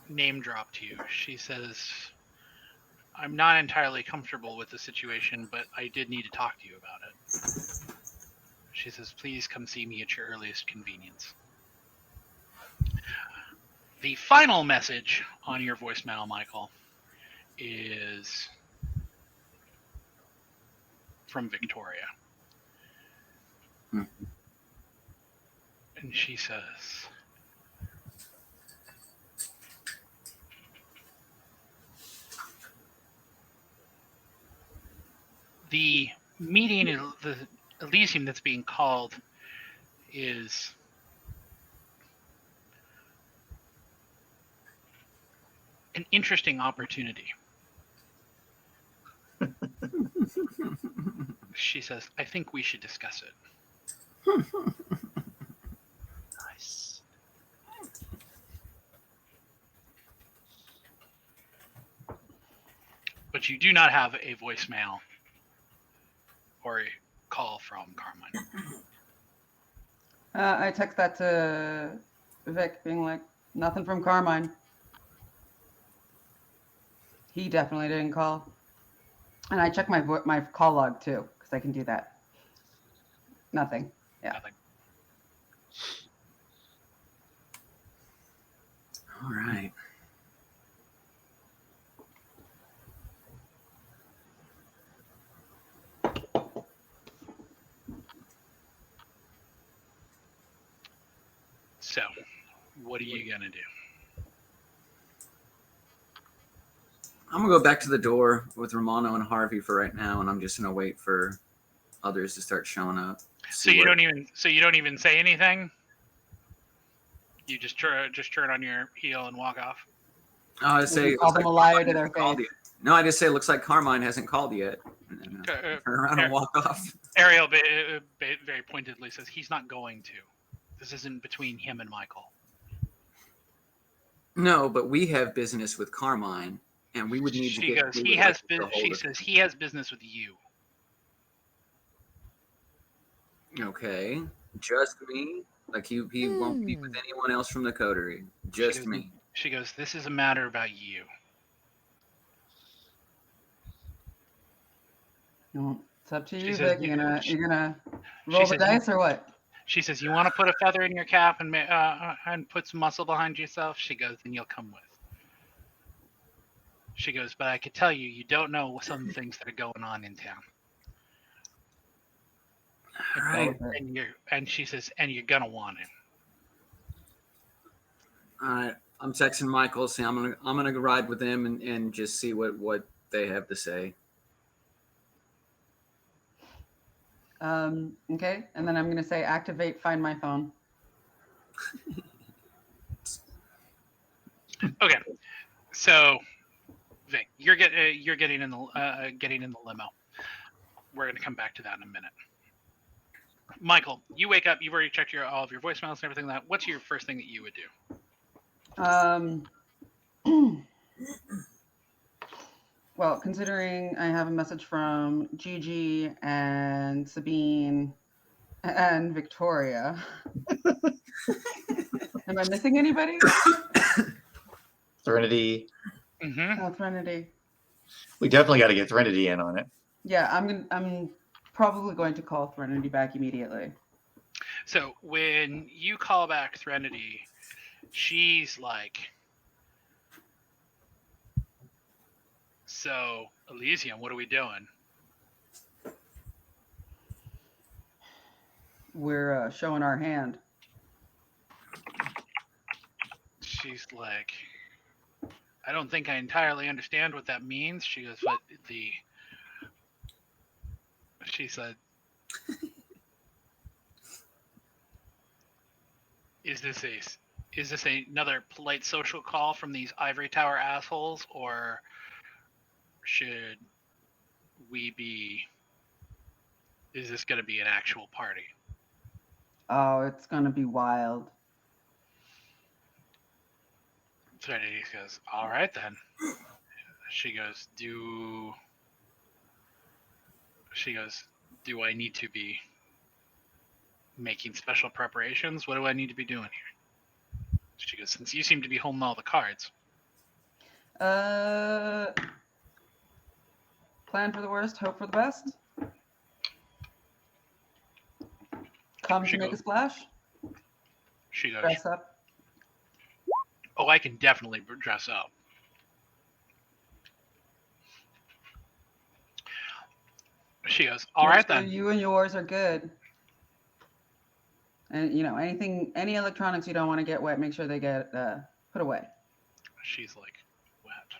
[SPEAKER 2] name dropped you. She says, I'm not entirely comfortable with the situation, but I did need to talk to you about it. She says, please come see me at your earliest convenience. The final message on your voicemail, Michael, is from Victoria. And she says, the meeting, the Elysium that's being called is an interesting opportunity. She says, I think we should discuss it.
[SPEAKER 3] Nice.
[SPEAKER 2] But you do not have a voicemail or a call from Carmine.
[SPEAKER 6] I text that to Vic, being like, nothing from Carmine. He definitely didn't call. And I check my call log too, because I can do that. Nothing. Yeah.
[SPEAKER 2] Nothing.
[SPEAKER 4] All right.
[SPEAKER 2] So, what are you going to do?
[SPEAKER 4] I'm gonna go back to the door with Romano and Harvey for right now, and I'm just gonna wait for others to start showing up.
[SPEAKER 2] So you don't even say anything? You just turn on your heel and walk off?
[SPEAKER 4] I say
[SPEAKER 6] Call them a liar to their face.
[SPEAKER 4] No, I just say it looks like Carmine hasn't called yet. And turn around and walk off.
[SPEAKER 2] Ariel very pointedly says he's not going to. This isn't between him and Michael.
[SPEAKER 4] No, but we have business with Carmine, and we would need to get.
[SPEAKER 2] She says he has business with you.
[SPEAKER 4] Okay, just me. Like he won't be with anyone else from the coterie. Just me.
[SPEAKER 2] She goes, this is a matter about you.
[SPEAKER 6] No, it's up to you,
[SPEAKER 2] says,
[SPEAKER 6] Vic. You're gonna roll the dice or what?
[SPEAKER 2] She says, you want to put a feather in your cap and put some muscle behind yourself? She goes, then you'll come with. She goes, but I could tell you, you don't know some things that are going on in town.
[SPEAKER 4] All right.
[SPEAKER 2] And she says, and you're gonna want him.
[SPEAKER 4] All right. I'm texting Michael, saying I'm gonna go ride with them and just see what they have to say.
[SPEAKER 6] Okay, and then I'm gonna say activate Find My Phone.
[SPEAKER 2] Okay, so Vic, you're getting in the limo. We're gonna come back to that in a minute. Michael, you wake up. You've already checked all of your voicemails and everything like that. What's your first thing that you would do?
[SPEAKER 6] Well, considering I have a message from Gigi and Sabine and Victoria. Am I missing anybody?
[SPEAKER 3] Threnody.
[SPEAKER 2] Mm-hmm.
[SPEAKER 6] Oh, Threnody.
[SPEAKER 3] We definitely got to get Threnody in on it.
[SPEAKER 6] Yeah, I'm probably going to call Threnody back immediately.
[SPEAKER 2] So when you call back Threnody, she's like, "So Elysium, what are we doing?"
[SPEAKER 6] We're showing our hand.
[SPEAKER 2] She's like, "I don't think I entirely understand what that means." She goes, "But she said, is this another polite social call from these ivory tower assholes, or should we be? Is this going to be an actual party?"
[SPEAKER 6] Oh, it's gonna be wild.
[SPEAKER 2] Trinity goes, "All right then." She goes, "Do I need to be making special preparations? What do I need to be doing here?" She goes, "Since you seem to be holding all the cards."
[SPEAKER 6] Plan for the worst, hope for the best. Come to make a splash.
[SPEAKER 2] She goes,
[SPEAKER 6] Dress up.
[SPEAKER 2] "Oh, I can definitely dress up." She goes, "All right then."
[SPEAKER 6] You and yours are good. And any electronics you don't want to get wet, make sure they get put away.
[SPEAKER 2] She's like, "Wet.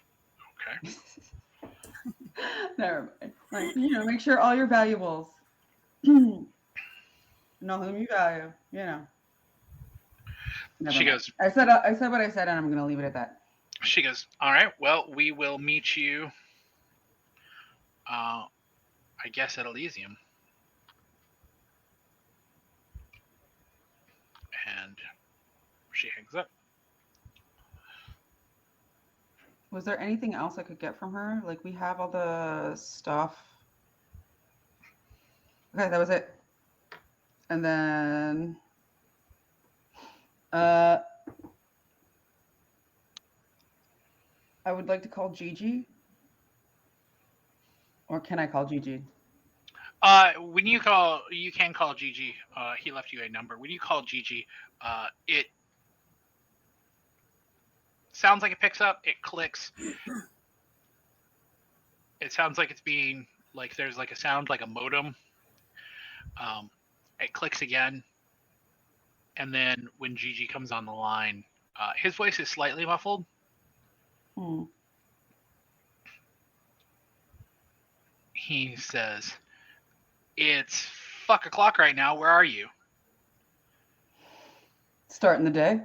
[SPEAKER 2] Okay."
[SPEAKER 6] Never mind. Like, make sure all your valuables. Know whom you value.
[SPEAKER 2] She goes,
[SPEAKER 6] I said what I said, and I'm gonna leave it at that.
[SPEAKER 2] She goes, "All right. Well, we will meet you. I guess at Elysium." And she hangs up.
[SPEAKER 6] Was there anything else I could get from her? Like, we have all the stuff. Okay, that was it. And then I would like to call Gigi. Or can I call Gigi?
[SPEAKER 2] When you call, you can call Gigi. He left you a number. When you call Gigi, it sounds like it picks up. It clicks. It sounds like it's being like there's like a sound like a modem. It clicks again, and then when Gigi comes on the line, his voice is slightly muffled. He says, "It's fuck o'clock right now. Where are you?"
[SPEAKER 6] Starting the day.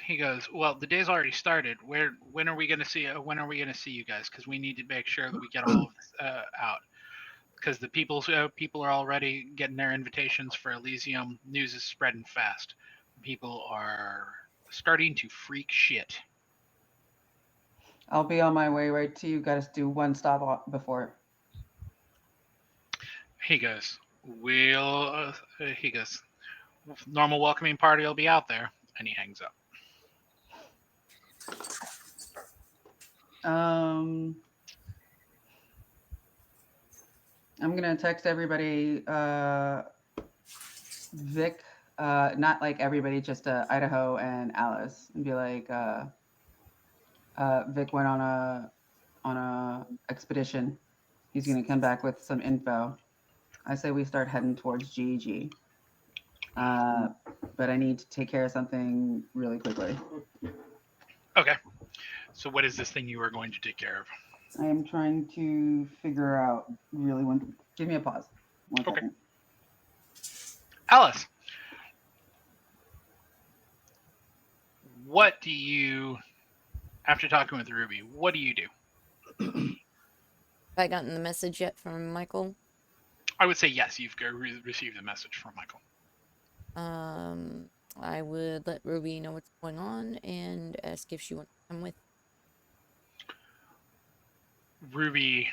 [SPEAKER 2] He goes, "Well, the day's already started. When are we going to see? When are we going to see you guys? Because we need to make sure that we get all of this out. Because the people are already getting their invitations for Elysium. News is spreading fast. People are starting to freak shit."
[SPEAKER 6] I'll be on my way right to you. Got to do one stop before.
[SPEAKER 2] He goes, "Normal welcoming party will be out there," and he hangs up.
[SPEAKER 6] I'm gonna text everybody. Vic, not like everybody, just Idaho and Alice, and be like, Vic went on a expedition. He's gonna come back with some info. I say we start heading towards GEG. But I need to take care of something really quickly.
[SPEAKER 2] Okay. So what is this thing you are going to take care of?
[SPEAKER 6] I am trying to figure out really when. Give me a pause. One
[SPEAKER 2] Okay.
[SPEAKER 6] second.
[SPEAKER 2] Alice, what do you, after talking with Ruby, what do you do?
[SPEAKER 1] Have I gotten the message yet from Michael?
[SPEAKER 2] I would say yes, you've received a message from Michael.
[SPEAKER 1] I would let Ruby know what's going on and ask if she wants to come with.
[SPEAKER 2] Ruby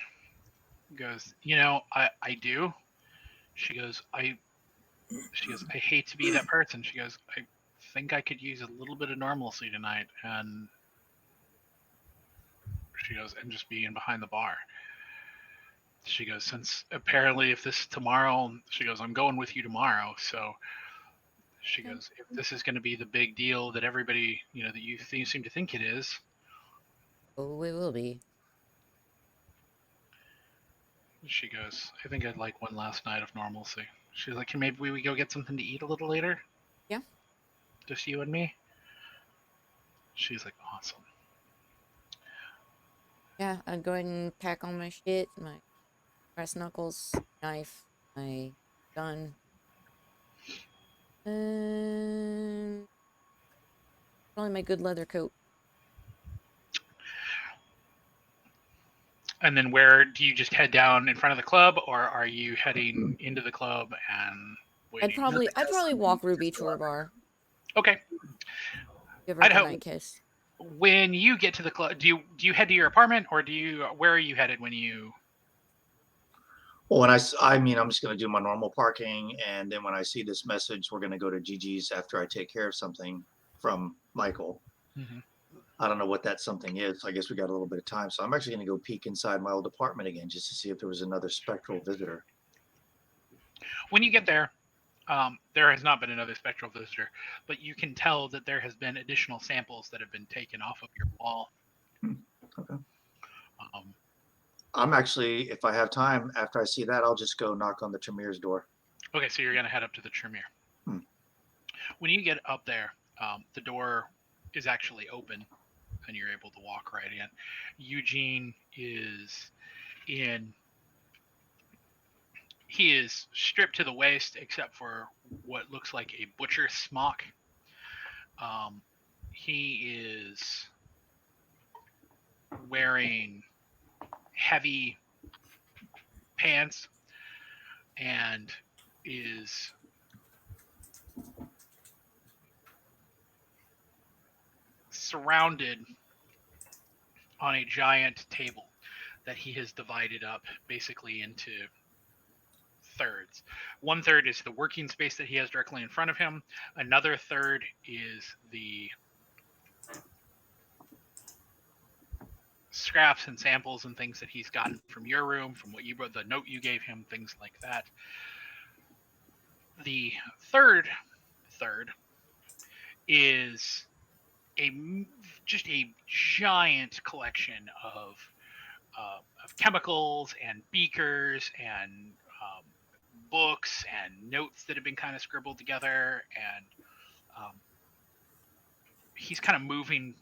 [SPEAKER 2] goes, I do. She goes, I hate to be that person. She goes, I think I could use a little bit of normalcy tonight. And she goes, and just being behind the bar. She goes, since apparently if this is tomorrow, she goes, I'm going with you tomorrow. So she goes, if this is going to be the big deal that everybody, that you seem to think it is.
[SPEAKER 1] Oh, it will be.
[SPEAKER 2] She goes, I think I'd like one last night of normalcy. She's like, maybe we go get something to eat a little later?
[SPEAKER 1] Yeah.
[SPEAKER 2] Just you and me? She's like, awesome.
[SPEAKER 1] Yeah, I'd go ahead and pack all my shit, my brass knuckles, knife, my gun. Probably my good leather coat.
[SPEAKER 2] And then where do you just head down in front of the club, or are you heading into the club and waiting?
[SPEAKER 1] I'd probably walk Ruby to her bar.
[SPEAKER 2] Okay.
[SPEAKER 1] Give her the
[SPEAKER 2] Idaho,
[SPEAKER 1] night kiss.
[SPEAKER 2] when you get to the club, do you head to your apartment, or where are you headed when you?
[SPEAKER 3] Well, when I mean, I'm just going to do my normal parking, and then when I see this message, we're going to go to GG's after I take care of something from Michael.
[SPEAKER 2] Mm-hmm.
[SPEAKER 3] I don't know what that something is. I guess we got a little bit of time, so I'm actually going to go peek inside my old apartment again just to see if there was another spectral visitor.
[SPEAKER 2] When you get there, there has not been another spectral visitor, but you can tell that there has been additional samples that have been taken off of your wall.
[SPEAKER 3] Okay.
[SPEAKER 2] Um,
[SPEAKER 3] I'm actually, if I have time, after I see that, I'll just go knock on the Tremere's door.
[SPEAKER 2] okay, so you're going to head up to the Tremere. When you get up there, the door is actually open, and you're able to walk right in. Eugene is in. He is stripped to the waist, except for what looks like a butcher smock. He is wearing heavy pants and is surrounded on a giant table that he has divided up basically into thirds. One third is the working space that he has directly in front of him. Another third is the scraps and samples and things that he's gotten from your room, from what you wrote, the note you gave him, things like that. The third is just a giant collection of chemicals and beakers and books and notes that have been kind of scribbled together, and he's kind of moving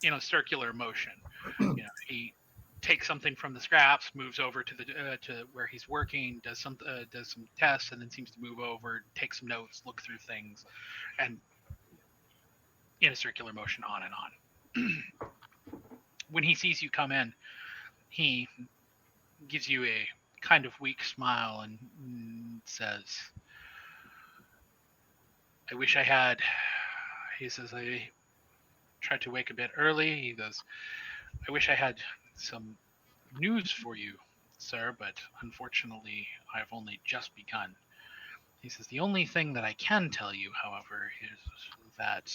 [SPEAKER 2] in a circular motion. He takes something from the scraps, moves over to the to where he's working, does some tests, and then seems to move over, take some notes, look through things, and in a circular motion on and on. When he sees you come in, he gives you a kind of weak smile and says, I wish I had. He says, I tried to wake a bit early. He goes, I wish I had some news for you, sir, but unfortunately, I have only just begun. He says, the only thing that I can tell you, however, is that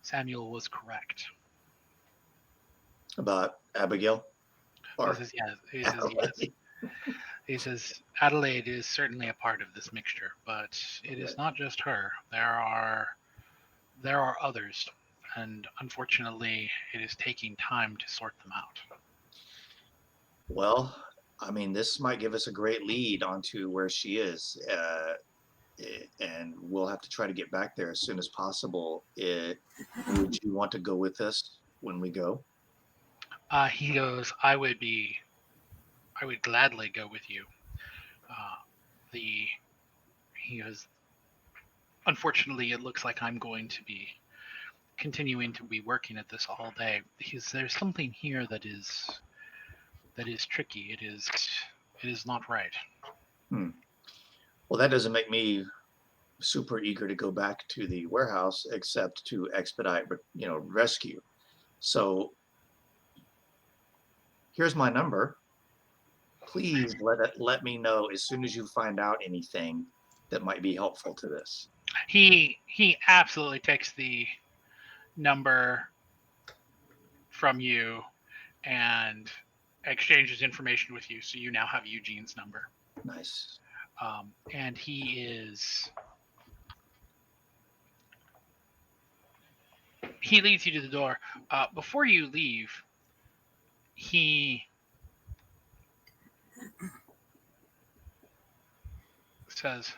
[SPEAKER 2] Samuel was correct.
[SPEAKER 3] About Abigail?
[SPEAKER 2] He says, yes. He says, yes. He says, Adelaide is certainly a part of this mixture, but it is not just her. There are others, and unfortunately, it is taking time to sort them out.
[SPEAKER 3] Well, I mean, this might give us a great lead onto where she is, and we'll have to try to get back there as soon as possible. Would you want to go with us when we go?
[SPEAKER 2] He goes, I would gladly go with you. He goes, unfortunately, it looks like I'm going to be continuing to be working at this all day. There's something here that is tricky. It is not right.
[SPEAKER 3] Well, that doesn't make me super eager to go back to the warehouse, except to expedite, rescue. So here's my number. Please let me know as soon as you find out anything that might be helpful to this.
[SPEAKER 2] He absolutely takes the number from you and exchanges information with you, so you now have Eugene's number.
[SPEAKER 3] Nice.
[SPEAKER 2] And he leads you to the door. Before you leave, he says,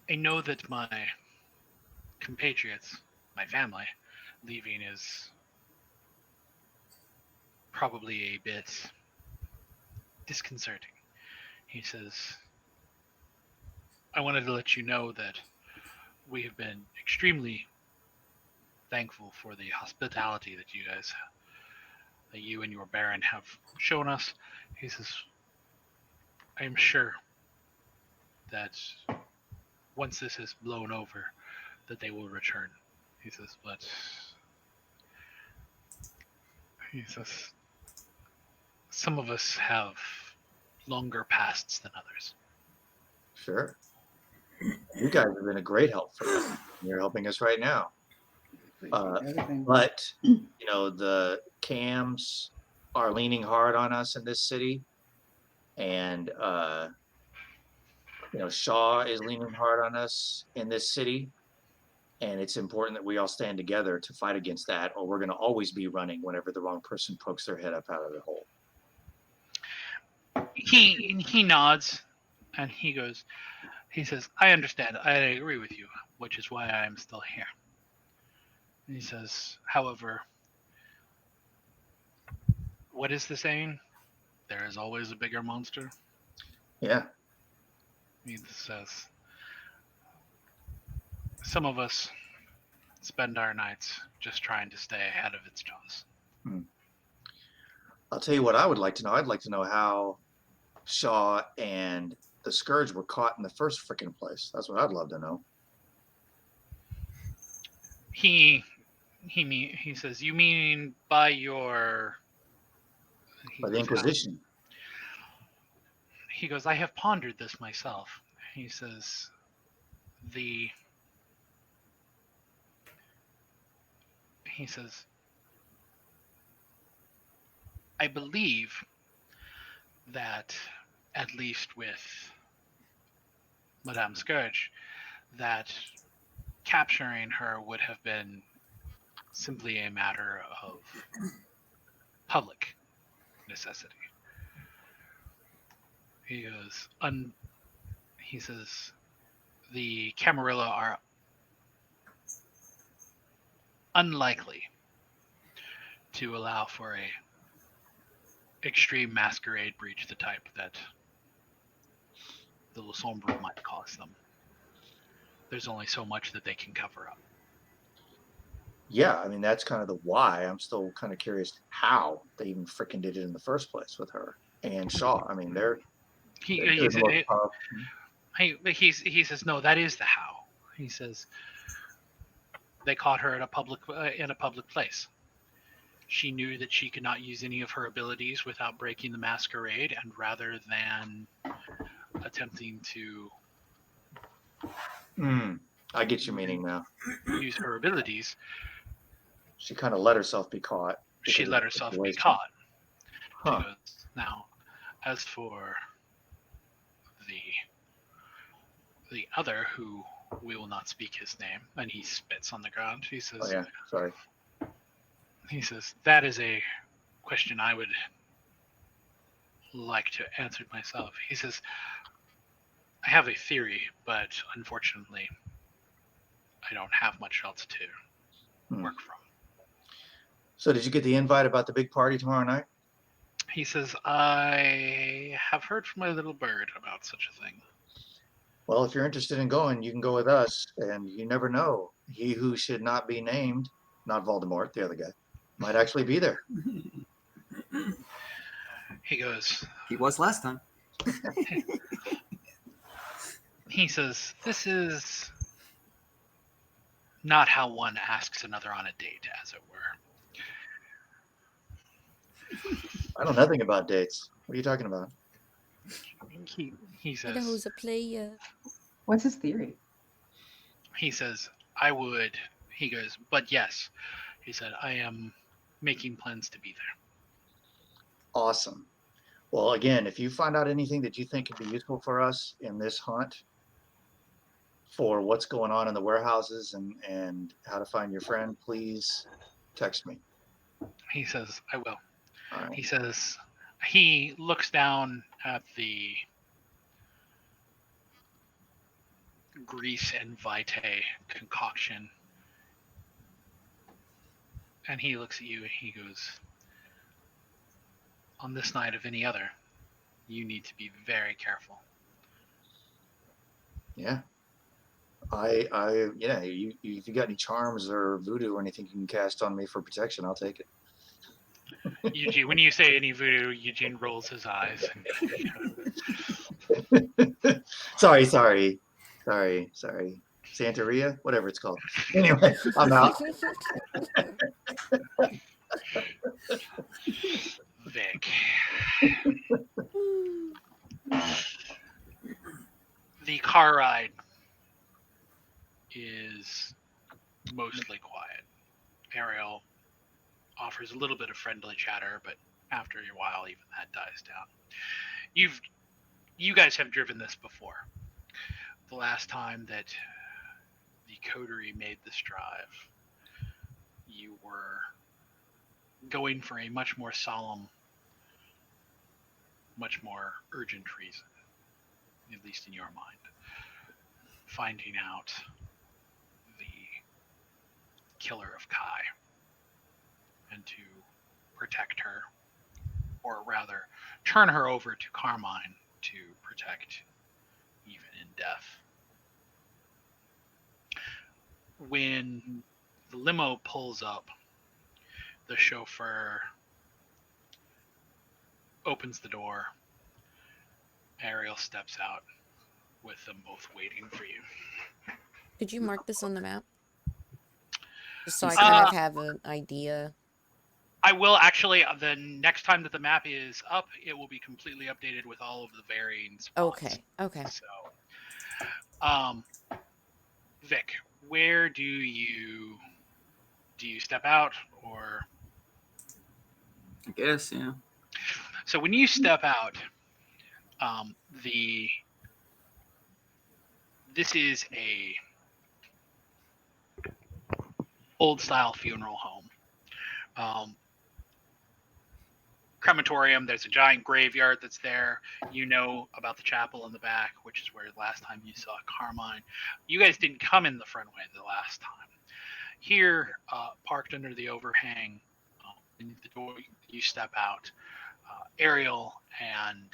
[SPEAKER 2] I know that my compatriots, my family, leaving is probably a bit disconcerting. He says, I wanted to let you know that we have been extremely thankful for the hospitality that you and your Baron have shown us. He says, I am sure that once this is blown over, that they will return. He says, but he says, some of us have longer pasts than others.
[SPEAKER 3] Sure. You guys have been a great help for us. You're helping us right now. But the cams are leaning hard on us in this city, and Shaw is leaning hard on us in this city, and it's important that we all stand together to fight against that, or we're going to always be running whenever the wrong person pokes their head up out of the hole.
[SPEAKER 2] He nods, and he says, I understand. I agree with you, which is why I am still here. And he says, however, what is the saying? There is always a bigger monster.
[SPEAKER 3] Yeah.
[SPEAKER 2] He says, some of us spend our nights just trying to stay ahead of its jaws.
[SPEAKER 3] I'll tell you what I would like to know. I'd like to know how Shaw and the Scourge were caught in the first freaking place. That's what I'd love to know.
[SPEAKER 2] He says, you mean by
[SPEAKER 3] by the Inquisition?
[SPEAKER 2] He goes, I have pondered this myself. He says, I believe that, at least with Madame Scourge, that capturing her would have been simply a matter of public necessity. He says, the Camarilla are unlikely to allow for a extreme masquerade breach, the type that the Sombre might cost them. There's only so much that they can cover up.
[SPEAKER 3] Yeah, I mean, that's kind of the why. I'm still kind of curious how they even freaking did it in the first place with her and Shaw. I mean,
[SPEAKER 2] he says, no, that is the how. He says, they caught her in a public place. She knew that she could not use any of her abilities without breaking the masquerade, and rather than attempting to
[SPEAKER 3] I get your meaning now.
[SPEAKER 2] use her abilities,
[SPEAKER 3] she kind of let herself be caught.
[SPEAKER 2] She let herself be caught.
[SPEAKER 3] Huh.
[SPEAKER 2] Now, as for the other, who we will not speak his name, and he spits on the ground. He says,
[SPEAKER 3] "Oh yeah, sorry."
[SPEAKER 2] He says, that is a question I would like to answer myself. He says, I have a theory, but unfortunately, I don't have much else to work from.
[SPEAKER 3] So did you get the invite about the big party tomorrow night?
[SPEAKER 2] He says, I have heard from my little bird about such a thing.
[SPEAKER 3] Well, if you're interested in going, you can go with us, and you never know. He who should not be named, not Voldemort, the other guy, might actually be there.
[SPEAKER 2] He goes,
[SPEAKER 4] He was last time.
[SPEAKER 2] he says, this is not how one asks another on a date, as it were.
[SPEAKER 3] I know nothing about dates. What are you talking about?
[SPEAKER 2] He says,
[SPEAKER 1] Idaho's a player.
[SPEAKER 6] What's his theory?
[SPEAKER 2] he says, I would, he goes, but yes, he said, I am making plans to be there.
[SPEAKER 3] Awesome. Well, again, if you find out anything that you think could be useful for us in this hunt for what's going on in the warehouses and how to find your friend, please text me.
[SPEAKER 2] He says, I will.
[SPEAKER 3] All right.
[SPEAKER 2] He says, he looks down at the grease and vitae concoction, and he looks at you and he goes, on this night of any other, you need to be very careful.
[SPEAKER 3] Yeah. Yeah, if you got any charms or voodoo or anything you can cast on me for protection, I'll take it.
[SPEAKER 2] Eugene, when you say any voodoo, Eugene rolls his eyes.
[SPEAKER 3] Sorry. Santeria, whatever it's called. Anyway, I'm out.
[SPEAKER 2] Vic. The car ride is mostly quiet. Ariel offers a little bit of friendly chatter, but after a while, even that dies down. You guys have driven this before. The last time that the coterie made this drive, you were going for a much more solemn, much more urgent reason, at least in your mind. Finding out the killer of Kai and to protect her, or rather, turn her over to Carmine to protect even in death. When the limo pulls up, the chauffeur opens the door. Ariel steps out with them both waiting for you.
[SPEAKER 1] Could you mark this on the map? Just so I kind of have an idea.
[SPEAKER 2] I will actually, the next time that the map is up, it will be completely updated with all of the varying spots.
[SPEAKER 1] Okay.
[SPEAKER 2] So, Vic, where do you step out, or?
[SPEAKER 4] I guess, yeah.
[SPEAKER 2] So when you step out, this is a old style funeral home. Crematorium, there's a giant graveyard that's there. You know about the chapel in the back, which is where last time you saw Carmine. You guys didn't come in the front way the last time. Here, parked under the overhang, beneath the door, you step out. Ariel and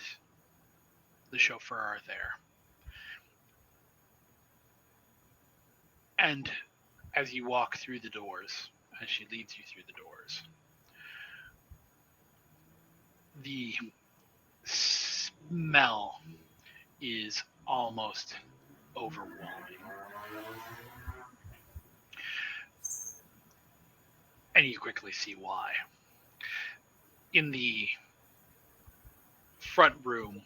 [SPEAKER 2] the chauffeur are there. And as you walk through the doors, as she leads you through the doors, the smell is almost overwhelming. And you quickly see why. In the front room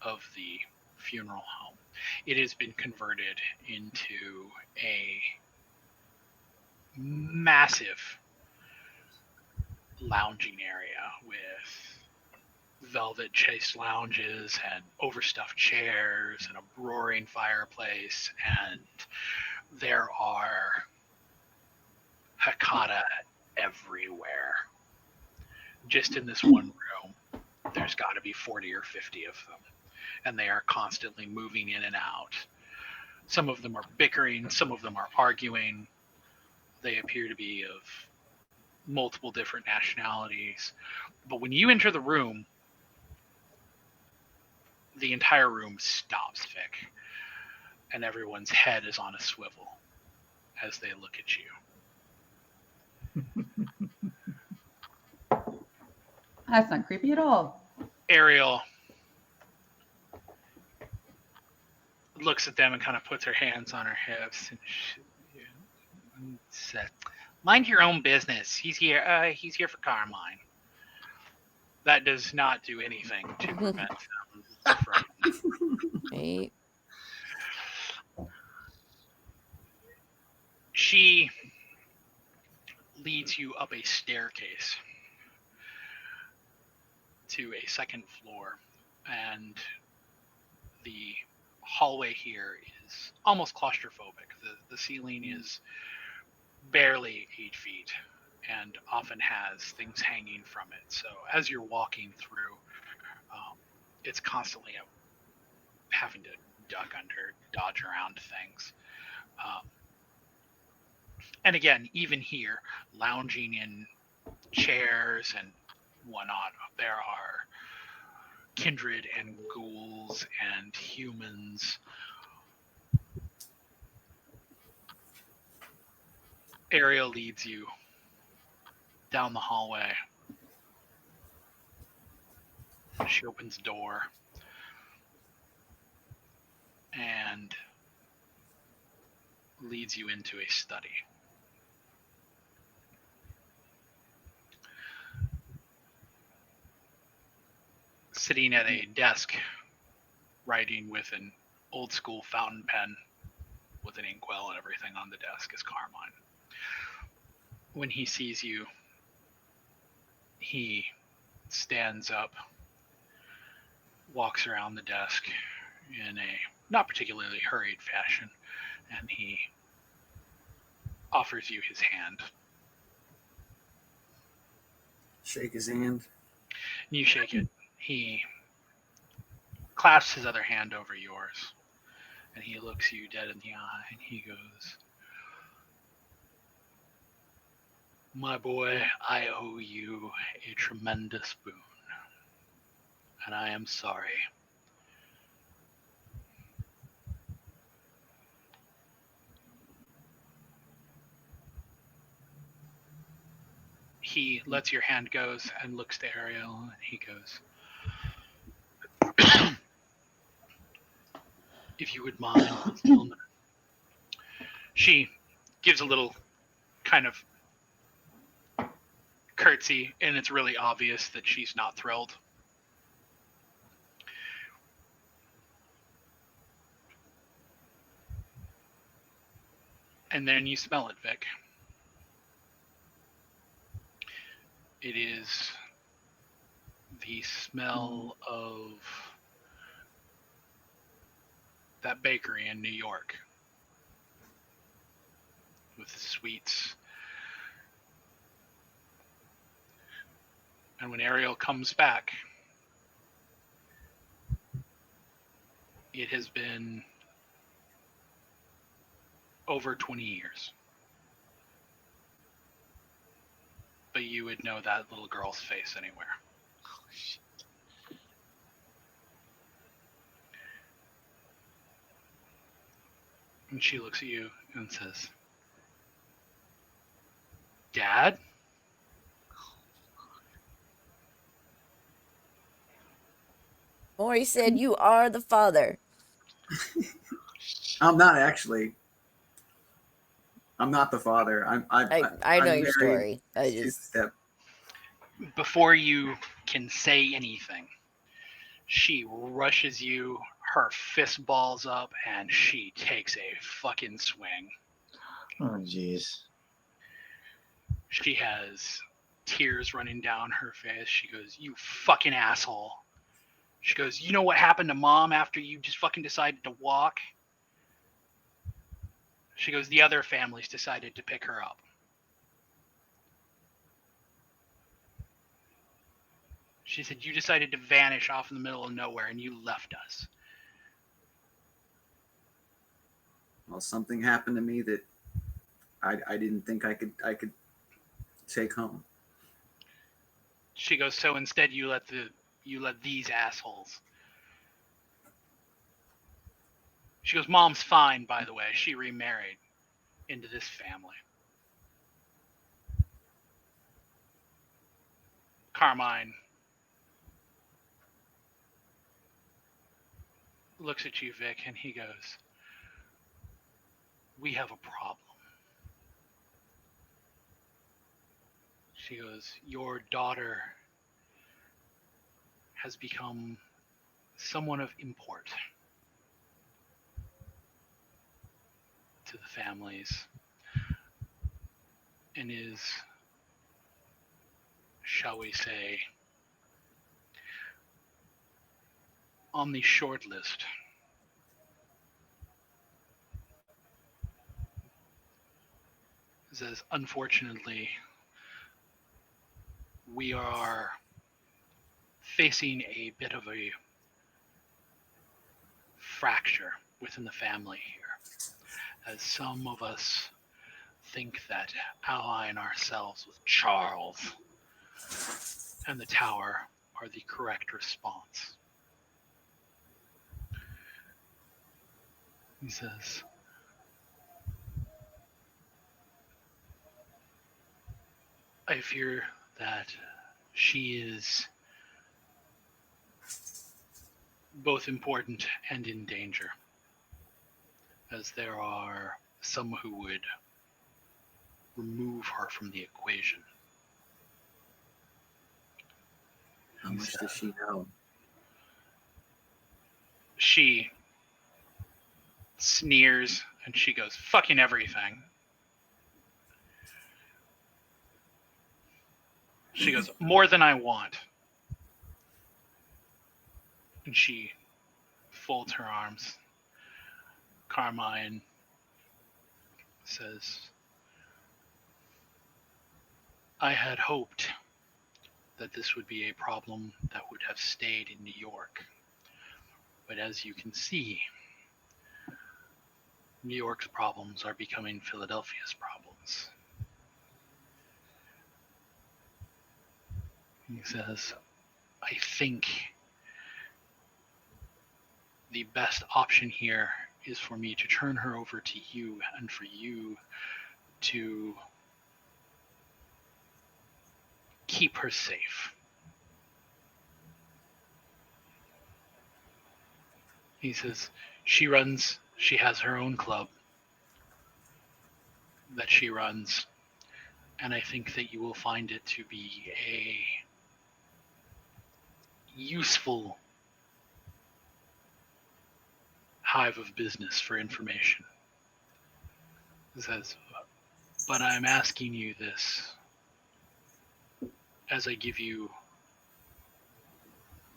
[SPEAKER 2] of the funeral home, it has been converted into a massive lounging area with velvet chase lounges and overstuffed chairs and a roaring fireplace, and there are Hakata everywhere. just in this one room, there's got to be 40 or 50 of them. And they are constantly moving in and out. Some of them are bickering, some of them are arguing. They appear to be of multiple different nationalities. But when you enter the room, the entire room stops, Vic. And everyone's head is on a swivel as they look at you.
[SPEAKER 6] That's not creepy at all.
[SPEAKER 2] Ariel looks at them and kind of puts her hands on her hips and says, "Mind your own business. He's here. He's here for Carmine." That does not do anything to prevent them from.
[SPEAKER 1] Right.
[SPEAKER 2] She leads you up a staircase to a second floor, and the hallway here is almost claustrophobic. The ceiling is barely 8 feet and often has things hanging from it. So as you're walking through, it's constantly having to duck under, dodge around things. And again, even here, lounging in chairs and whatnot, there are kindred and ghouls and humans. Ariel leads you down the hallway. She opens the door and leads you into a study. Sitting at a desk, writing with an old school fountain pen with an inkwell and everything on the desk is Carmine. When he sees you, he stands up, walks around the desk in a not particularly hurried fashion, and he offers you his hand.
[SPEAKER 7] Shake his hand.
[SPEAKER 2] You shake it. He clasps his other hand over yours, and he looks you dead in the eye, and he goes, "My boy, I owe you a tremendous boon, and I am sorry." He lets your hand go and looks to Ariel, and he goes, "If you would mind, Stillman." She gives a little kind of curtsy, and it's really obvious that she's not thrilled. And then you smell it, Vic. It is the smell of that bakery in New York with the sweets. And when Ariel comes back, it has been over 20 years. But you would know that little girl's face anywhere.
[SPEAKER 3] Oh, shit.
[SPEAKER 2] And she looks at you and says, "Dad?"
[SPEAKER 1] Maury said you are the father.
[SPEAKER 7] I'm not actually. I'm not the father.
[SPEAKER 1] I know
[SPEAKER 7] I'm
[SPEAKER 1] your
[SPEAKER 7] married
[SPEAKER 1] story. I
[SPEAKER 7] to
[SPEAKER 1] just
[SPEAKER 7] step.
[SPEAKER 2] Before you can say anything, she rushes you, her fist balls up, and she takes a fucking swing.
[SPEAKER 3] Oh, jeez.
[SPEAKER 2] She has tears running down her face. She goes, "You fucking asshole." She goes, "You know what happened to Mom after you just fucking decided to walk?" She goes, "The other families decided to pick her up." She said, you decided to vanish off in the middle of nowhere and you left us.
[SPEAKER 4] Well, something happened to me that I didn't think I could take home.
[SPEAKER 2] She goes, so instead you let these assholes. She goes, Mom's fine, by the way. She remarried into this family. Carmine looks at you, Vic, and he goes, we have a problem. She goes, your daughter has become someone of import to the families and is, shall we say, on the short list. It says, unfortunately, we are facing a bit of a fracture within the family here, as some of us think that allying ourselves with Charles and the tower are the correct response. He says, I fear that she is both important and in danger, as there are some who would remove her from the equation.
[SPEAKER 4] How much does she know?
[SPEAKER 2] She sneers and she goes, fucking everything. She goes, more than I want. And she folds her arms. Carmine says, I had hoped that this would be a problem that would have stayed in New York. But as you can see, New York's problems are becoming Philadelphia's problems. He says, I think the best option here is for me to turn her over to you and for you to keep her safe. He says, she has her own club that she runs, and I think that you will find it to be a useful hive of business for information. He says, but I'm asking you this as I give you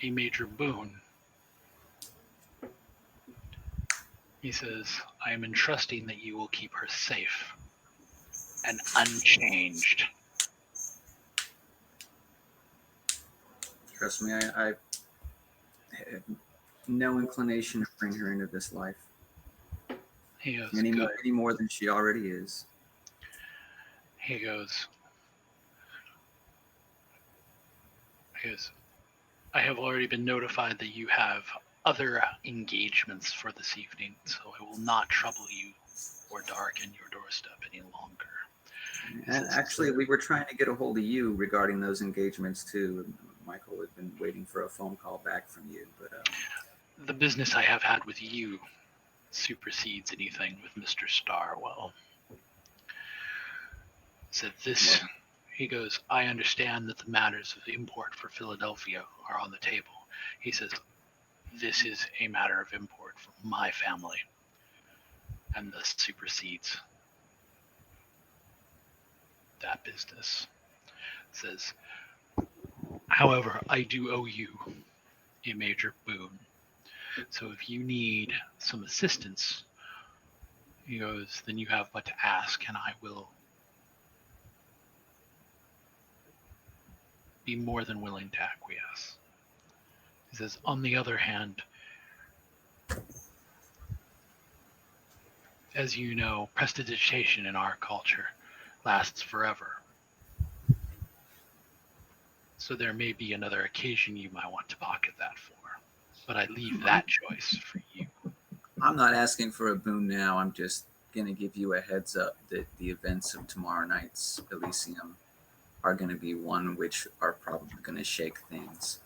[SPEAKER 2] a major boon. He says, I am entrusting that you will keep her safe and unchanged.
[SPEAKER 4] Trust me, I have no inclination to bring her into this life.
[SPEAKER 2] He goes,
[SPEAKER 4] Any
[SPEAKER 2] good.
[SPEAKER 4] more than she already is.
[SPEAKER 2] He goes, I have already been notified that you have other engagements for this evening, so I will not trouble you or darken your doorstep any longer.
[SPEAKER 4] And actually, we were trying to get a hold of you regarding those engagements too. Michael had been waiting for a phone call back from you, but
[SPEAKER 2] the business I have had with you supersedes anything with Mr. Starwell. Said this. He goes, I understand that the matters of import for Philadelphia are on the table. He says, this is a matter of import for my family, and thus supersedes that business. Says, however, I do owe you a major boon. So if you need some assistance, he goes, then you have but to ask, and I will be more than willing to acquiesce. He says, on the other hand, as you know, prestidigitation in our culture lasts forever. So there may be another occasion you might want to pocket that for. But I leave that choice for you.
[SPEAKER 4] I'm not asking for a boon now. I'm just going to give you a heads up that the events of tomorrow night's Elysium are going to be one which are probably going to shake things.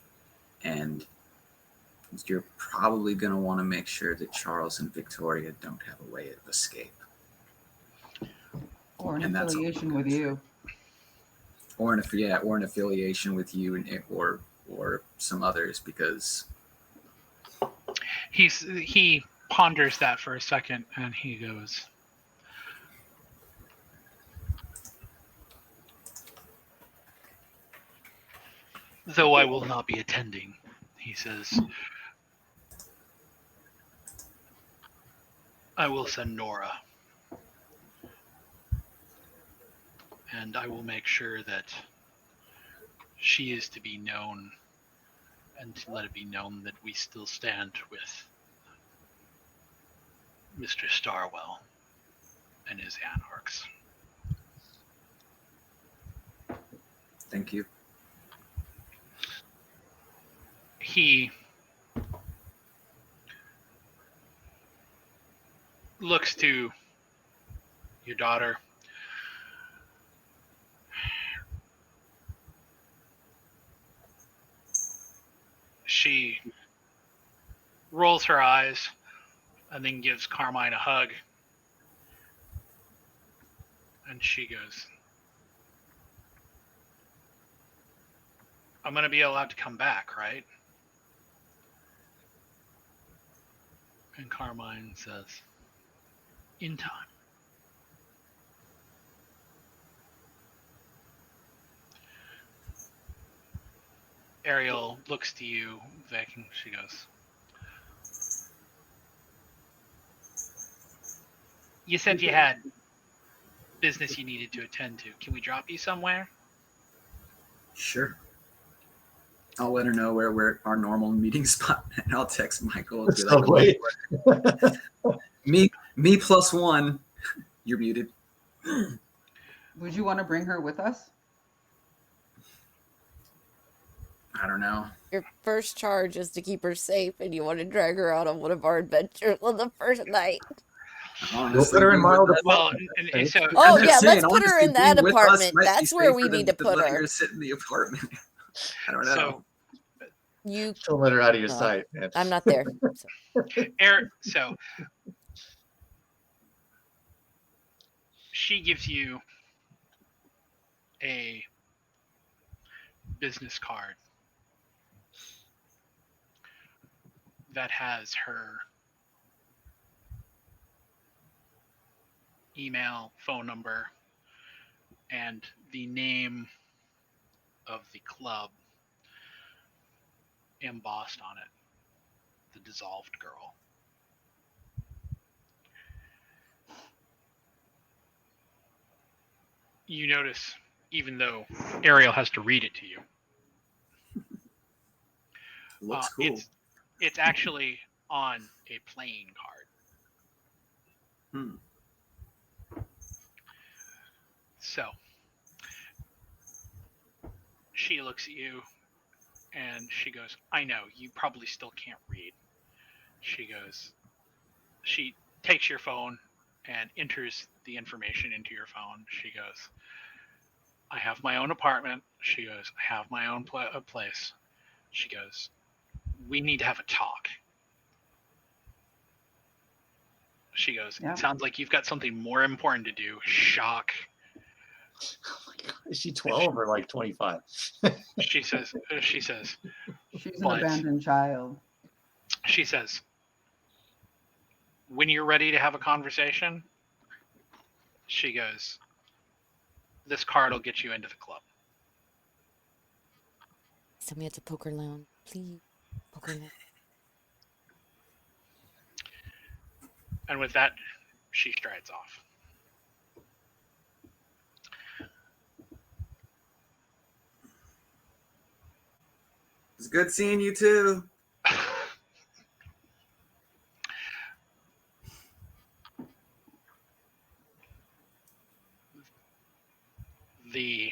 [SPEAKER 4] And you're probably going to want to make sure that Charles and Victoria don't have a way of escape.
[SPEAKER 6] Or an
[SPEAKER 4] And that's all
[SPEAKER 6] affiliation
[SPEAKER 4] I'm
[SPEAKER 6] with
[SPEAKER 4] gonna
[SPEAKER 6] you.
[SPEAKER 4] or an affiliation with you and or some others, because
[SPEAKER 2] He ponders that for a second and he goes, though I will not be attending, he says, I will send Nora. And I will make sure that she is to be known and to let it be known that we still stand with Mr. Starwell and his anarchs.
[SPEAKER 4] thank you.
[SPEAKER 2] He looks to your daughter. She rolls her eyes and then gives Carmine a hug. And she goes, I'm going to be allowed to come back, right? And Carmine says, in time. Ariel looks to you, Vic, and she goes, you said you had business you needed to attend to. Can we drop you somewhere?
[SPEAKER 4] Sure. I'll let her know where our normal meeting spot, and I'll text Michael and be like,
[SPEAKER 3] Subway.
[SPEAKER 4] me plus one. You're muted.
[SPEAKER 6] Would you want to bring her with us?
[SPEAKER 4] I don't know.
[SPEAKER 1] Your first charge is to keep her safe, and you want to drag her out on one of our adventures on the first night.
[SPEAKER 4] Honestly,
[SPEAKER 3] put her in
[SPEAKER 4] being with
[SPEAKER 3] mild
[SPEAKER 4] us-
[SPEAKER 2] Well,
[SPEAKER 3] apartment.
[SPEAKER 2] and so
[SPEAKER 1] Oh,
[SPEAKER 4] I'm just
[SPEAKER 1] yeah,
[SPEAKER 4] saying,
[SPEAKER 1] let's put her
[SPEAKER 4] honestly,
[SPEAKER 1] in that
[SPEAKER 4] being with us
[SPEAKER 1] apartment.
[SPEAKER 4] might be
[SPEAKER 1] That's where we
[SPEAKER 4] safer
[SPEAKER 1] need
[SPEAKER 4] than
[SPEAKER 1] to put
[SPEAKER 4] letting
[SPEAKER 1] her.
[SPEAKER 4] sit in the apartment. I don't know.
[SPEAKER 2] so
[SPEAKER 1] You,
[SPEAKER 3] Don't let her out of your
[SPEAKER 1] No.
[SPEAKER 3] sight, man.
[SPEAKER 1] I'm not there.
[SPEAKER 2] so she gives you a business card that has her email, phone number, and the name of the club embossed on it, the Dissolved Girl. You notice, even though Ariel has to read it to you,
[SPEAKER 4] Looks cool.
[SPEAKER 2] it's actually on a playing card. So she looks at you and she goes, I know, you probably still can't read. She takes your phone and enters the information into your phone. She goes, I have my own apartment. She goes, I have my own place. She goes, we need to have a talk. She goes,
[SPEAKER 6] Yeah.
[SPEAKER 2] it sounds like you've got something more important to do. Shock.
[SPEAKER 3] Oh my God. Is she 12 or like 25?
[SPEAKER 2] She says,
[SPEAKER 6] She's an
[SPEAKER 2] But-
[SPEAKER 6] abandoned child.
[SPEAKER 2] she says, when you're ready to have a conversation, she goes, this card will get you into the club.
[SPEAKER 1] Send me at the poker lounge, please. Poker lounge.
[SPEAKER 2] And with that, she strides off.
[SPEAKER 4] It's good seeing you too.
[SPEAKER 2] The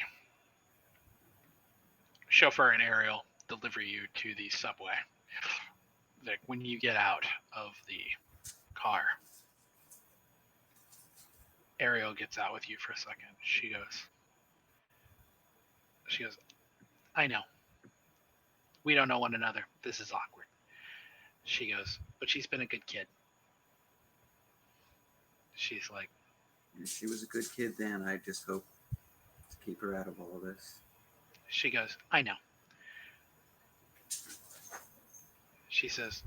[SPEAKER 2] chauffeur and Ariel deliver you to the subway. Like when you get out of the car, Ariel gets out with you for a second. She goes, I know. We don't know one another. This is awkward. She goes, but she's been a good kid. She's like,
[SPEAKER 4] She was a good kid then. I just hope to keep her out of all of this.
[SPEAKER 2] she goes, I know. She says,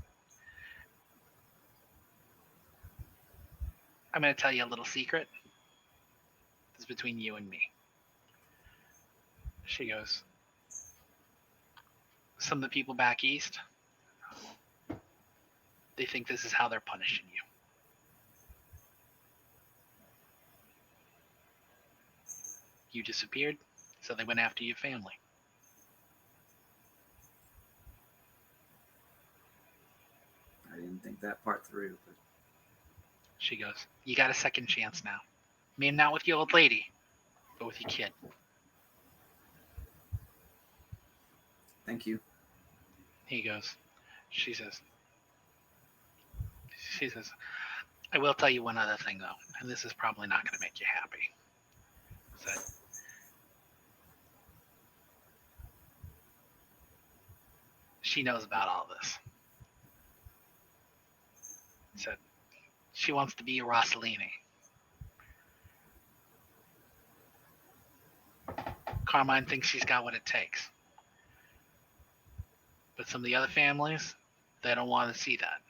[SPEAKER 2] I'm going to tell you a little secret. It's between you and me. She goes, some of the people back east, they think this is how they're punishing you. You disappeared, so they went after your family.
[SPEAKER 4] I didn't think that part through. But...
[SPEAKER 2] She goes, you got a second chance now. Maybe not with your old lady, but with your kid.
[SPEAKER 4] Thank you.
[SPEAKER 2] He goes, she says, I will tell you one other thing, though, and this is probably not going to make you happy. That she knows about all this. Said she wants to be a Rossellini. Carmine thinks she's got what it takes. But some of the other families, they don't want to see that.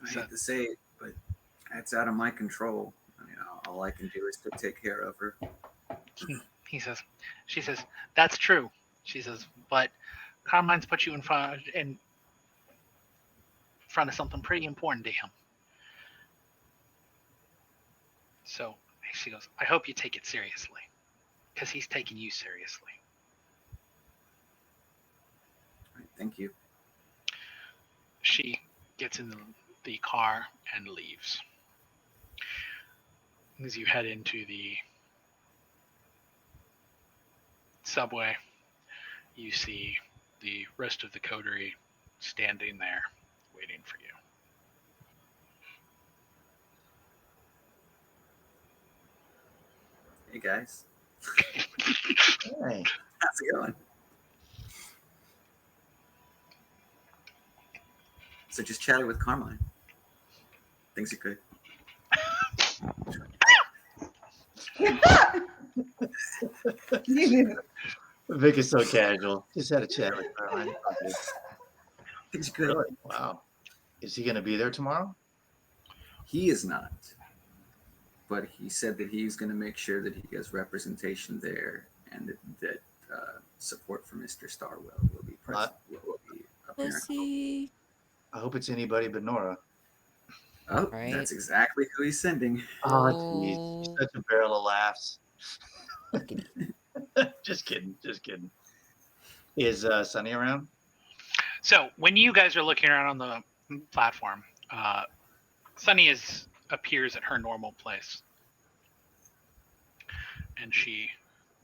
[SPEAKER 4] I hate to say it, but that's out of my control. I mean, all I can do is to take care of her.
[SPEAKER 2] She says, that's true. She says, but Carmine's put you in front of something pretty important to him. So she goes, I hope you take it seriously, because he's taking you seriously.
[SPEAKER 4] Right, thank you.
[SPEAKER 2] She gets in the car and leaves. As you head into the subway, you see the rest of the coterie standing there waiting for you.
[SPEAKER 4] Hey guys,
[SPEAKER 3] Hey.
[SPEAKER 4] how's it going? So just chatted with Carmine. Things are good.
[SPEAKER 3] Vic is so casual. Just had a chat with Carmine. Okay.
[SPEAKER 4] Things are good.
[SPEAKER 3] Really? Wow. Is he going to be there tomorrow?
[SPEAKER 4] He is not. But he said that he's going to make sure that he has representation there and that support for Mr. Starwell will be present. Will be apparent.
[SPEAKER 1] Pussy.
[SPEAKER 3] I hope it's anybody but Nora.
[SPEAKER 4] Oh,
[SPEAKER 1] Right.
[SPEAKER 4] that's exactly who he's sending.
[SPEAKER 3] Oh, jeez. She's such a barrel of laughs. Just kidding. Just kidding. Is Sunny around?
[SPEAKER 2] So when you guys are looking around on the platform, Sunny appears at her normal place. And she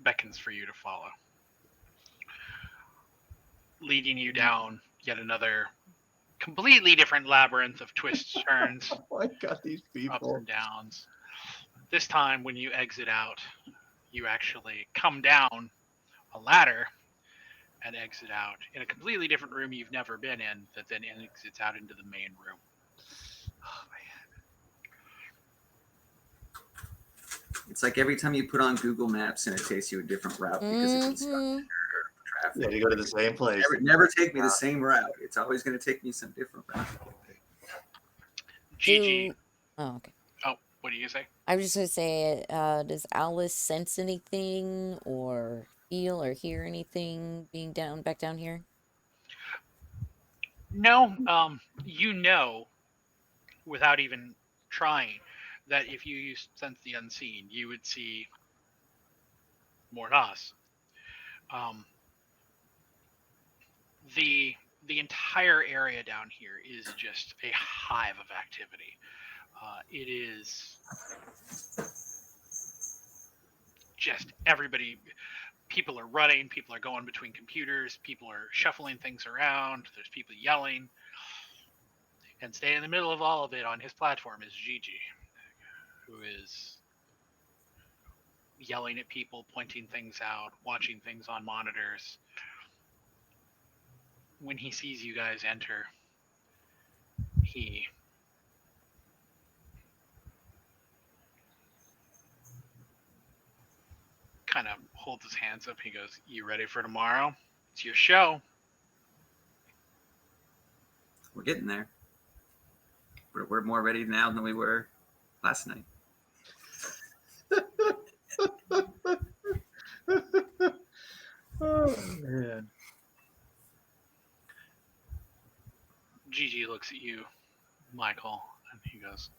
[SPEAKER 2] beckons for you to follow. Leading you down yet another completely different labyrinth of twists, turns,
[SPEAKER 3] Oh my God, these
[SPEAKER 2] ups
[SPEAKER 3] people.
[SPEAKER 2] and downs. This time when you exit out, you actually come down a ladder and exit out in a completely different room you've never been in that then exits out into the main room.
[SPEAKER 3] Oh man.
[SPEAKER 4] It's like every time you put on Google Maps and it takes you a different route because of construction or traffic.
[SPEAKER 3] Yeah, you go to the same place.
[SPEAKER 4] Never take me the same route. It's always going to take me some different route.
[SPEAKER 2] Gigi.
[SPEAKER 1] Oh, okay.
[SPEAKER 2] Oh, what do you say?
[SPEAKER 1] I was just gonna say, does Alice sense anything or feel or hear anything being back down here?
[SPEAKER 2] No, you know, without even trying, that if you use Sense the Unseen, you would see Mordas. Um, the entire area down here is just a hive of activity. It is just everybody. People are running. People are going between computers. People are shuffling things around. There's people yelling. And staying in the middle of all of it on his platform is Gigi, who is yelling at people, pointing things out, watching things on monitors. When he sees you guys enter, he kind of holds his hands up. He goes, "You ready for tomorrow? It's your show."
[SPEAKER 4] We're getting there. We're more ready now than we were last night.
[SPEAKER 3] Oh man.
[SPEAKER 2] Gigi looks at you, Michael, and he goes,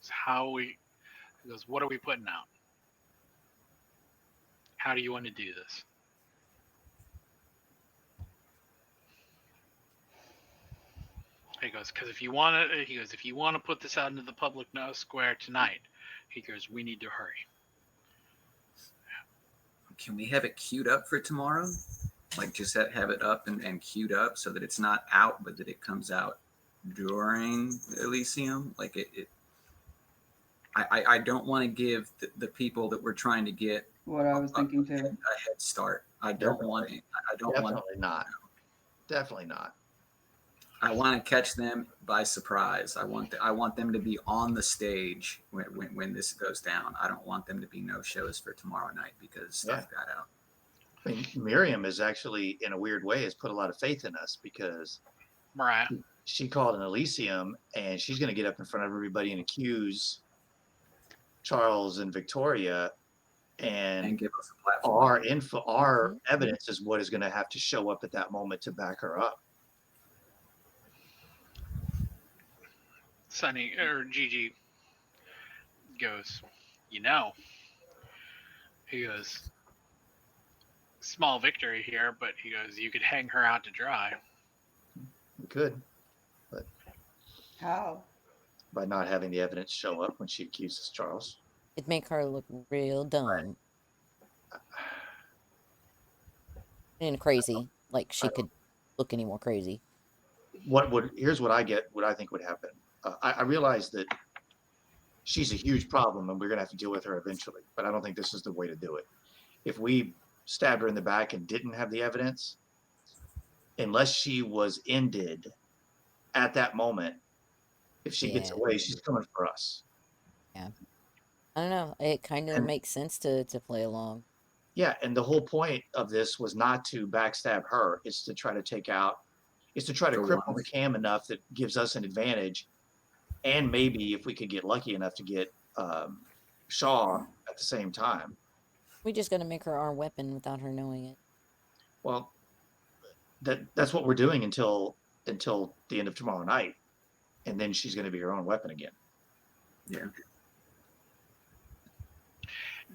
[SPEAKER 2] He goes, "What are we putting out? How do you want to do this?" He goes, "Because if you want to," he goes, "if you want to put this out into the public square tonight," he goes, "we need to hurry."
[SPEAKER 4] Can we have it queued up for tomorrow? Like just have it up and queued up so that it's not out, but that it comes out during Elysium. Like I don't want to give the people that we're trying to get
[SPEAKER 6] What I was thinking too.
[SPEAKER 4] a head start. I don't want it. I don't want.
[SPEAKER 3] Definitely not. Definitely not.
[SPEAKER 4] I want to catch them by surprise. I want them to be on the stage when this goes down. I don't want them to be no shows for tomorrow night because stuff got out.
[SPEAKER 3] I mean, Miriam is actually, in a weird way, has put a lot of faith in us because
[SPEAKER 2] Mariah.
[SPEAKER 3] she called an Elysium, and she's going to get up in front of everybody and accuse Charles and Victoria, and
[SPEAKER 4] give us a platform.
[SPEAKER 3] our evidence is what is going to have to show up at that moment to back her up.
[SPEAKER 2] Sunny or Gigi goes, "You know," he goes, "small victory here, but," he goes, "you could hang her out to dry."
[SPEAKER 3] We could, but
[SPEAKER 6] How?
[SPEAKER 3] by not having the evidence show up when she accuses Charles.
[SPEAKER 1] It'd make her look real dumb and crazy. Like she could look any more crazy.
[SPEAKER 3] Here's what I think would happen. I realize that she's a huge problem and we're going to have to deal with her eventually, but I don't think this is the way to do it. If we stabbed her in the back and didn't have the evidence, unless she was ended at that moment, if she gets away, she's coming for us.
[SPEAKER 1] Yeah. I don't know. It kind of makes sense to play along.
[SPEAKER 3] Yeah, and the whole point of this was not to backstab her. It's to try to cripple the cam enough that gives us an advantage. And maybe if we could get lucky enough to get Shaw at the same time.
[SPEAKER 1] We just got to make her our weapon without her knowing it.
[SPEAKER 3] Well, that's what we're doing until the end of tomorrow night. And then she's going to be her own weapon again.
[SPEAKER 4] Yeah.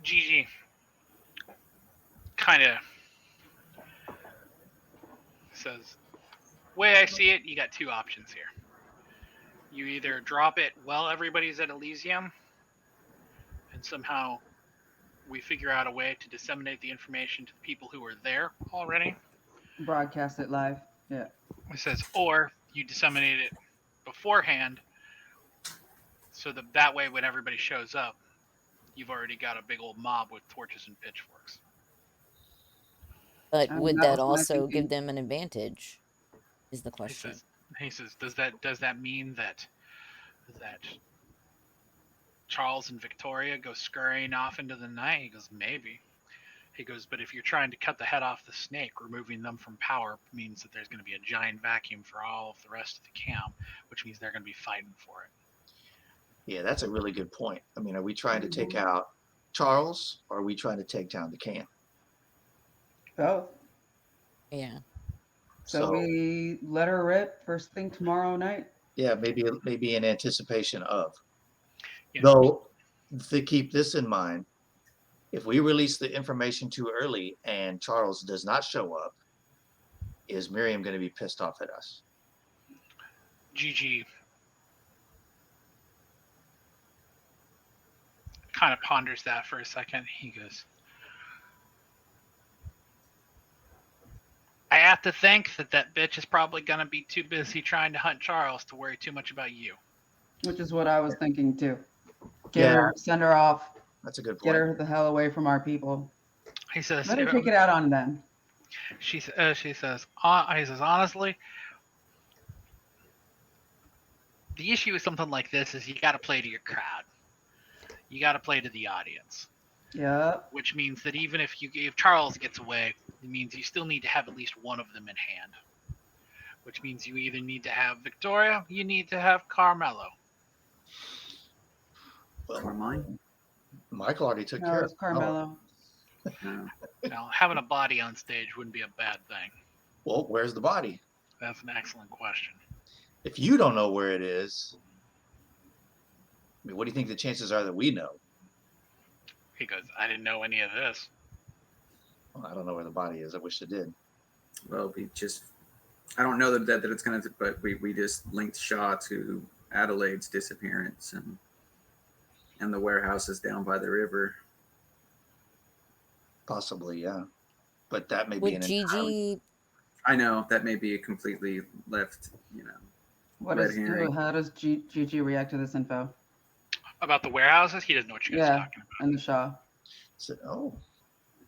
[SPEAKER 2] Gigi kind of says, "Way I see it, you got two options here. You either drop it while everybody's at Elysium, and somehow we figure out a way to disseminate the information to the people who are there already.
[SPEAKER 6] Broadcast it live. Yeah.
[SPEAKER 2] It says, or you disseminate it beforehand, so that way when everybody shows up, you've already got a big old mob with torches and pitchforks."
[SPEAKER 1] But would that
[SPEAKER 6] was my
[SPEAKER 1] also
[SPEAKER 6] thinking.
[SPEAKER 1] give them an advantage? Is the question.
[SPEAKER 2] He says, does that mean that Charles and Victoria go scurrying off into the night? He goes, maybe. He goes, but if you're trying to cut the head off the snake, removing them from power means that there's going to be a giant vacuum for all of the rest of the camp, which means they're going to be fighting for it.
[SPEAKER 3] Yeah, that's a really good point. I mean, are we trying to take out Charles, or are we trying to take down the camp?
[SPEAKER 6] Both.
[SPEAKER 1] Yeah.
[SPEAKER 6] So we let her rip first thing tomorrow night.
[SPEAKER 3] Yeah, maybe in anticipation of.
[SPEAKER 2] Yeah.
[SPEAKER 3] Though, to keep this in mind, If we release the information too early and Charles does not show up, is Miriam going to be pissed off at us?
[SPEAKER 2] GG kind of ponders that for a second. He goes, I have to think that bitch is probably going to be too busy trying to hunt Charles to worry too much about you.
[SPEAKER 6] Which is what I was thinking too.
[SPEAKER 3] Yeah.
[SPEAKER 6] Send her off.
[SPEAKER 3] That's a good point.
[SPEAKER 6] Get her the hell away from our people.
[SPEAKER 2] He says,
[SPEAKER 6] Let her take it out on them.
[SPEAKER 2] She says, he says, honestly, the issue with something like this is you got to play to your crowd. You got to play to the audience.
[SPEAKER 6] Yeah.
[SPEAKER 2] Which means that even if Charles gets away, it means you still need to have at least one of them in hand. Which means you either need to have Victoria, you need to have Carmelo.
[SPEAKER 3] Well,
[SPEAKER 4] Carmine?
[SPEAKER 3] Michael already took
[SPEAKER 6] No,
[SPEAKER 3] care
[SPEAKER 6] it's
[SPEAKER 3] of
[SPEAKER 6] Carmelo.
[SPEAKER 4] No.
[SPEAKER 2] Now, having a body on stage wouldn't be a bad thing.
[SPEAKER 3] Well, where's the body?
[SPEAKER 2] That's an excellent question.
[SPEAKER 3] If you don't know where it is, I mean, what do you think the chances are that we know?
[SPEAKER 2] He goes, I didn't know any of this.
[SPEAKER 3] Well, I don't know where the body is. I wish I did.
[SPEAKER 4] Well, I don't know that it's going to, but we just linked Shaw to Adelaide's disappearance and the warehouses down by the river.
[SPEAKER 3] Possibly, yeah. But that may be
[SPEAKER 1] Would
[SPEAKER 3] an
[SPEAKER 1] Gigi?
[SPEAKER 4] I know that may be a completely left, red herring.
[SPEAKER 6] How does Gigi react to this info?
[SPEAKER 2] About the warehouses, he doesn't know what you guys are talking about.
[SPEAKER 6] And the Shaw.
[SPEAKER 3] So,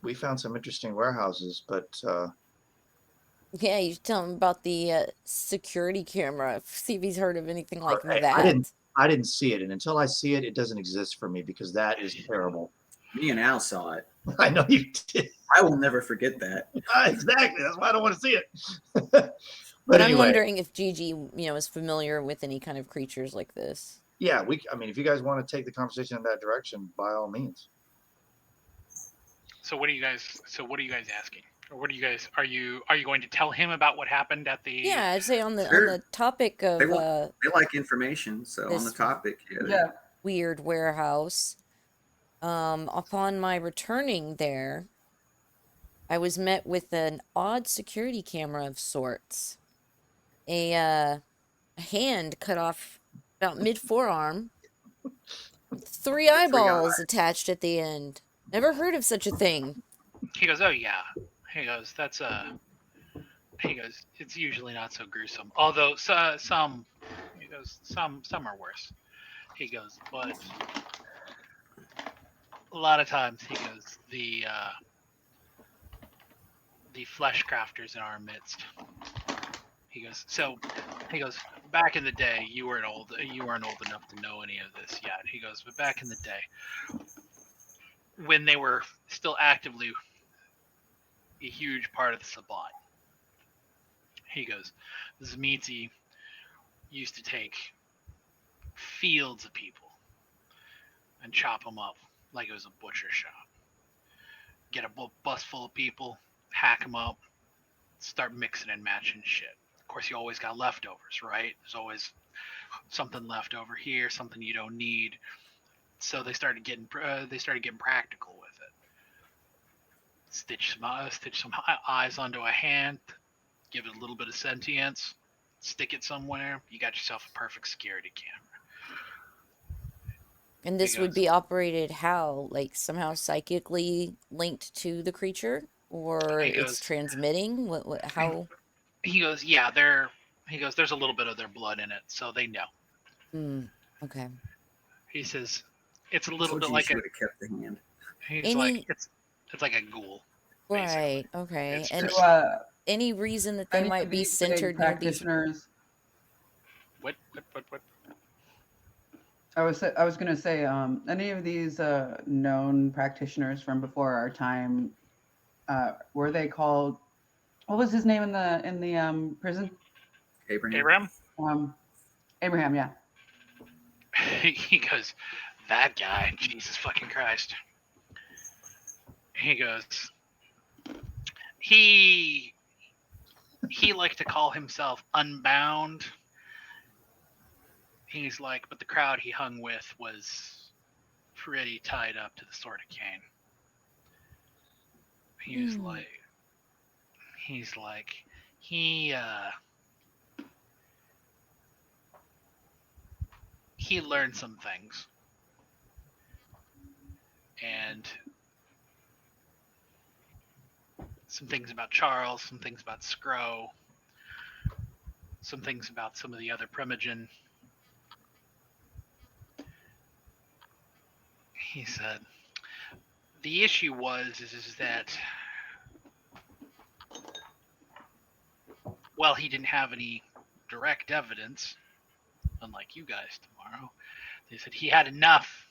[SPEAKER 3] we found some interesting warehouses, but
[SPEAKER 1] Yeah, you should tell him about the security camera. See if he's heard of anything like that.
[SPEAKER 3] I didn't see it, and until I see it, it doesn't exist for me because that is terrible.
[SPEAKER 4] Me and Al saw it.
[SPEAKER 3] I know you did.
[SPEAKER 4] I will never forget that.
[SPEAKER 3] Exactly. That's why I don't want to see it.
[SPEAKER 1] But
[SPEAKER 3] anyway,
[SPEAKER 1] I'm wondering if Gigi, is familiar with any kind of creatures like this.
[SPEAKER 3] yeah, I mean, if you guys want to take the conversation in that direction, by all means.
[SPEAKER 2] So what are you guys asking? Or what are you going to tell him about what happened at the
[SPEAKER 1] Yeah, I'd say on the
[SPEAKER 4] Sure.
[SPEAKER 1] topic of
[SPEAKER 4] They like information, so on the
[SPEAKER 1] this-
[SPEAKER 4] topic,
[SPEAKER 6] Yeah.
[SPEAKER 1] weird warehouse. Upon my returning there, I was met with an odd security camera of sorts. A hand cut off about mid-forearm, with 3 eyeballs attached at the end. Never heard of such a thing.
[SPEAKER 2] He goes, oh yeah. He goes, it's usually not so gruesome. Although some are worse. He goes, but a lot of times, he goes, the flesh crafters in our midst. He goes, back in the day, you weren't old enough to know any of this yet. He goes, but back in the day, when they were still actively a huge part of the Sabbat, he goes, Zmitzi used to take fields of people and chop them up like it was a butcher shop. Get a bus full of people, hack them up, start mixing and matching shit. Of course, you always got leftovers, right? There's always something left over here, something you don't need. So they started getting practical with it. Stitch some eyes onto a hand, give it a little bit of sentience, stick it somewhere. You got yourself a perfect security camera.
[SPEAKER 1] And this would be operated how? Like somehow psychically linked to the creature? Or it's transmitting? How?
[SPEAKER 2] He goes, yeah, there's a little bit of their blood in it, so they know.
[SPEAKER 1] Okay.
[SPEAKER 2] He says, it's a little
[SPEAKER 4] So
[SPEAKER 2] bit like
[SPEAKER 4] should have kept the hand.
[SPEAKER 2] He's like, it's like a ghoul.
[SPEAKER 1] Right, okay.
[SPEAKER 2] It's
[SPEAKER 1] And
[SPEAKER 2] just-
[SPEAKER 1] any reason that they might be centered near these...
[SPEAKER 6] practitioners.
[SPEAKER 2] What?
[SPEAKER 6] I was going to say, any of these known practitioners from before our time, were they called? What was his name in the prison?
[SPEAKER 2] Abraham?
[SPEAKER 6] Abraham, yeah.
[SPEAKER 2] He goes, that guy, Jesus fucking Christ. He goes, he liked to call himself Unbound. He's like, but the crowd he hung with was pretty tied up to the Sword of Cain. He's like, he learned some things, and some things about Charles, some things about Skro, some things about some of the other Primogen. He said, the issue is that, well, he didn't have any direct evidence, unlike you guys tomorrow. They said he had enough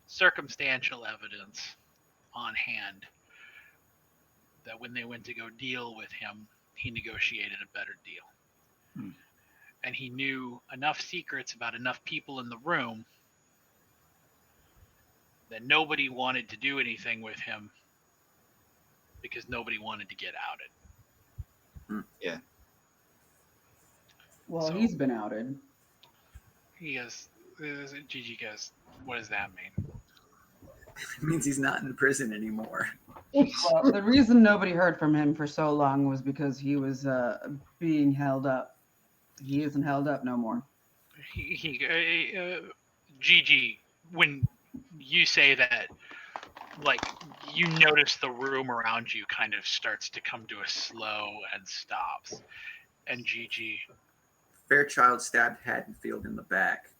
[SPEAKER 2] circumstantial evidence on hand that when they went to go deal with him, he negotiated a better deal. And he knew enough secrets about enough people in the room that nobody wanted to do anything with him because nobody wanted to get outed.
[SPEAKER 3] Yeah.
[SPEAKER 6] Well,
[SPEAKER 2] So-
[SPEAKER 6] he's been outed.
[SPEAKER 2] He goes, Gigi goes, what does that mean?
[SPEAKER 4] It means he's not in prison anymore.
[SPEAKER 6] Well, the reason nobody heard from him for so long was because he was being held up. He isn't held up no more.
[SPEAKER 2] Gigi, when you say that, like, you notice the room around you kind of starts to come to a slow and stops. And Gigi,
[SPEAKER 4] Fairchild stabbed Haddonfield in the back.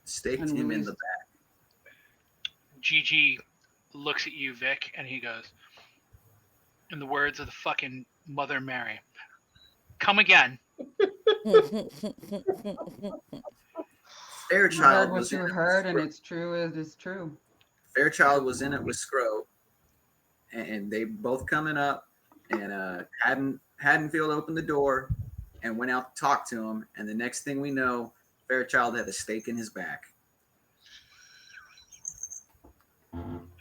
[SPEAKER 4] Staked
[SPEAKER 6] And
[SPEAKER 4] him in
[SPEAKER 6] released-
[SPEAKER 4] the back.
[SPEAKER 2] Gigi looks at you, Vic, and he goes, in the words of the fucking Mother Mary, come again.
[SPEAKER 6] You heard
[SPEAKER 4] Fairchild
[SPEAKER 6] what
[SPEAKER 4] was
[SPEAKER 6] you
[SPEAKER 4] in it
[SPEAKER 6] heard,
[SPEAKER 4] with
[SPEAKER 6] and
[SPEAKER 4] Skro.
[SPEAKER 6] it's true. It is true.
[SPEAKER 4] Fairchild was in it with Skro, and they both coming up, and Haddonfield opened the door and went out to talk to him, and the next thing we know, Fairchild had a stake in his back.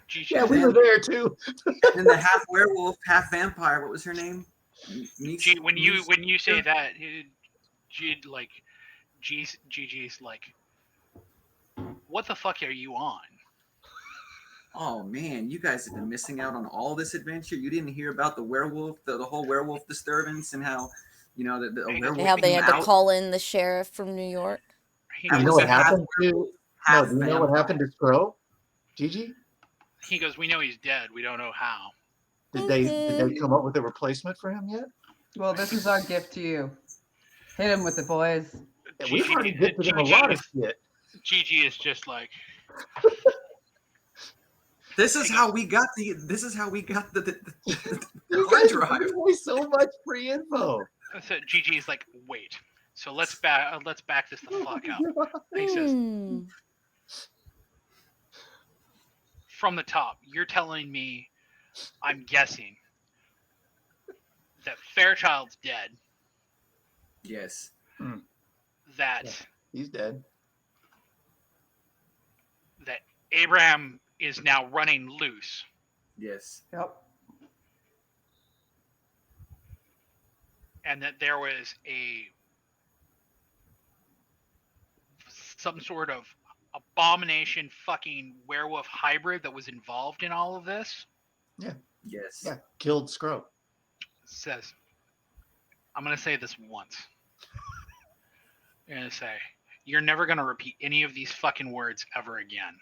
[SPEAKER 2] Gigi,
[SPEAKER 3] Yeah, we were there too.
[SPEAKER 4] And then the half werewolf, half vampire, what was her name?
[SPEAKER 2] when you say that, Gigi's like, what the fuck are you on?
[SPEAKER 4] Oh man, you guys have been missing out on all this adventure. You didn't hear about the werewolf, the whole werewolf disturbance, and how, you know, the werewolf
[SPEAKER 1] How they
[SPEAKER 4] came
[SPEAKER 1] had to
[SPEAKER 4] out.
[SPEAKER 1] call in the sheriff from New York.
[SPEAKER 2] He
[SPEAKER 4] That
[SPEAKER 3] You
[SPEAKER 2] goes,
[SPEAKER 3] know
[SPEAKER 4] was
[SPEAKER 3] what
[SPEAKER 4] a half
[SPEAKER 3] happened to? No,
[SPEAKER 4] half
[SPEAKER 3] do you know what
[SPEAKER 4] vampire.
[SPEAKER 3] happened to Skro? Gigi?
[SPEAKER 2] he goes, we know he's dead. We don't know how.
[SPEAKER 3] Did they come up with a replacement for him yet?
[SPEAKER 6] Well, this is our gift to you. Hit him with it, boys.
[SPEAKER 3] Yeah, we've
[SPEAKER 2] Gigi-
[SPEAKER 3] already gifted him a lot of shit.
[SPEAKER 2] Gigi is just like,
[SPEAKER 4] This is how we got the
[SPEAKER 3] You
[SPEAKER 4] hard
[SPEAKER 3] guys
[SPEAKER 4] drive.
[SPEAKER 3] give away so much free info.
[SPEAKER 2] so Gigi is like, wait. So let's back this the fuck up. He says,
[SPEAKER 1] Hmm.
[SPEAKER 2] from the top, you're telling me, I'm guessing, that Fairchild's dead,
[SPEAKER 4] Yes.
[SPEAKER 2] that
[SPEAKER 3] Yeah. He's dead.
[SPEAKER 2] that Abraham is now running loose,
[SPEAKER 4] Yes.
[SPEAKER 6] Yep.
[SPEAKER 2] and that there was some sort of abomination fucking werewolf hybrid that was involved in all of this.
[SPEAKER 4] Yes.
[SPEAKER 3] Yeah, killed Skro.
[SPEAKER 2] Says, I'm gonna say this once. I'm gonna say, you're never gonna repeat any of these fucking words ever again.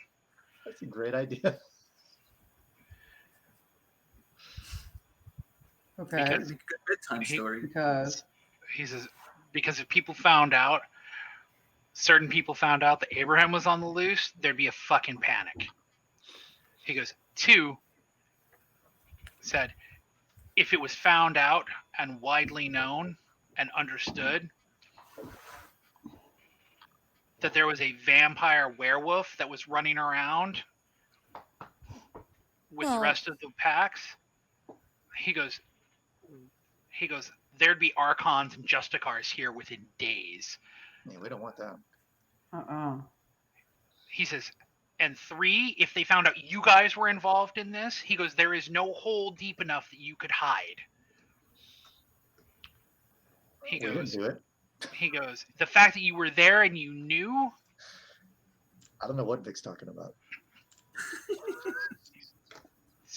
[SPEAKER 3] That's a great idea.
[SPEAKER 6] Okay.
[SPEAKER 2] Because-
[SPEAKER 4] That'd be a good bedtime story.
[SPEAKER 6] Because
[SPEAKER 2] He says, because if certain people found out that Abraham was on the loose, there'd be a fucking panic. He goes, 2, said, if it was found out and widely known and understood that there was a vampire werewolf that was running around with the
[SPEAKER 1] Well-
[SPEAKER 2] rest of the packs, he goes, there'd be Archons and Justicars here within days.
[SPEAKER 3] Yeah, we don't want that.
[SPEAKER 2] He says, and 3, if they found out you guys were involved in this, he goes, there is no hole deep enough that you could hide. He
[SPEAKER 3] We didn't
[SPEAKER 2] goes,
[SPEAKER 3] do it.
[SPEAKER 2] the fact that you were there and you knew,
[SPEAKER 3] I don't know what Vic's talking about.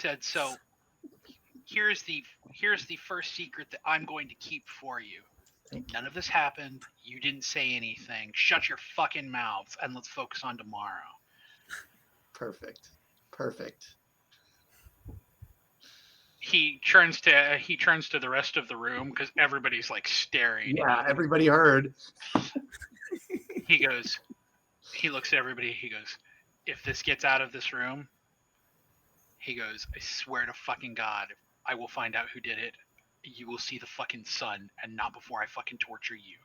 [SPEAKER 2] said, so here's the first secret that I'm going to keep for you. None of this happened. You didn't say anything. Shut your fucking mouths and let's focus on tomorrow.
[SPEAKER 3] Perfect.
[SPEAKER 2] He turns to the rest of the room because everybody's like staring.
[SPEAKER 3] Yeah, everybody heard.
[SPEAKER 2] He looks at everybody. He goes, if this gets out of this room, he goes, I swear to fucking God, I will find out who did it. You will see the fucking sun, and not before I fucking torture you.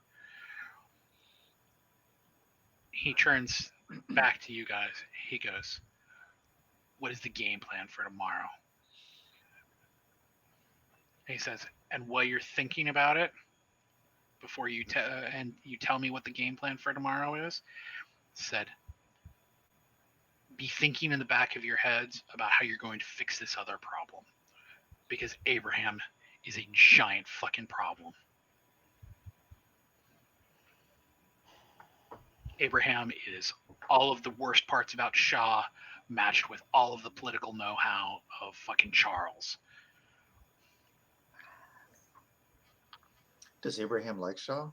[SPEAKER 2] He turns back to you guys. He goes, what is the game plan for tomorrow? He says, and while you're thinking about it, before you tell me what the game plan for tomorrow is, said, be thinking in the back of your heads about how you're going to fix this other problem. Because Abraham is a giant fucking problem. Abraham is all of the worst parts about Shaw matched with all of the political know-how of fucking Charles.
[SPEAKER 3] Does Abraham like Shaw?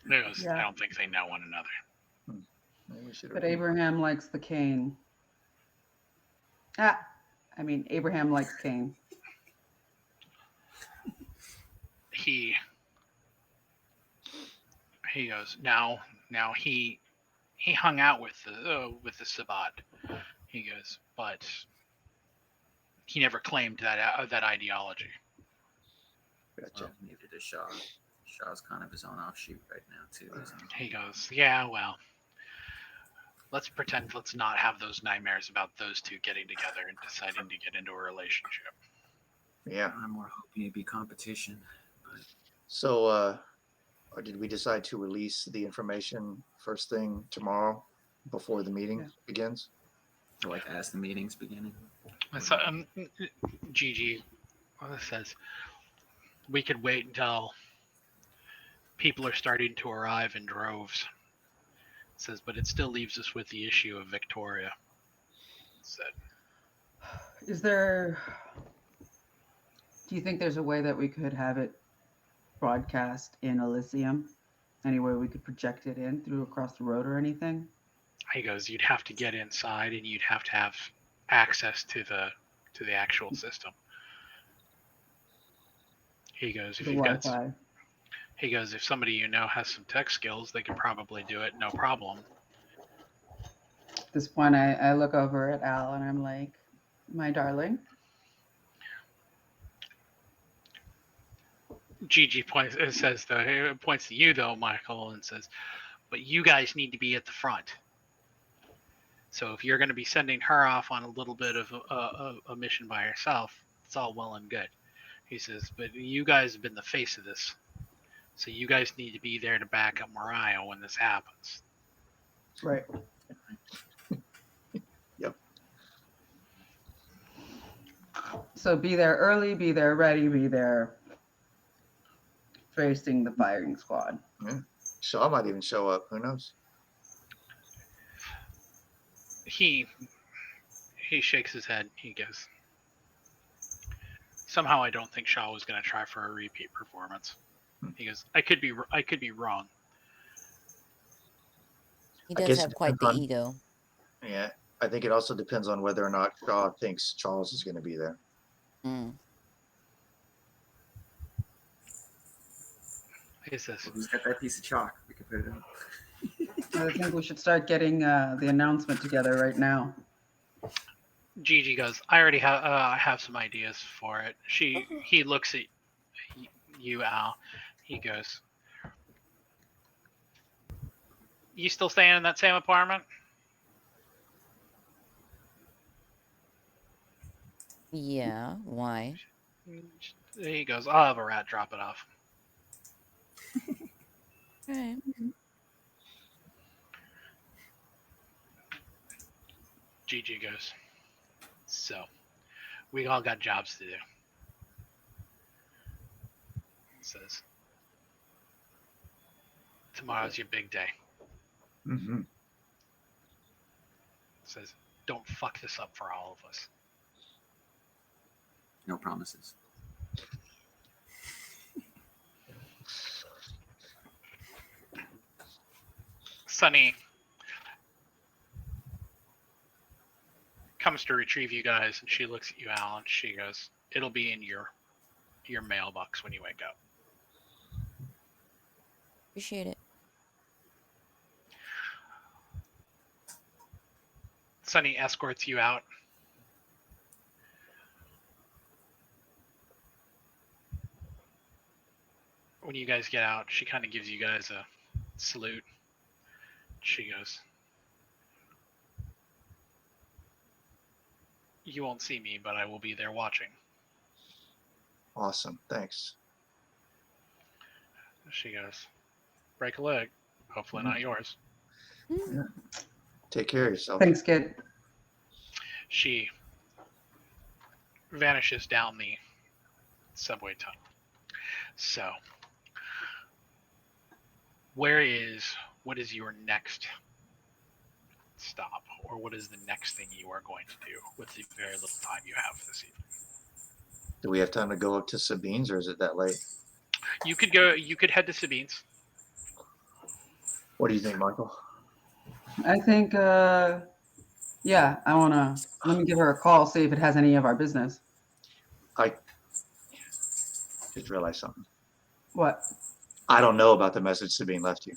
[SPEAKER 2] I don't think they know one another.
[SPEAKER 3] Maybe we should
[SPEAKER 6] But Abraham likes the cane. Abraham likes cane.
[SPEAKER 2] He goes, now he hung out with the Sabbat. He goes, but he never claimed that ideology.
[SPEAKER 3] Gotcha.
[SPEAKER 4] Well, neither does Shaw. Shaw's kind of his own offshoot right now too, isn't he?
[SPEAKER 2] He goes, yeah, well, let's not have those nightmares about those two getting together and deciding to get into a relationship.
[SPEAKER 3] Yeah.
[SPEAKER 4] I'm more hoping it'd be competition. But...
[SPEAKER 3] So, or did we decide to release the information first thing tomorrow before the meeting begins?
[SPEAKER 4] Or like as the meeting's beginning?
[SPEAKER 2] So, Gigi says, we could wait until people are starting to arrive in droves. Says, but it still leaves us with the issue of Victoria. Said,
[SPEAKER 6] Do you think there's a way that we could have it broadcast in Elysium? Any way we could project it in through across the road or anything?
[SPEAKER 2] he goes, you'd have to get inside and you'd have to have access to the actual system. He goes, if you've got, he goes, if somebody you know has some tech skills, they can probably do it, no problem.
[SPEAKER 6] At this point, I look over at Al and I'm like, my darling.
[SPEAKER 2] Gigi points to you though, Michael, and says, but you guys need to be at the front. So if you're going to be sending her off on a little bit of a mission by herself, it's all well and good. He says, but you guys have been the face of this. So you guys need to be there to back up Mariah when this happens.
[SPEAKER 6] Right.
[SPEAKER 3] Yep.
[SPEAKER 6] So be there early, be there ready, be there facing the firing squad.
[SPEAKER 3] Yeah. Shaw might even show up. Who knows?
[SPEAKER 2] He shakes his head. He goes, somehow I don't think Shaw was going to try for a repeat performance. He goes, I could be wrong.
[SPEAKER 1] He does have quite the ego.
[SPEAKER 3] Yeah, I think it also depends on whether or not Shaw thinks Charles is going to be there.
[SPEAKER 2] He says,
[SPEAKER 4] who's got that piece of chalk? We can put it up.
[SPEAKER 6] I think we should start getting the announcement together right now.
[SPEAKER 2] Gigi goes, I already have some ideas for it. He looks at you, Al. He goes, you still staying in that same apartment?
[SPEAKER 1] Yeah, why?
[SPEAKER 2] He goes, I'll have a rat drop it off.
[SPEAKER 1] Okay.
[SPEAKER 2] Gigi goes, so we all got jobs to do. Says, tomorrow's your big day.
[SPEAKER 3] Mm-hmm.
[SPEAKER 2] Says, don't fuck this up for all of us.
[SPEAKER 4] No promises.
[SPEAKER 2] Sunny comes to retrieve you guys, and she looks at you, Al, and she goes, "It'll be in your mailbox when you wake up."
[SPEAKER 1] Appreciate it.
[SPEAKER 2] Sunny escorts you out. When you guys get out, she kind of gives you guys a salute. She goes, "You won't see me, but I will be there watching."
[SPEAKER 3] Awesome. Thanks.
[SPEAKER 2] She goes, "Break a leg. Hopefully not yours."
[SPEAKER 3] Take care of yourself.
[SPEAKER 6] Thanks, kid.
[SPEAKER 2] She vanishes down the subway tunnel. So, what is your next stop, or what is the next thing you are going to do with the very little time you have this evening?
[SPEAKER 3] Do we have time to go up to Sabine's, or is it that late?
[SPEAKER 2] You could head to Sabine's.
[SPEAKER 3] What do you think, Michael?
[SPEAKER 6] I think, yeah, let me give her a call, see if it has any of our business.
[SPEAKER 3] I just realized something.
[SPEAKER 6] What?
[SPEAKER 3] I don't know about the message Sabine left you.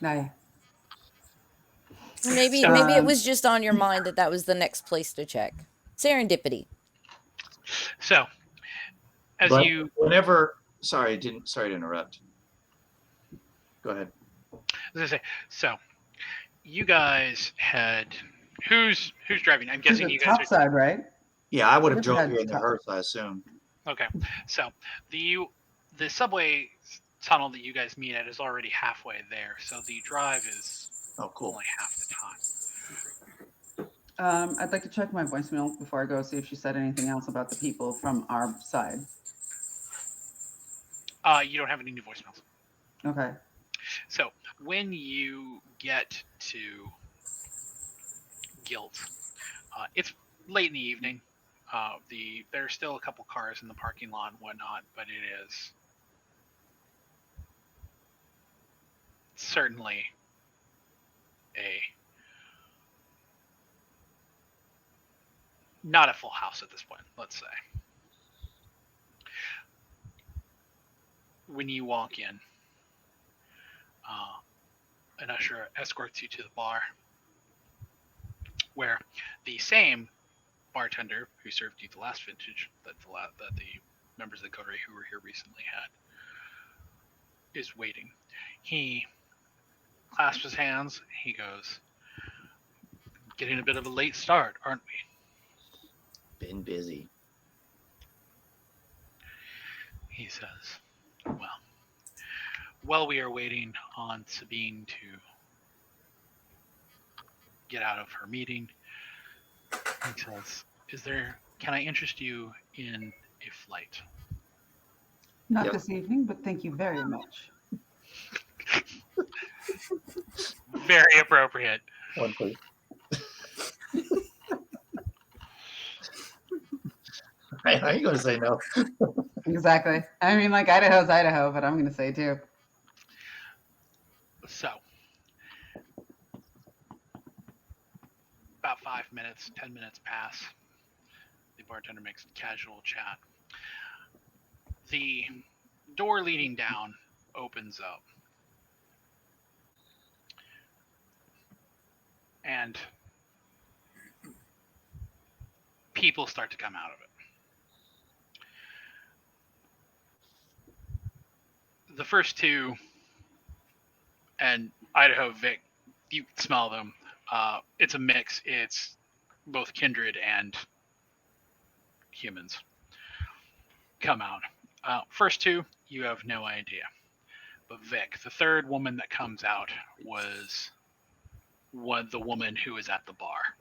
[SPEAKER 6] Nah.
[SPEAKER 1] Maybe it was just on your mind that was the next place to check. Serendipity.
[SPEAKER 2] So,
[SPEAKER 3] sorry to interrupt. Go ahead.
[SPEAKER 2] As I say, so you guys had who's driving? I'm guessing you guys
[SPEAKER 6] top side, right?
[SPEAKER 3] Yeah, I would have
[SPEAKER 6] Never
[SPEAKER 3] drove
[SPEAKER 6] had
[SPEAKER 3] here in the
[SPEAKER 6] top-
[SPEAKER 3] hearse, I assume.
[SPEAKER 2] Okay, so the subway tunnel that you guys meet at is already halfway there, so the drive is only half the time.
[SPEAKER 6] I'd like to check my voicemail before I go, see if she said anything else about the people from our side.
[SPEAKER 2] You don't have any new voicemails.
[SPEAKER 6] Okay.
[SPEAKER 2] So when you get to Guilt, it's late in the evening. There's still a couple cars in the parking lot and whatnot, but it is certainly not a full house at this point, let's say. When you walk in, an usher escorts you to the bar, where the same bartender who served you the last vintage that the members of the coterie who were here recently had is waiting. He clasps his hands. He goes, "Getting a bit of a late start, aren't we?"
[SPEAKER 3] Been busy.
[SPEAKER 2] He says, "Well, while we are waiting on Sabine to get out of her meeting," he says, "Can I interest you in a flight?"
[SPEAKER 6] Not this evening, but thank you very much.
[SPEAKER 2] Very appropriate.
[SPEAKER 3] One, please. I ain't going to say no.
[SPEAKER 6] Exactly. I mean, like, Idaho's Idaho, but I'm going to say too.
[SPEAKER 2] So, about 5 minutes, 10 minutes pass. The bartender makes a casual chat. The door leading down opens up. And people start to come out of it. The first two, and Idaho, Vic, you smell them. It's a mix. It's both kindred and humans come out. First two, you have no idea. But Vic, the third woman that comes out, was the woman who was at the bar.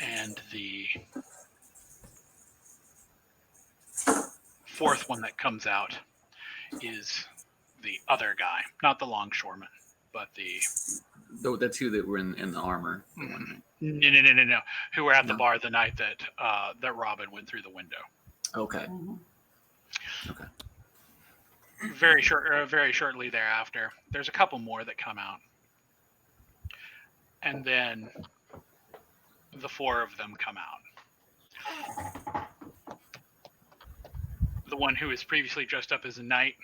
[SPEAKER 2] And the fourth one that comes out is the other guy, not the longshoreman, but
[SPEAKER 4] The two that were in the armor.
[SPEAKER 2] no, who were at the
[SPEAKER 4] No.
[SPEAKER 2] bar the night that that Robin went through the window.
[SPEAKER 4] Okay.
[SPEAKER 6] Mhm.
[SPEAKER 4] Okay.
[SPEAKER 2] Very shortly thereafter, there's a couple more that come out, and then the four of them come out. The one who was previously dressed up as a knight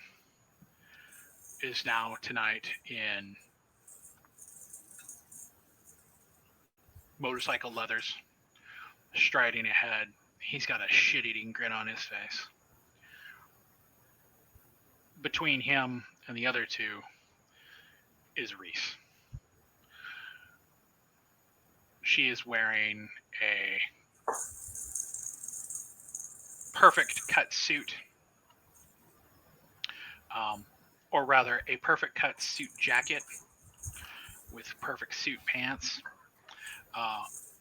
[SPEAKER 2] is now tonight in motorcycle leathers, striding ahead. He's got a shit-eating grin on his face. Between him and the other two is Reese. She is wearing a perfect cut suit, or rather a perfect cut suit jacket with perfect suit pants,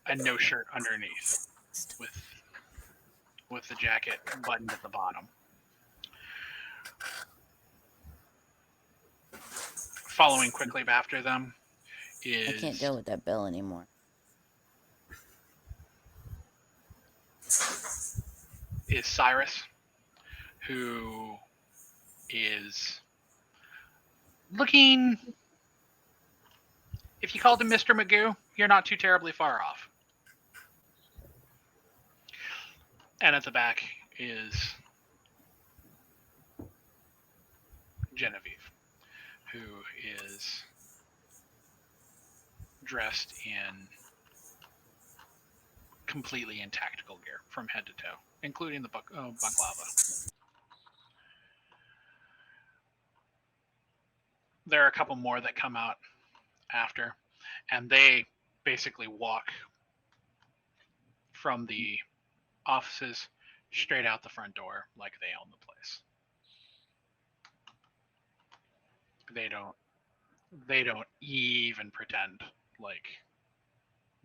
[SPEAKER 2] and no shirt underneath, with the jacket buttoned at the bottom. Following quickly after them
[SPEAKER 1] I can't deal with that bell anymore.
[SPEAKER 2] is Cyrus, who is looking, if you called him Mr. Magoo, you're not too terribly far off. And at the back is Genevieve, who is dressed in completely in tactical gear from head to toe, including the baklava. There are a couple more that come out after, and they basically walk from the offices straight out the front door like they own the place. They don't even pretend like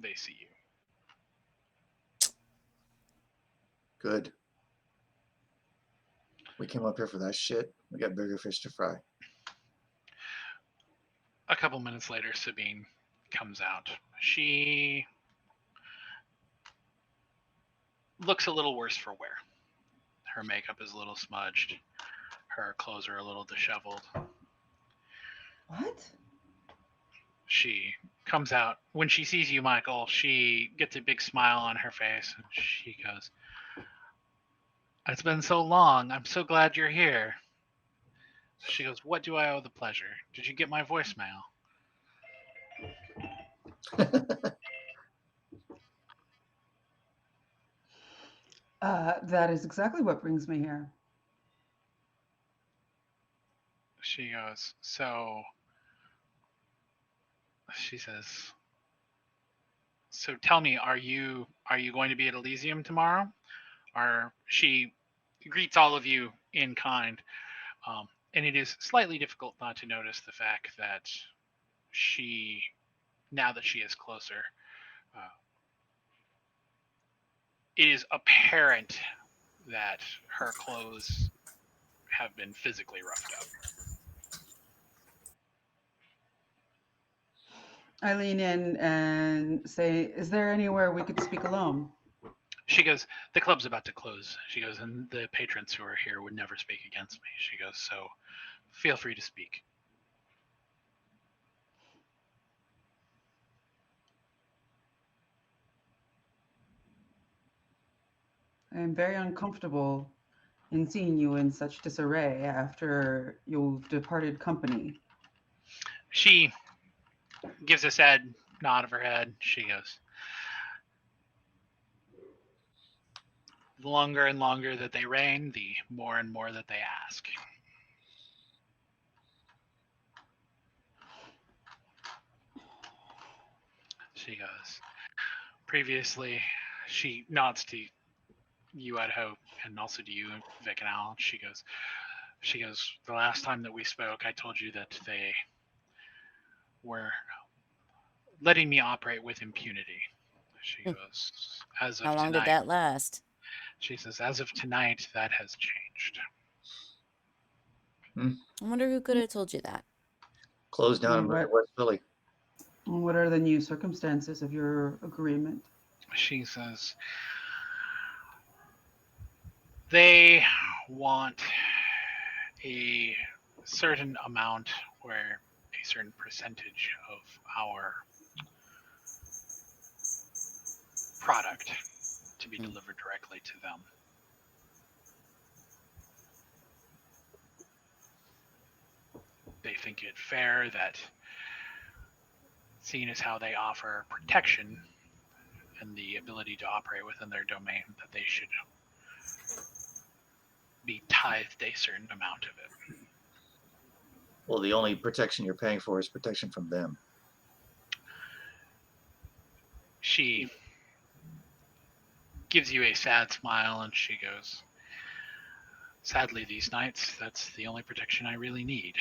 [SPEAKER 2] they see you.
[SPEAKER 3] Good. We came up here for that shit. We got bigger fish to fry.
[SPEAKER 2] A couple minutes later, Sabine comes out. She looks a little worse for wear. Her makeup is a little smudged. Her clothes are a little disheveled.
[SPEAKER 6] What?
[SPEAKER 2] She comes out. When she sees you, Michael, she gets a big smile on her face, and she goes, "It's been so long. I'm so glad you're here." She goes, "What do I owe the pleasure? Did you get my voicemail?"
[SPEAKER 6] That is exactly what brings me here.
[SPEAKER 2] She goes, "So," she says, "So tell me, are you going to be at Elysium tomorrow?" She greets all of you in kind, and it is slightly difficult not to notice the fact that she, now that she is closer, it is apparent that her clothes have been physically roughed up.
[SPEAKER 6] I lean in and say, "Is there anywhere we could speak alone?"
[SPEAKER 2] She goes, "The club's about to close." She goes, "And the patrons who are here would never speak against me." She goes, "So feel free to speak."
[SPEAKER 6] I am very uncomfortable in seeing you in such disarray after you've departed company.
[SPEAKER 2] She gives a sad nod of her head. She goes, "The longer and longer that they reign, the more and more that they ask." She goes, "Previously," she nods to you, Idaho, and also to you, Vic and Al. She goes, "The last time that we spoke, I told you that they were letting me operate with impunity." She goes, "As of
[SPEAKER 1] How long did
[SPEAKER 2] tonight,"
[SPEAKER 1] that last?
[SPEAKER 2] she says, "as of tonight, that has changed."
[SPEAKER 1] I wonder who could have told you that.
[SPEAKER 3] closed down in
[SPEAKER 6] Right.
[SPEAKER 3] West Philly.
[SPEAKER 6] What are the new circumstances of your agreement?
[SPEAKER 2] She says they want a certain amount where a certain percentage of our product to be delivered directly to them. They think it fair that, seeing as how they offer protection and the ability to operate within their domain, that they should be tithed a certain amount of it.
[SPEAKER 3] Well, the only protection you're paying for is protection from them.
[SPEAKER 2] She gives you a sad smile and she goes, sadly, these nights, that's the only protection I really need.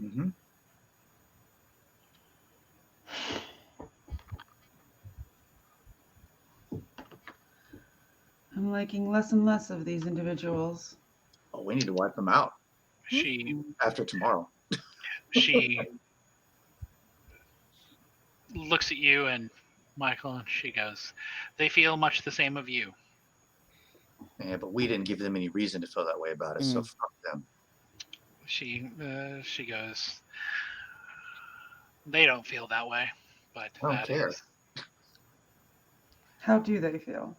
[SPEAKER 3] Mm-hmm.
[SPEAKER 6] I'm liking less and less of these individuals.
[SPEAKER 3] Oh, we need to wipe them out
[SPEAKER 2] She
[SPEAKER 3] after tomorrow.
[SPEAKER 2] looks at you and Michael and she goes, they feel much the same of you.
[SPEAKER 3] Yeah, but we didn't give them any reason to feel that way about us, so fuck them.
[SPEAKER 2] She goes, they don't feel that way, but
[SPEAKER 3] I don't
[SPEAKER 2] that
[SPEAKER 3] care.
[SPEAKER 2] is.
[SPEAKER 6] How do they feel?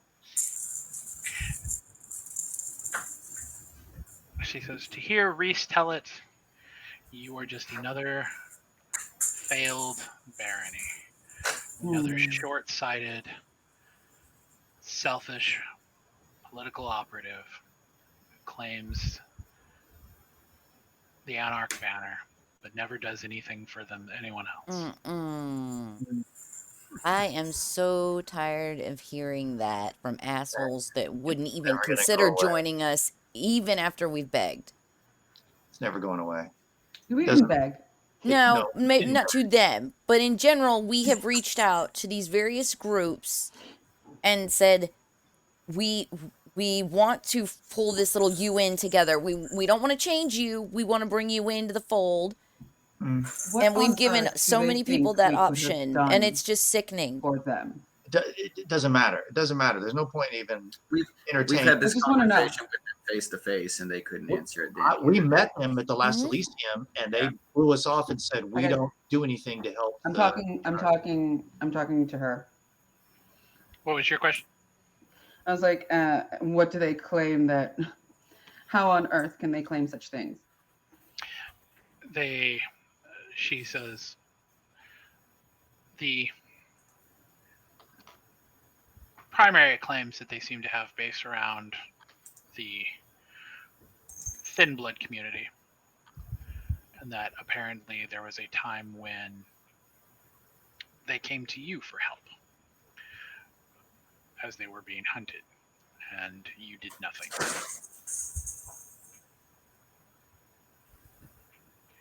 [SPEAKER 2] She says, to hear Reese tell it, you are just another failed barony. Another short-sighted, selfish political operative who claims the Anarch banner, but never does anything for anyone else.
[SPEAKER 1] I am so tired of hearing that from assholes that wouldn't even
[SPEAKER 3] Never gonna
[SPEAKER 1] consider
[SPEAKER 3] go away.
[SPEAKER 1] joining us, even after we've begged.
[SPEAKER 3] It's never going away.
[SPEAKER 6] Do we even
[SPEAKER 3] Doesn't-
[SPEAKER 6] beg?
[SPEAKER 1] No,
[SPEAKER 3] No,
[SPEAKER 1] maybe not to them, but in general, we have reached out to these various groups and said we want to pull this little UN together. We don't want to change you. We want to bring you into the fold.
[SPEAKER 6] What
[SPEAKER 1] And we've
[SPEAKER 6] on
[SPEAKER 1] given
[SPEAKER 6] earth do
[SPEAKER 1] so
[SPEAKER 6] they
[SPEAKER 1] many
[SPEAKER 6] think
[SPEAKER 1] people that
[SPEAKER 6] we could have
[SPEAKER 1] option,
[SPEAKER 6] done
[SPEAKER 1] and it's just sickening.
[SPEAKER 6] for them?
[SPEAKER 3] It doesn't matter. It doesn't matter. There's no point even
[SPEAKER 4] We've
[SPEAKER 3] entertaining.
[SPEAKER 4] had this
[SPEAKER 6] I just wanna know.
[SPEAKER 4] conversation with them face to face, and they couldn't answer it. Then
[SPEAKER 3] We met them at the last
[SPEAKER 1] Mhm.
[SPEAKER 3] Elysium, and they blew us off and said we
[SPEAKER 6] Okay.
[SPEAKER 3] don't do anything to help.
[SPEAKER 6] I'm talking to her.
[SPEAKER 2] What was your question?
[SPEAKER 6] I was like, what do they claim that? How on earth can they claim such things?
[SPEAKER 2] She says, the primary claims that they seem to have based around the thin blood community, and that apparently there was a time when they came to you for help as they were being hunted, and you did nothing.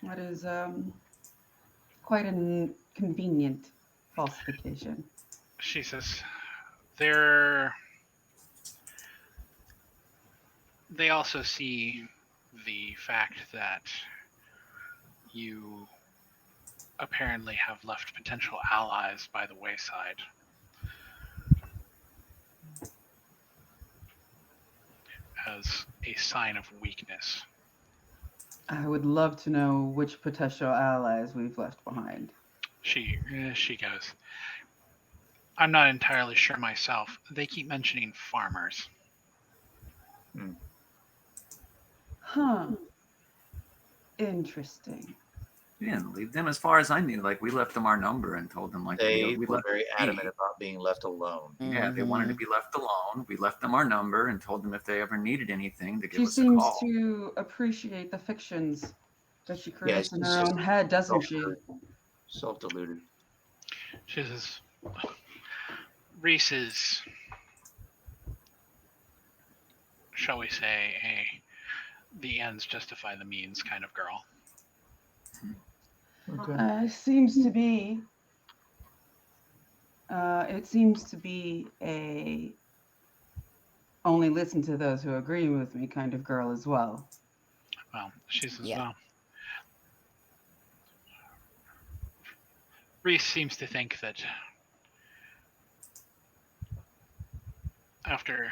[SPEAKER 6] That is quite a convenient falsification.
[SPEAKER 2] She says, they also see the fact that you apparently have left potential allies by the wayside. As a sign of weakness.
[SPEAKER 6] I would love to know which potential allies we've left behind.
[SPEAKER 2] She goes, I'm not entirely sure myself. They keep mentioning farmers.
[SPEAKER 6] Huh. Interesting.
[SPEAKER 4] we didn't leave them, as far as I knew. Like, we left them our number and told them, like,
[SPEAKER 3] They
[SPEAKER 4] we
[SPEAKER 3] were
[SPEAKER 4] left
[SPEAKER 3] very
[SPEAKER 4] them
[SPEAKER 3] adamant
[SPEAKER 4] be.
[SPEAKER 3] about being left alone.
[SPEAKER 4] Yeah, they wanted to be left alone. We left them our number and told them if they ever needed anything to give
[SPEAKER 6] She
[SPEAKER 4] us a
[SPEAKER 6] seems
[SPEAKER 4] call.
[SPEAKER 6] to appreciate the fictions that she creates
[SPEAKER 3] Yeah,
[SPEAKER 6] in
[SPEAKER 3] she's
[SPEAKER 6] her
[SPEAKER 3] just
[SPEAKER 6] own head, doesn't she?
[SPEAKER 3] Self-deluded.
[SPEAKER 2] She says, Reese is, shall we say, the ends justify the means kind of girl.
[SPEAKER 3] Okay.
[SPEAKER 6] Seems to be. It seems to be a only listen to those who agree with me kind of girl as well.
[SPEAKER 2] Well, she says,
[SPEAKER 1] Yeah.
[SPEAKER 2] well, Reese seems to think that after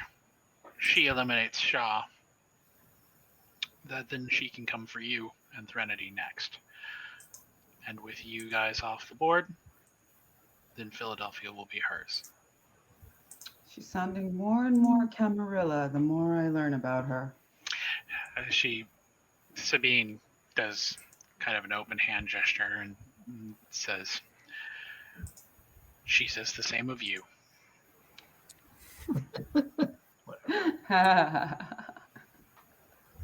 [SPEAKER 2] she eliminates Shaw, that then she can come for you and Threnody next. And with you guys off the board, then Philadelphia will be hers.
[SPEAKER 6] She's sounding more and more Camarilla the more I learn about her.
[SPEAKER 2] Sabine does kind of an open hand gesture and says, she says the same of you.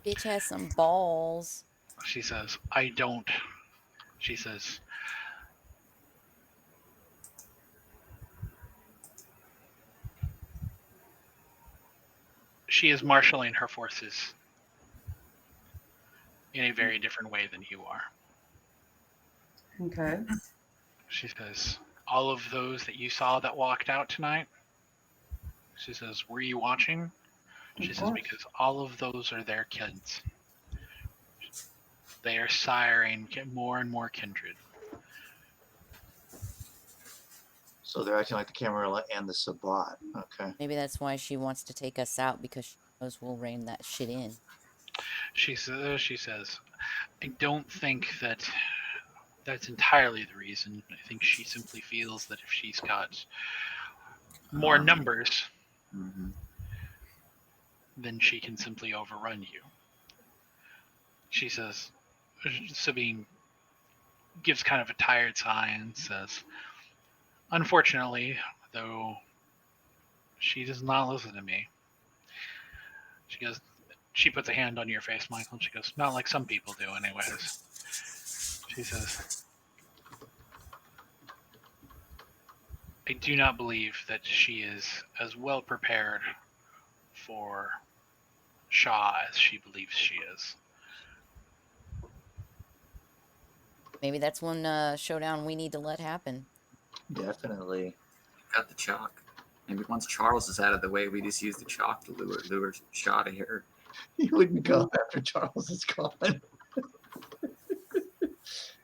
[SPEAKER 1] Bitch has some balls.
[SPEAKER 2] She says, I don't. She says, she is marshaling her forces in a very different way than you are.
[SPEAKER 6] Okay.
[SPEAKER 2] She says, all of those that you saw that walked out tonight, she says, were you watching? She says, because all of those are their kids. They are siring more and more kindred.
[SPEAKER 3] So they're acting like the Camarilla and the Sabbat. Okay.
[SPEAKER 1] Maybe that's why she wants to take us out, because she knows we'll rein that shit in.
[SPEAKER 2] She says, I don't think that that's entirely the reason. I think she simply feels that if she's got more numbers, then she can simply overrun you. She says, Sabine gives kind of a tired sigh and says, unfortunately, though, she does not listen to me. She goes, she puts a hand on your face, Michael, and she goes, not like some people do anyways. She says, I do not believe that she is as well prepared for Shaw as she believes she is.
[SPEAKER 1] Maybe that's one showdown we need to let happen.
[SPEAKER 3] Definitely.
[SPEAKER 4] Got the chalk. Maybe once Charles is out of the way, we just use the chalk to lure Shaw to here.
[SPEAKER 3] He wouldn't go after Charles is gone.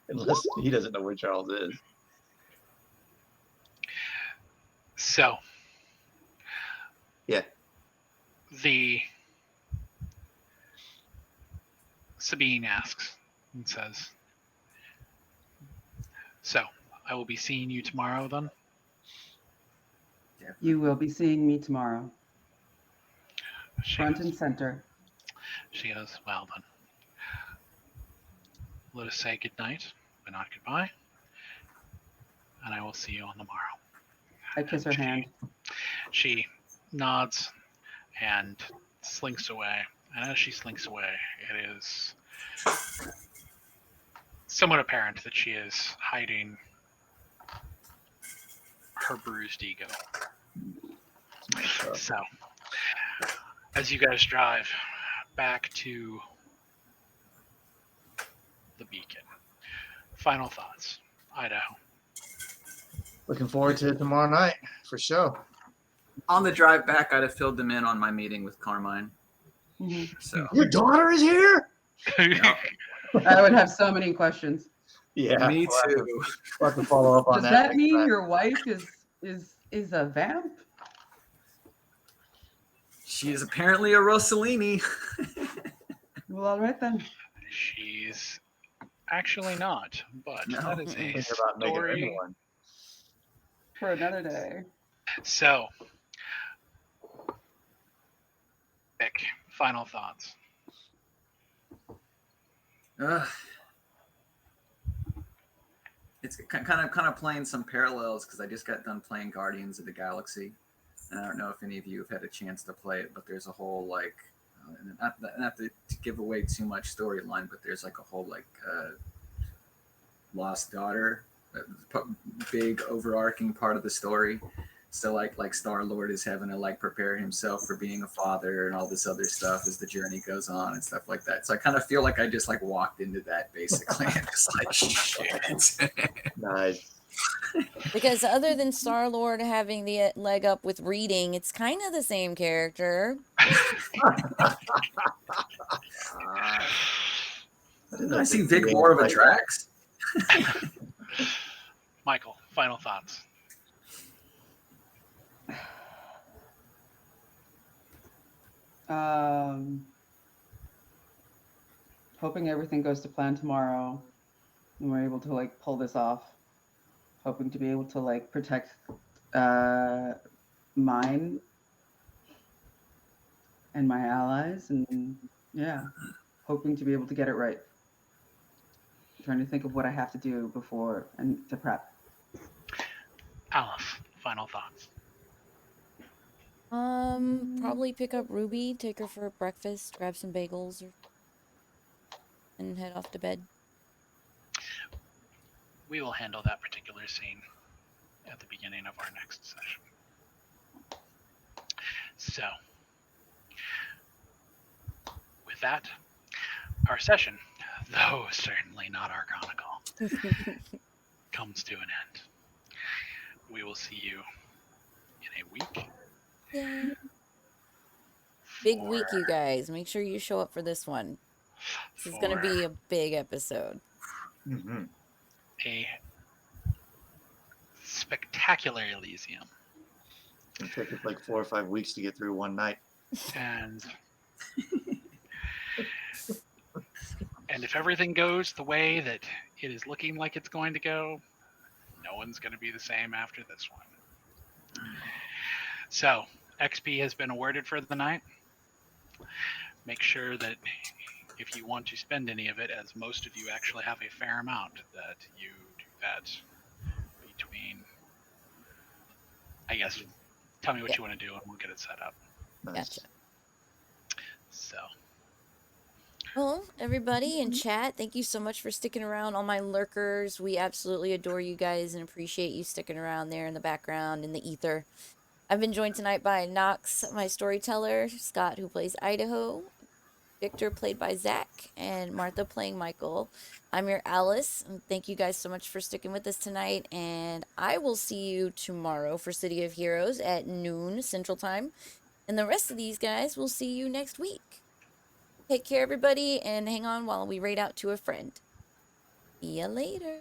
[SPEAKER 3] Unless he doesn't know where Charles is.
[SPEAKER 2] So,
[SPEAKER 3] yeah,
[SPEAKER 2] Sabine asks and says, so, I will be seeing you tomorrow then?
[SPEAKER 6] You will be seeing me tomorrow. Front
[SPEAKER 2] goes,
[SPEAKER 6] and center.
[SPEAKER 2] She goes, well then. Let us say good night, but not goodbye. And I will see you on the morrow.
[SPEAKER 6] I kiss her hand.
[SPEAKER 2] She nods and slinks away. And as she slinks away, it is somewhat apparent that she is hiding her bruised ego. So, as you guys drive back to the beacon, final thoughts, Idaho.
[SPEAKER 3] looking forward to it tomorrow night for sure.
[SPEAKER 4] On the drive back, I'd have filled them in on my meeting with Carmine. So
[SPEAKER 3] Your daughter is here?
[SPEAKER 4] yeah.
[SPEAKER 6] I would have so many questions.
[SPEAKER 3] Yeah.
[SPEAKER 4] Me too.
[SPEAKER 3] We'll have to follow up on
[SPEAKER 6] Does
[SPEAKER 3] that.
[SPEAKER 6] that mean your wife is a vamp?
[SPEAKER 4] She is apparently a Rossellini.
[SPEAKER 6] Well, all right then.
[SPEAKER 2] She's actually not, but
[SPEAKER 4] No.
[SPEAKER 2] that is a
[SPEAKER 3] Think about making her
[SPEAKER 2] story.
[SPEAKER 3] one.
[SPEAKER 6] For another day.
[SPEAKER 2] So, Vic, final thoughts.
[SPEAKER 4] It's kind of playing some parallels because I just got done playing Guardians of the Galaxy, and I don't know if any of you have had a chance to play it, but there's a whole like, not to give away too much storyline, but there's like a whole like lost daughter, big overarching part of the story. So like Star-Lord is having to like prepare himself for being a father and all this other stuff as the journey goes on and stuff like that. So I kind of feel like I just like walked into that basically. And just like shit.
[SPEAKER 3] Nice.
[SPEAKER 1] Because other than Star-Lord having the leg up with reading, it's kind of the same character.
[SPEAKER 4] I see Vic more of a Drax.
[SPEAKER 2] Michael, final thoughts.
[SPEAKER 6] Hoping everything goes to plan tomorrow and we're able to like pull this off. Hoping to be able to like protect mine and my allies, and yeah, hoping to be able to get it right. Trying to think of what I have to do before and to prep.
[SPEAKER 2] Alice, final thoughts.
[SPEAKER 1] Probably pick up Ruby, take her for breakfast, grab some bagels, and head off to bed.
[SPEAKER 2] We will handle that particular scene at the beginning of our next session. So, with that, our session, though certainly not arconical, comes to an end. We will see you in a week.
[SPEAKER 1] Yay. Big week, you guys. Make sure you show up for this one. This is going to be a big episode.
[SPEAKER 3] Mm-hmm.
[SPEAKER 2] A spectacular Elysium.
[SPEAKER 3] It'll take us like 4 or 5 weeks to get through one night.
[SPEAKER 2] And if everything goes the way that it is looking like it's going to go, no one's going to be the same after this one. So, XP has been awarded for the night. Make sure that if you want to spend any of it, as most of you actually have a fair amount, that you do that between, I guess, tell me what you want to do and we'll get it set up.
[SPEAKER 3] Nice.
[SPEAKER 1] Gotcha.
[SPEAKER 2] So,
[SPEAKER 1] Well, everybody in chat, thank you so much for sticking around. All my lurkers, we absolutely adore you guys and appreciate you sticking around there in the background, in the ether. I've been joined tonight by Nox, my storyteller, Skot, who plays Idaho, Victor, played by Zack, and Martha, playing Michael. I'm your Alice, and thank you guys so much for sticking with us tonight, and I will see you tomorrow for City of Heroes at noon Central Time, and the rest of these guys will see you next week. Take care, everybody, and hang on while we raid out to a friend. See ya later.